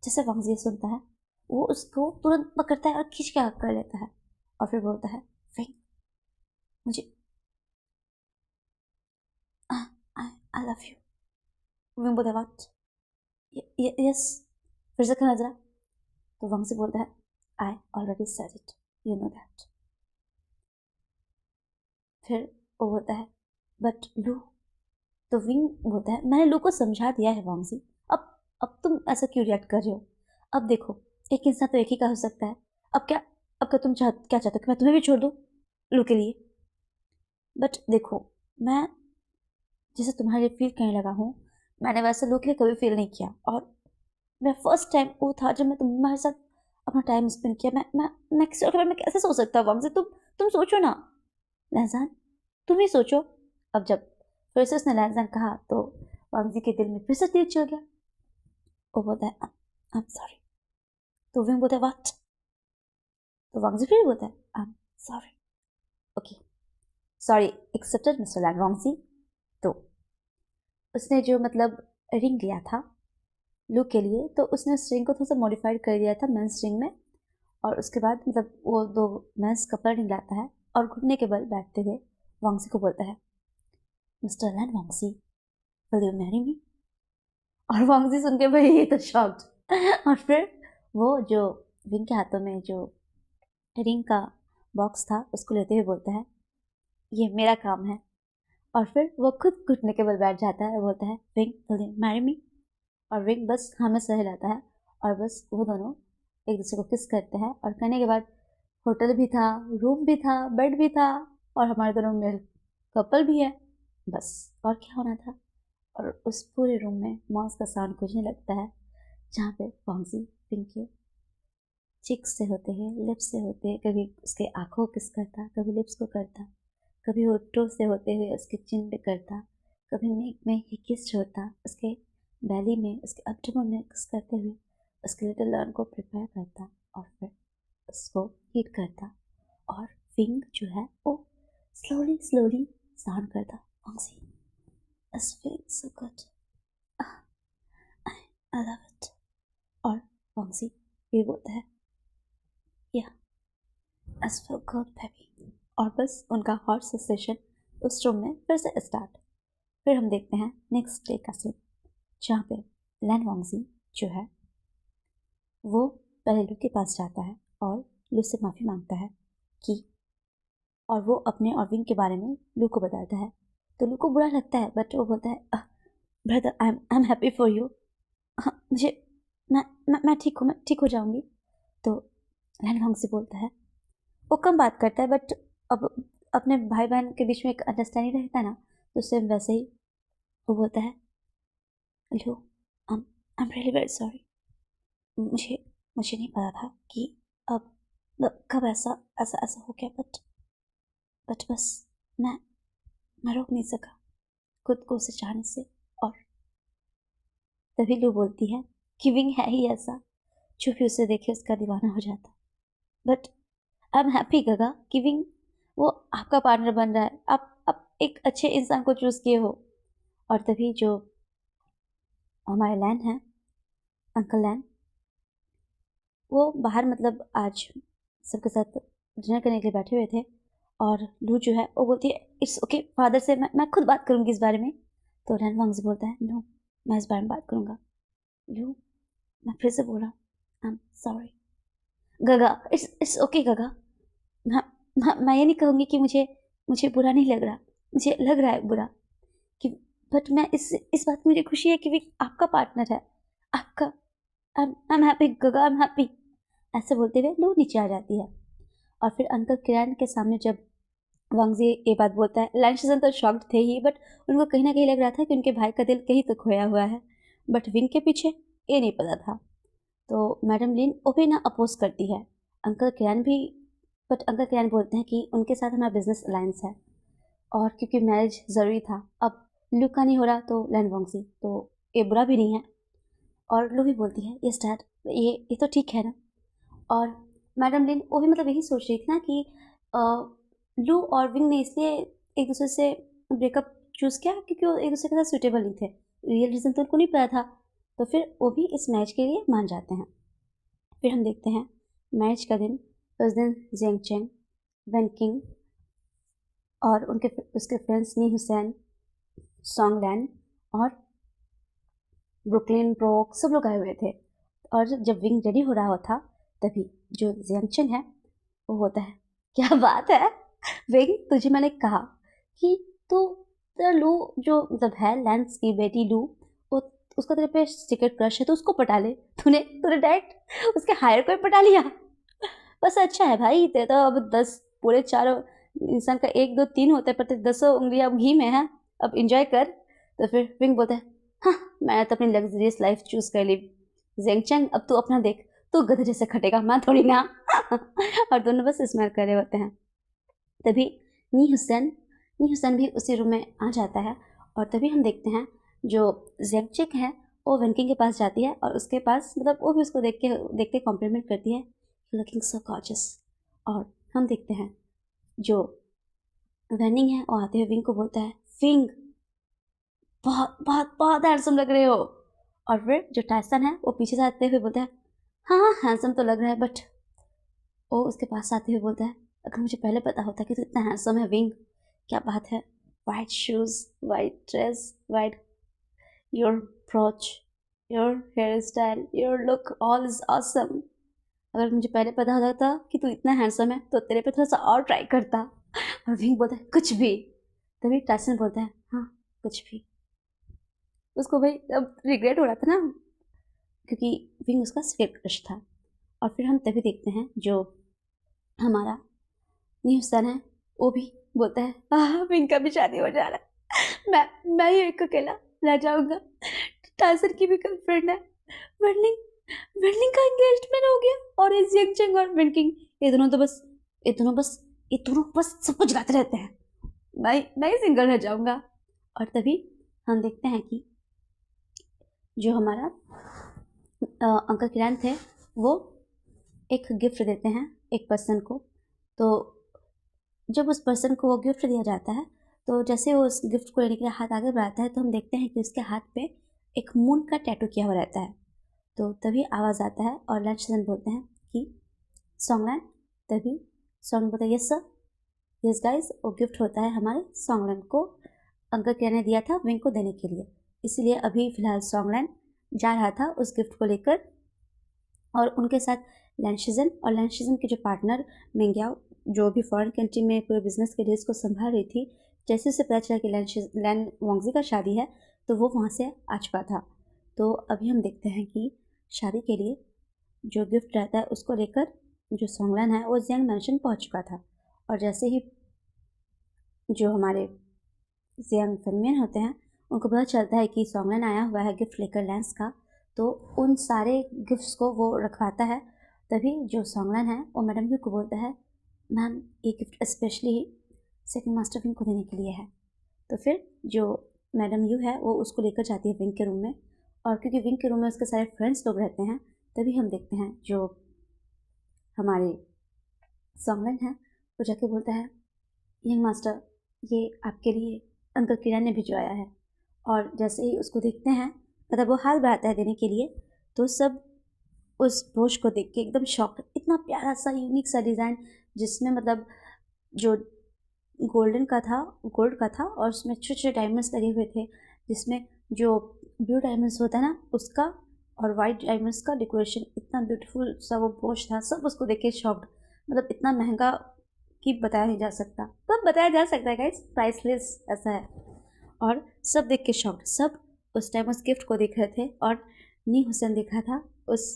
Speaker 1: जैसे वांगजी सुनता है वो उसको तुरंत पकड़ता है और खींच के आग कर लेता है और फिर बोलता है फिर मुझे आई लव यू। विंग बोलता है व्हाट? यस, फिर से कहना जरा। तो वांगजी बोलता है I already said it, you know that. फिर वो बोलता है बट लू। तो विंग बोलता है मैंने लू को समझा दिया है वांगजी, अब तुम ऐसा क्यों रिएक्ट कर रहे हो? अब देखो, एक इंसान तो एक ही का हो सकता है। अब क्या तुम क्या चाहते हो कि मैं तुम्हें भी छोड़ दूँ लू के लिए? बट देखो, मैं जैसे तुम्हारे लिए फील करने लगा हूँ, मैंने वैसे लू के लिए कभी फील नहीं किया। और मैं फर्स्ट टाइम वो था जब मैं तुम्हारे साथ अपना टाइम स्पेंड किया। मैं किसी और के बारे में कैसे सोच सकता हूँ वांगजी? तुम सोचो ना लहजान, तुम ही सोचो। अब जब फिर से उसने लहजान कहा तो वांगजी के दिल में फिर से तीर चल गया। वो बोलता है आई एम सॉरी। तो विंग बोलता है व्हाट? तो वांगजी फिर बोलता है I am sorry. Okay, sorry accepted mister Lan Wangji. तो उसने जो मतलब रिंग लिया था लू के लिए, तो उसने उस रिंग को थोड़ा सा मॉडिफाइड कर दिया था मेंस रिंग में। और उसके बाद मतलब वो 2 मेंस कपल रिंग लाता है और घुटने के बल बैठते हुए वांगसी को बोलता है mister Lan Wangji, will you marry me? और वांगजी सुन के भाई तो शॉक्ड। और फिर वो जो विंग के हाथों में जो रिंग का बॉक्स था उसको लेते हुए बोलता है ये मेरा काम है। और फिर वो खुद घुटने के बल बैठ जाता है, बोलता है wing will you marry me? और विंग बस हाँ में सह जाता है और बस वो दोनों एक दूसरे को किस करते हैं। और करने के बाद होटल भी था, रूम भी था, बेड भी था और हमारे दोनों में कपल भी है। बस और क्या होना था? और उस पूरे रूम में मॉस का साउंड गूंजने लगता है जहाँ पे वांगजी विंग के चिक्स से होते हैं, लिप्स से होते हैं, कभी उसके आँखों को किस करता, कभी लिप्स को करता, कभी होठों से होते हुए उसके चिन पे करता, कभी नेक में ही किस होता, उसके बैली में, उसके एब्डोमेन में किस करते हुए उसके लिटिल लर्न को प्रिपेयर करता। और फिर उसको हिट करता और विंग जो है वो स्लोली स्लोली साउंड करता, Wangji it's feeling so good, I love it. और वांगजी ये बोलता है या इट्स फील गुड बेबी। और बस उनका हॉट सेशन उस रूम में फिर से स्टार्ट। फिर हम देखते हैं नेक्स्ट डे का सीन, जहाँ पे लैन वांगजी जो है वो पहले लू के पास जाता है और लू से माफ़ी मांगता है कि, और वो अपने और विंग के बारे में लू को बताता है। तो लू को बुरा लगता है, बट वो बोलता है brother I am happy for you, मुझे मैं ठीक हूँ, मैं ठीक हो जाऊँगी। तो लैन वांगजी बोलता है, वो कम बात करता है बट अब अपने भाई बहन के बीच में एक अंडरस्टैंडिंग रहता है ना, तो सेम वैसे ही वो बोलता है लू I am really very sorry, मुझे मुझे नहीं पता था कि अब कब ऐसा ऐसा ऐसा हो गया, बट बस मैं रोक नहीं सका खुद को उसे चाहने से। और तभी लू बोलती है कि विंग है ही ऐसा, जो भी उसे देखे उसका दीवाना हो जाता। बट आई एम हैप्पी गगा कि विंग वो आपका पार्टनर बन रहा है, आप एक अच्छे इंसान को चूज़ किए हो। और तभी जो हमारे लैन है, अंकल लैन, वो बाहर मतलब आज सबके साथ डिनर करने के लिए बैठे हुए थे। और लू जो है वो बोलती है इट्स ओके फादर से मैं खुद बात करूँगी इस बारे में। तो लैन वांगजी बोलता है नो, मैं इस बारे में बात करूँगा। लू मैं फिर से बोल रहा हूँ आई एम सॉरी गगा, इट्स ओके गगा, मैं ये नहीं कहूँगी कि मुझे बुरा नहीं लग रहा, मुझे लग रहा है बुरा कि, बट मैं इस बात की मुझे खुशी है कि वे आपका पार्टनर है, आपका। आई एम हैप्पी गगा, आई एम हैप्पी। ऐसे बोलते हुए लू नीचे आ जाती है। और फिर अंकल किरण के सामने जब वांगजी ये बात बोलता है, लैंशजन तो शॉक्ड थे ही, बट उनको कहीं ना कहीं लग रहा था कि उनके भाई का दिल कहीं तो खोया हुआ है, बट विंग के पीछे ये नहीं पता था। तो मैडम लिन वो भी ना अपोज करती है, अंकल किरण भी, बट अंकल किरण बोलते हैं कि उनके साथ हमारा बिजनेस अलायंस है, और क्योंकि मैरिज ज़रूरी था, अब लू का नहीं हो रहा तो लैन वांगजी, तो ये बुरा भी नहीं है। और लू भी बोलती है यस डैड, ये तो ठीक है ना। और मैडम लिन वो भी मतलब यही सोच रही थी ना कि लू और विंग ने इसलिए एक दूसरे से ब्रेकअप चूज़ किया क्योंकि वो एक दूसरे के साथ सूटेबल नहीं थे, रियल रीज़न तो उनको नहीं पता था। तो फिर वो भी इस मैच के लिए मान जाते हैं। फिर हम देखते हैं मैच का दिन, उस दिन जेंग चेंग, वेन किंग और उसके फ्रेंड्स नी हुसैन, सॉन्ग लैन और ब्रुकलिन ब्रोक सब लोग आए हुए थे। और जब विंग रेडी हो रहा था तभी जो जेंगचन है वो होता है, क्या बात है विंग, तुझे मैंने कहा कि तू तेरा लू जो मतलब है लैंस की बेटी लू, वो उसका तेरे पे सीक्रेट क्रश है तो उसको पटा ले। तूने तूने डायरेक्ट उसके हायर को ही पटा लिया। बस अच्छा है भाई, तेरे तो अब 10 पूरे 4 इंसान का 1 2 3 होता है, पर तेरे 10 उंगलियां अब घी में है, अब इंजॉय कर। तो फिर विंग बोलता है हाँ मैंने तो अपनी लग्जरियस लाइफ चूज कर ली जेंगचंग, अब तू अपना देख, तू गधे जैसे खटेगा, मैं थोड़ी ना। और दोनों बस स्माइल कर रहे होते हैं। तभी नी हुसैन भी उसी रूम में आ जाता है। और तभी हम देखते हैं जो जेंगचिक है वो वेनकिंग के पास जाती है और उसके पास मतलब वो भी उसको देखते कॉम्प्लीमेंट करती है, लुकिंग सो गॉर्जियस। और हम देखते हैं जो वेनिंग है वो आते हुए विंग को बोलता है विंग बहुत बहुत बहुत हैंडसम लग रहे हो। और फिर जो टाइसन है वो पीछे से आते हुए बोलता है हाँ हैंडसम तो लग रहा है, बट वो उसके पास आते हुए बोलता है अगर मुझे पहले पता होता कि तू इतना हैंडसम है विंग, क्या बात है, white shoes, white dress, white your approach, your hair style, your look, all is awesome. अगर मुझे पहले पता होता था कि तू इतना हैंडसम है तो तेरे पे थोड़ा सा और ट्राई करता। और विंग बोलता है कुछ भी। तभी टाइसन बोलता है हाँ कुछ भी। उसको भाई अब रिग्रेट हो रहा था ना, क्योंकि विंग उसका सीक्रेट क्रश था। और फिर हम तभी देखते हैं जो हमारा न्यूसन है वो भी बोलता है विंग का भी शादी हो जा रहा है, मैं ही एक अकेला रह जाऊंगा, टाइसन की भी गर्लफ्रेंड है, वर्लिंग वर्लिंग का एंगेजमेंट हो गया, और इस यंग चंग और विंकिंग ये दोनों बस सब कुछ गाते रहते हैं, मैं ही सिंगल रह जाऊंगा। और तभी हम देखते हैं कि जो हमारा अंकल किरण थे वो एक गिफ्ट देते हैं एक पर्सन को। तो जब उस पर्सन को वो गिफ्ट दिया जाता है तो जैसे वो उस गिफ्ट को लेने के लिए हाथ आगे बढ़ाता है तो हम देखते हैं कि उसके हाथ पे एक मून का टैटू किया हुआ रहता है। तो तभी आवाज़ आता है और लैंड बोलते हैं कि सॉन्गलैंड। तभी सॉन्ग बोलता है यस सर, यस गाइस, वो गिफ्ट होता है हमारे सॉन्गलैंड को, अंकल किया ने दिया था विंग को देने के लिए। इसलिए अभी फ़िलहाल सॉन्गलैंड जा रहा था उस गिफ्ट को लेकर और उनके साथ लैंड और लैंड के जो पार्टनर मेंग्याओ, जो भी फॉरेन कंट्री में पूरे बिजनेस के डील्स को संभाल रही थी, जैसे उसे पता चला कि लैंड वॉन्गजी का शादी है तो वो वहाँ से आ चुका था। तो अभी हम देखते हैं कि शादी के लिए जो गिफ्ट रहता है उसको लेकर जो सॉन्गलैंड है वो जियांग मैंशन पहुँच चुका था। और जैसे ही जो हमारे जियांग फैमिलियन होते हैं उनको पता चलता है कि सॉन्गलैंड आया हुआ है गिफ्ट लेकर लैंस का, तो उन सारे गिफ्ट्स को वो रखवाता है। तभी जो सॉन्गलैंड है वो मैडम यू को बोलता है मैम ये gift specially second master wing को देने के लिए है। तो फिर जो मैडम यू है वो उसको लेकर जाती है विंग के रूम में, और क्योंकि विंग के रूम में उसके सारे फ्रेंड्स लोग रहते हैं तभी हम देखते हैं जो हमारे सॉन्गलैंड है वो जाके बोलता है यंग मास्टर ये आपके लिए अंकल किरण ने भिजवाया है। और जैसे ही उसको देखते हैं मतलब वो हाथ बढ़ाता है देने के लिए तो सब उस ब्रोच को देख के एकदम शॉक्ड। इतना प्यारा सा यूनिक सा डिज़ाइन जिसमें मतलब जो गोल्ड का था और उसमें छोटे छोटे डायमंड्स लगे हुए थे, जिसमें जो ब्लू डायमंड्स होता है ना उसका और वाइट डायमंड्स का डेकोरेशन, इतना ब्यूटीफुल सा वो ब्रोच था। सब उसको देख के शॉक्ड, मतलब इतना महंगा कि बताया नहीं जा सकता, तब बताया जा सकता है गाइस, प्राइसलेस ऐसा है। और सब देख के शॉक्ड, सब उस टाइम उस गिफ्ट को देख रहे थे और नी हुसैन देखा था उस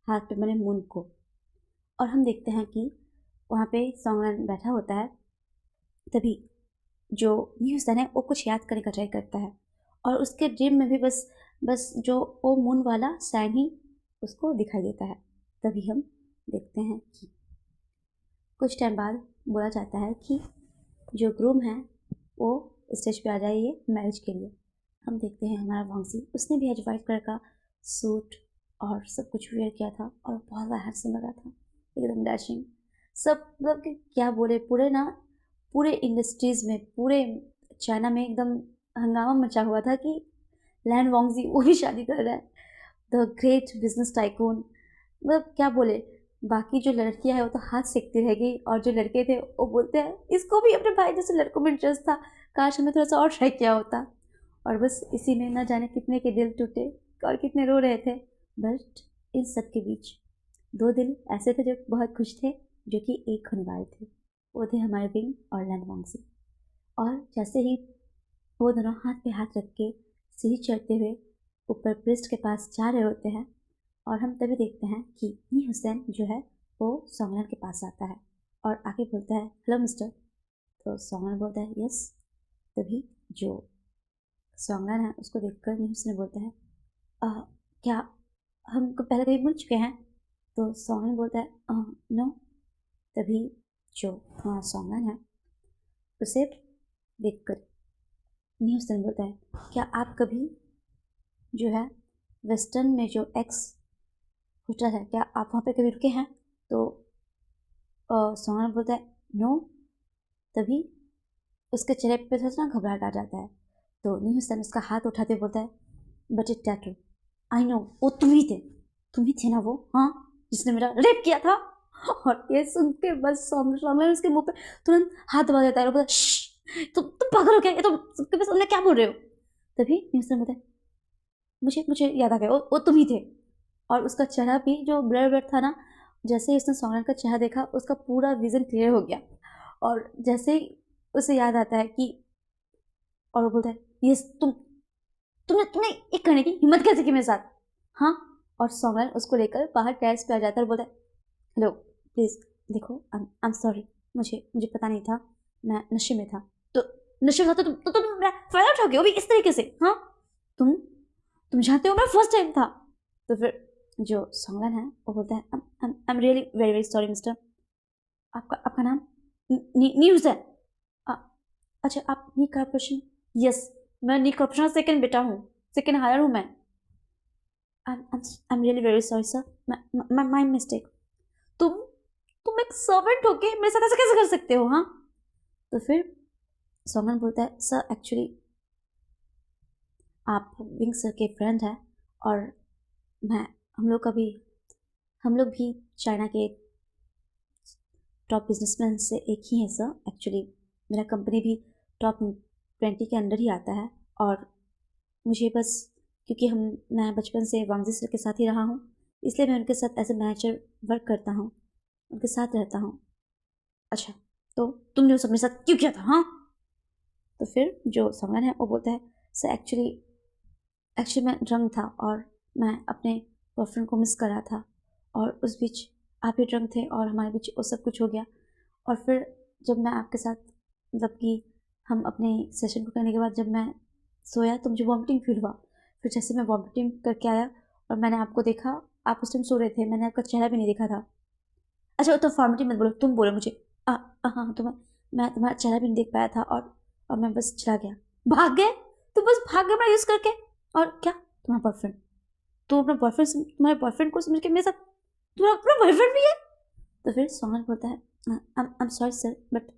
Speaker 1: हाथ पे बने मून को। और हम देखते हैं कि वहाँ पे सॉन्गलैंड बैठा होता है। तभी जो नी हुसैन है वो कुछ याद करने का ट्राई करता है और उसके ड्रीम में भी बस जो वो मून वाला साइन ही उसको दिखाई देता है। तभी हम देखते हैं कि कुछ टाइम बाद बोला जाता है कि जो ग्रूम है वो स्टेज पे आ जाइए मैरिज के लिए। हम देखते हैं हमारा वांगजी, उसने भी आज वाइट कलर का सूट और सब कुछ वेयर किया था और बहुत ज़्यादा हैंडसम लगा था, एकदम डैशिंग। सब मतलब कि क्या बोले, पूरे इंडस्ट्रीज़ में, पूरे चाइना में एकदम हंगामा मचा हुआ था कि लैंड वॉन्गजी वो भी शादी कर रहा है, द ग्रेट बिजनेस टाइकून। मतलब क्या बोले, बाकी जो लड़कियां हैं वो तो हाथ सेकती रह गई और जो लड़के थे वो बोलते हैं इसको भी अपने भाई जैसे लड़कों में इंटरेस्ट था, काश हमें थोड़ा सा और ट्राई किया होता। और बस इसी में ना जाने कितने के दिल टूटे और कितने रो रहे थे। बट इन सब के बीच दो दिल ऐसे थे जो बहुत खुश थे, जो कि एक होने वाले थे। वो थे हमारे विंग और लैंड वॉन्गजी। और जैसे ही वो दोनों हाथ पे हाथ रख के सीढ़ी चढ़ते हुए ऊपर प्रिस्ट के पास जा रहे होते हैं और हम तभी देखते हैं कि नी हुसैन जो है वो सॉन्गलैंड के पास आता है और आके बोलता है हेलो मिस्टर। तो सॉन्गलैंड बोलता है यस। तभी जो सॉन्गलैंड है उसको देखकर नी हुसैन बोलता है क्या हम पहले कभी मिल चुके हैं? तो सॉन्गलैंड बोलता है नो। तभी जो हमारा सॉन्गलैंड है उसे देखकर नी हुसैन बोलता है क्या आप कभी जो है वेस्टर्न में जो एक्स होटल है क्या आप वहाँ पे कभी रुके हैं? तो सॉन्गलैंड बोलता है नो। तभी उसके चेहरे पे थोड़ा सा ना घबराहट आ जाता है। तो नी हुसैन उसका हाथ उठाते हुए बोलता है but it tattoo I know, वो तुम ही थे ना वो, हाँ, जिसने मेरा रेप किया था। और ये सुन के बस सॉन्गलैंड उसके मुंह पे तुरंत हाथ दबा देता है और बोलता है तुम पागल हो क्या, ये तुम सबके सामने क्या बोल रहे हो? तभी नी हुसैन बोलता है मुझे याद आ गया, वो तुम ही थे। और उसका चेहरा भी जो ब्लर था ना, जैसे ही उसने सॉन्गलैंड का चेहरा देखा उसका पूरा विजन क्लियर हो गया। और जैसे ही उसे याद आता है कि, और वो बोलता है यस तुमने ये करने की हिम्मत कैसे की मेरे साथ, हाँ। और सॉन्गलैंड उसको लेकर बाहर टेरेस पे आ जाता है और बोलता है हेलो प्लीज़ देखो आई एम सॉरी, मुझे पता नहीं था, मैं नशे में था। तो नशे में था तो तुम मेरा फायदा उठाओगे वो भी इस तरीके से, हाँ? तुम जानते हो मेरा फर्स्ट टाइम था। तो फिर जो सॉन्गलैंड है वो बोलता है I am really very very sorry mister. आपका नाम न्यूज़ है? अच्छा आप नी कॉर्पोरेशन? यस, मैं नी कॉर्पोरेशन सेकंड बेटा हूँ, सेकंड हायर हूँ मैं। I am really very sorry sir, my mistake. तुम तुम एक सर्वेंट होके मेरे साथ ऐसा कैसे कर सकते हो? हाँ। तो फिर सोंगन बोलता है, सर एक्चुअली आप विंग सर के फ्रेंड हैं और मैं हम लोग भी चाइना के टॉप बिजनेसमैन से एक ही हैं सर। एक्चुअली मेरा कंपनी भी टॉप 20 के अंडर ही आता है और मुझे बस क्योंकि मैं बचपन से वांगजी सर के साथ ही रहा हूँ, इसलिए मैं उनके साथ एज ए मैनेजर वर्क करता हूँ, उनके साथ रहता हूँ। अच्छा, तो तुमने वो सब मेरे साथ क्यों किया था? हाँ। तो फिर जो सोंगन है वो बोलता है, सर एक्चुअली मैं ड्रंक था और मैं अपने बॉयफ्रेंड को मिस कर रहा था और उस बीच आप ही ड्रंक थे और हमारे बीच वो सब कुछ हो गया। और फिर जब मैं आपके साथ मतलब कि हम अपने सेशन को करने के बाद जब मैं सोया तो मुझे वॉमिटिंग फील हुआ। फिर जैसे मैं वॉमिटिंग करके आया और मैंने आपको देखा, आप उस टाइम सो रहे थे, मैंने आपका चेहरा भी नहीं देखा था। अच्छा, तो फॉर्मेलिटी मत बोलो, तुम बोलो मुझे। हाँ, तो मैं तुम्हारा चेहरा भी नहीं देख पाया था और मैं बस चला गया। भाग गए? तुम बस भाग गए मेरा यूज़ करके? और क्या तुम्हारा बॉयफ्रेंड? तो अपने बॉयफ्रेंड तुम्हारे बॉयफ्रेंड को समझ के मेरे साथ तुम्हारा अपना बॉयफ्रेंड भी है? तो फिर सोंगन बोलता है, I am sorry sir, but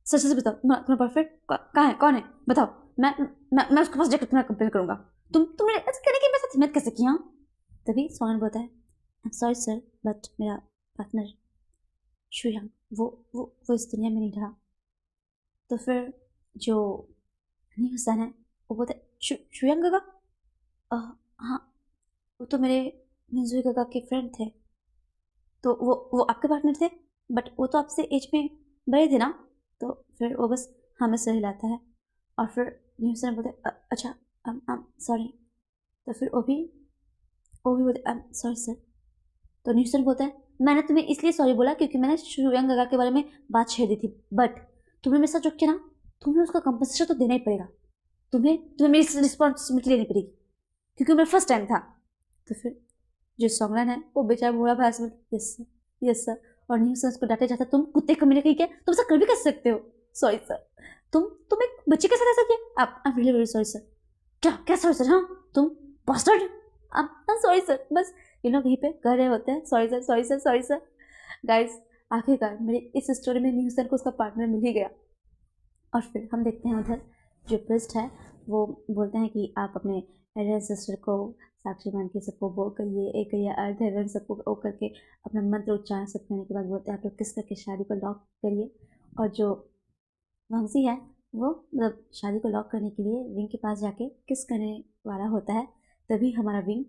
Speaker 1: सच से बताओ तुम्हारा बॉयफ्रेंड कहाँ है, कौन है, बताओ। मैं उसके पास जाकर तुम्हारा कंप्लेन करूंगा। तुमने ऐसा करने की मेरे साथ हिम्मत कैसे किया? तभी सोंगन बोलता है, I am sorry sir, but मेरा पार्टनर शुयांग वो इस दुनिया में नहीं रहा। तो फिर जो हनी हुसैन है वो बोलते शुयांग गगा? हाँ, वो तो मेरे मिंजुई गगा के फ्रेंड थे। तो वो आपके पार्टनर थे, बट वो तो आपसे एज में बड़े थे ना? तो फिर वो बस हमें सर हिलाता है और फिर न्यूज़ सर बोलते अच्छा, सॉरी। तो फिर वो भी बोलते सॉरी सर। तो न्यूज़ सर बोलता है, मैंने तुम्हें इसलिए सॉरी बोला क्योंकि मैंने शुयांग गगा के बारे में बात छेड़ दी थी, बट तुमने मेरे साथ जो किया ना, तुम्हें उसका कंपनसेशन तो देना ही पड़ेगा। तुम्हें मेरी रिस्पॉन्सिबिलिटी लेनी पड़ेगी क्योंकि मेरा फर्स्ट टाइम था। तो फिर जो सोंगन है वो बेचारा बूढ़ा भाई से, यस सर, यस सर। और न्यूज़ सर उसको डांटे जाता, तुम कुत्ते कमीने कहीं क्या, तुम ऐसा कर भी कर सकते हो? Sorry sir. तुम एक बच्चे के साथ ऐसा किया? आप I am really very sorry sir. क्या क्या सॉरी सर? हाँ, तुम बॉस्टर्ड। आप सॉरी सर। बस ये लोग यहीं पे कर रहे होते हैं, sorry sir, sorry sir, sorry sir. Guys, आखिरकार मेरे इस स्टोरी में न्यूज़ सर को उसका पार्टनर मिल ही गया। और फिर हम देखते हैं उधर जो प्रिस्ट है वो बोलते हैं कि आप अपने एल्डर सिस्टर को साक्षी मान के सबको वो करिए, एक करिए अर्ध हेवन सबको वो करके अपना मंत्र उच्चारण सब करने के बाद बोलते हैं आप लोग किस करके शादी को लॉक करिए। और जो वांगजी है वो मतलब शादी को लॉक करने के लिए विंग के पास जाके किस करने वाला होता है। तभी हमारा विंग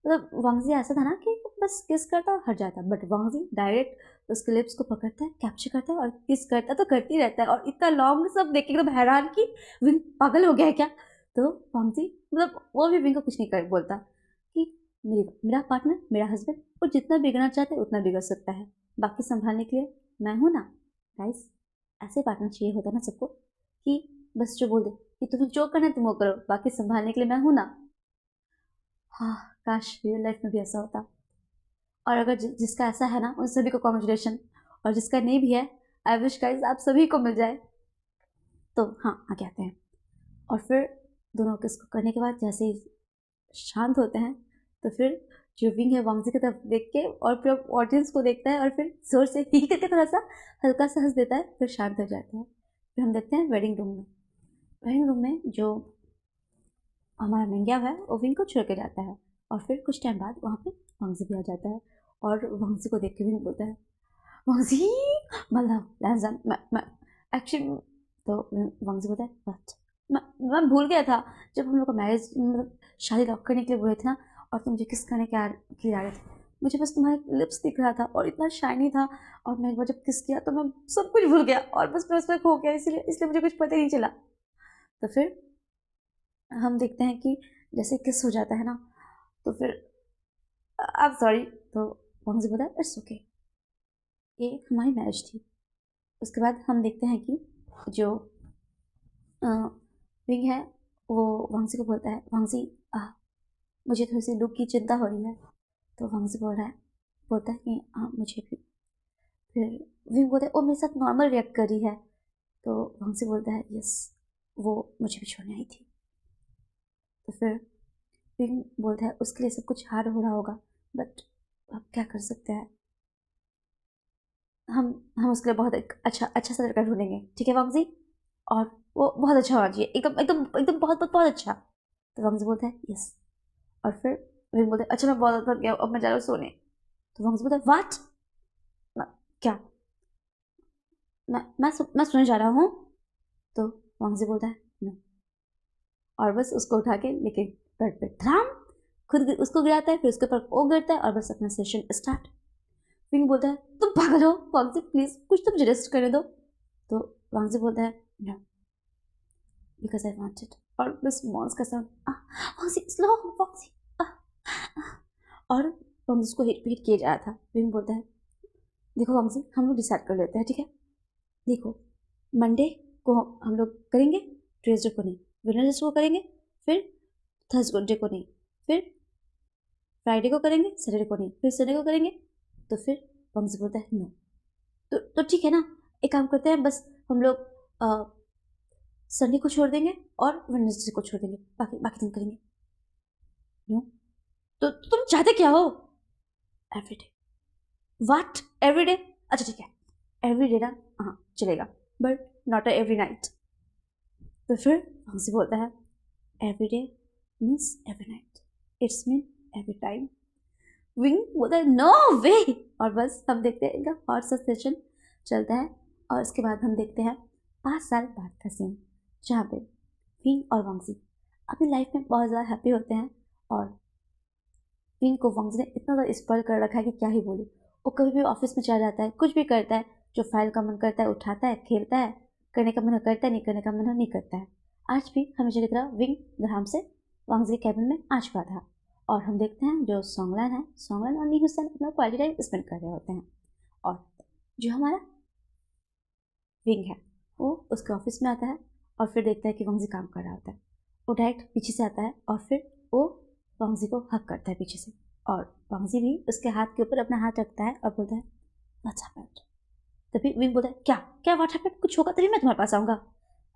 Speaker 1: मतलब वांगजी ऐसा था ना कि बस किस करता और हट जाता, बट वांगजी डायरेक्ट उसके लिप्स को पकड़ता है, कैप्चर करता है और किस करता तो करती रहता है। और इतना लॉन्ग सब देख के एकदम हैरान कि विंग पागल हो गया है क्या? तो वांगजी मतलब वो भी विंग को कुछ नहीं कर बोलता कि मेरा पार्टनर, मेरा हस्बैंड, वो जितना बिगड़ना चाहते उतना बिगड़ सकता है, बाकी संभालने के लिए मैं हूँ ना। गाइस, ऐसे पार्टनर चाहिए होता ना सबको कि बस जो बोल दे कि तुम्हें जो करना है तुम वो करो, बाकी संभालने के लिए मैं हूँ ना। हाँ, काश रियल लाइफ में भी ऐसा होता। और अगर जिसका ऐसा है ना उन सभी को कॉन्ग्रेचुलेशन, और जिसका नहीं भी है आई विश गाइस आप सभी को मिल जाए। तो हाँ, आगे आते हैं। और फिर दोनों किसको करने के बाद जैसे ही शांत होते हैं तो फिर जो विंग है वांगजी की तरफ देख के और फिर ऑडियंस को देखता है और फिर जोर से ही करके थोड़ा सा हल्का सा हंस देता है, फिर शांत हो जाता है। फिर हम देखते हैं वेडिंग रूम में। वेडिंग रूम में जो हमारा मिंग्या है वो विंग को छोड़ के जाता है और फिर कुछ टाइम बाद वहाँ पे वांगजी भी आ जाता है और वांगजी को देख के भी बोलता है, वांगजी मतलब लहजन मैं एक्चुअली। तो वांगजी बोलता है बट मैं भूल गया था जब हम लोग का मैरिज मतलब शादी लॉक करने के लिए बोले थे ना, और तुम मुझे किस करने के लिए आ रहे थे, मुझे बस तुम्हारे लिप्स दिख रहा था और इतना शाइनी था, और मैं एक बार जब किस किया तो मैं सब कुछ भूल गया और बस मैं उसमें खो गया, इसलिए मुझे कुछ पता ही नहीं चला। तो फिर हम देखते हैं कि जैसे किस हो जाता है ना तो फिर आप सॉरी। तो वांगजी बोला इट्स ओके, ये हमारी मैरिज थी। उसके बाद हम देखते हैं कि जो विंग है वो वांगजी को बोलता है, वांगजी मुझे थोड़ी सी लुक की चिंता हो रही है। तो वांगजी बोलता है कि हाँ मुझे भी। फिर विंग बोलता है वो मेरे साथ नॉर्मल रिएक्ट कर रही है। तो वांगजी बोलता है यस, वो मुझे भी छोड़ने आई थी। तो फिर विंग बोलता है उसके लिए सब कुछ हार्ड हो रहा होगा, बट अब क्या कर सकते हैं, हम उसके लिए बहुत एक अच्छा सा लड़का ढूंढेंगे, ठीक है वांगजी? और वो बहुत अच्छा होना चाहिए, एकदम एकदम एकदम बहुत बहुत बहुत अच्छा। तो वांगजी बोलता है यस। और फिर विंग बोलता है अच्छा मैं बहुत थक गया, अब मैं जा रहा हूँ सोने। तो वांगजी बोलता है व्हाट? क्या? मैं सोने जा रहा हूँ। तो वांगजी बोलता है नो। और बस उसको उठा के लेके बेड पे धड़ाम खुद उसको गिराता है, फिर उसके ऊपर वो गिरता है और बस अपना सेशन स्टार्ट। विंग बोलता है तुम पागल हो वांगजी, प्लीज कुछ तो मुझे रेस्ट करने दो। तो वांगजी बोलता है no because I want it. और बस मॉन्स का साउंड वांगजी स्लो वांगजी और वांगजी उसको हिट हिट किया जा रहा था। विंग बोलता है देखो वांगजी हम लोग डिसाइड कर लेते हैं, ठीक है? देखो मंडे को हम लोग करेंगे, ट्यूसडे को नहीं, वेडनेसडे को करेंगे, फिर थर्सडे को नहीं, फिर फ्राइडे को करेंगे, सैटरडे को नहीं, फिर संडे को करेंगे। तो फिर वांगजी बोलता है नो। तो ठीक है ना, एक काम करते हैं, बस हम लोग संडे को छोड़ देंगे और वेडनेसडे को छोड़ देंगे, बाकी बाकी दिन करेंगे। नो। तो तुम चाहते क्या हो? एवरीडे। What everyday? अच्छा ठीक है, एवरीडे ना, हाँ चलेगा, बट नॉट एवरी नाइट। तो फिर हमसे बोलता है every day means every night, it's mean every time. Wing बोलता है नो वे। और बस हम देखते हैं इनका हॉट सा सेशन चलता है। और उसके बाद हम देखते हैं 5 साल बाद का सीन, जहाँ पे विंग और वांगजी अपनी लाइफ में बहुत ज़्यादा हैप्पी होते हैं। और विंग को वांगजी ने इतना ज़्यादा स्पॉइल कर रखा है कि क्या ही बोलूँ। वो कभी भी ऑफिस में चला जाता है, कुछ भी करता है, जो फाइल का मन करता है उठाता है, खेलता है, करने का मन करता है, नहीं करने का मन नहीं करता है। आज भी हमेशा की तरह विंग धड़ाम से वांगजी के कैबिन में आ चुका था। और हम देखते हैं जो सॉन्गलान है, सॉन्गलान और नी हुसैन अपना क्वालिटी टाइम स्पेंड कर रहे होते हैं। और जो हमारा विंग है वो उसके ऑफिस में आता है और फिर देखता है कि वांगजी काम कर रहा होता है। वो डायरेक्ट पीछे से आता है और फिर वो वांगजी को हक करता है पीछे से। और वांगजी भी उसके हाथ के ऊपर अपना हाथ रखता है और बोलता है व्हाट्स हैपेंड। तभी विंग बोलता है क्या क्या व्हाट हैपेंड, कुछ होगा तभी मैं तुम्हारे पास आऊँगा।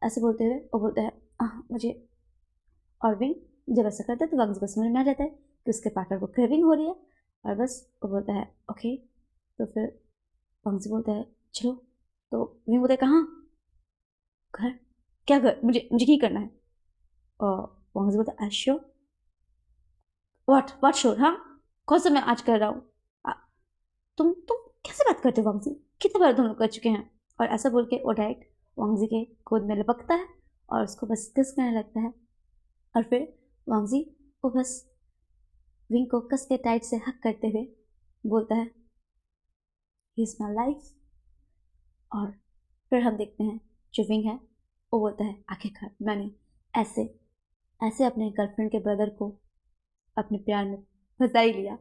Speaker 1: ऐसे बोलते हुए वो बोलता है मुझे। और विंग जब ऐसा करता है तो वांगजी को समझ में आ जाता है कि उसके पार्टनर को क्रेविंग हो रही है। और बस वो बोलता है ओके। तो फिर वांगजी बोलता है चलो। तो विंग बोलता है कहाँ? घर? क्या घर? मुझे मुझे नहीं करना है। और वांगजी बोलता है आई श्योर? What sure? हाँ कौन सा मैं आज कर रहा हूँ? तुम कैसे बात करते हो वांगजी, कितने बार तुम लोग कर चुके हैं? और ऐसा बोल के वो डायरेक्ट वांगजी के गोद में लपकता है और उसको बस किस करने लगता है। और फिर वांगजी वो बस विंग को कस के टाइट से हक करते हुए बोलता है ही इज़ माई लाइफ। और फिर हम देखते हैं जो विंग है वो बोलता है आखिरकार मैंने ऐसे ऐसे अपने गर्लफ्रेंड के ब्रदर को अपने प्यार में फंसा ही लिया।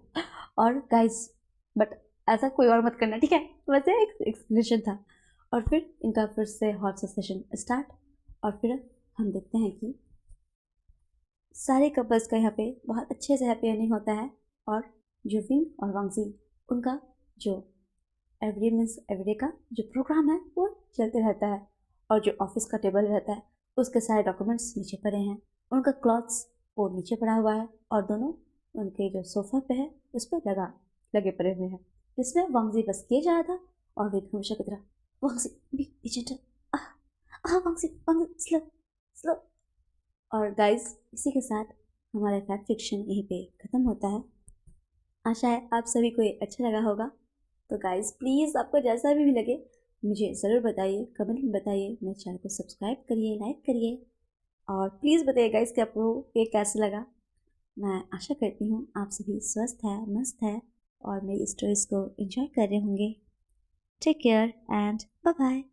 Speaker 1: और गाइस बट ऐसा कोई और मत करना, ठीक है? वैसे एक एक्सप्लेनेशन था। और फिर इनका फिर से हॉट सा सेशन स्टार्ट। और फिर हम देखते हैं कि सारे कपल्स का यहाँ पे बहुत अच्छे से हैप्पी एंडिंग होता है। और जो विंग और वांगजी उनका जो एवरीडे मीन्स एवरीडे का जो प्रोग्राम है वो चलते रहता है। और जो ऑफिस का टेबल रहता है उसके सारे डॉक्यूमेंट्स नीचे पड़े हैं, उनका क्लॉथ्स वो नीचे पड़ा हुआ है और दोनों उनके जो सोफ़ा पे है उस पर लगे पड़े हुए हैं, जिसमें वांगजी बस किए जा रहा था। और विंग हमेशा की तरह वांगजी बी जेंटल, वांगजी वांगजी स्लो स्लो। और गाइस इसी के साथ हमारा फैक्ट फिक्शन यहीं पे ख़त्म होता है। आशा है आप सभी को ये अच्छा लगा होगा। तो गाइस प्लीज़ आपको जैसा भी लगे मुझे ज़रूर बताइए, कमेंट में बताइए, मेरे चैनल को सब्सक्राइब करिए, लाइक करिए। और प्लीज़ बताइए गाइस कि आपको ये कैसा लगा। मैं आशा करती हूँ आप सभी स्वस्थ है, मस्त है और मेरी स्टोरीज़ को एंजॉय कर रहे होंगे। Take care and bye bye.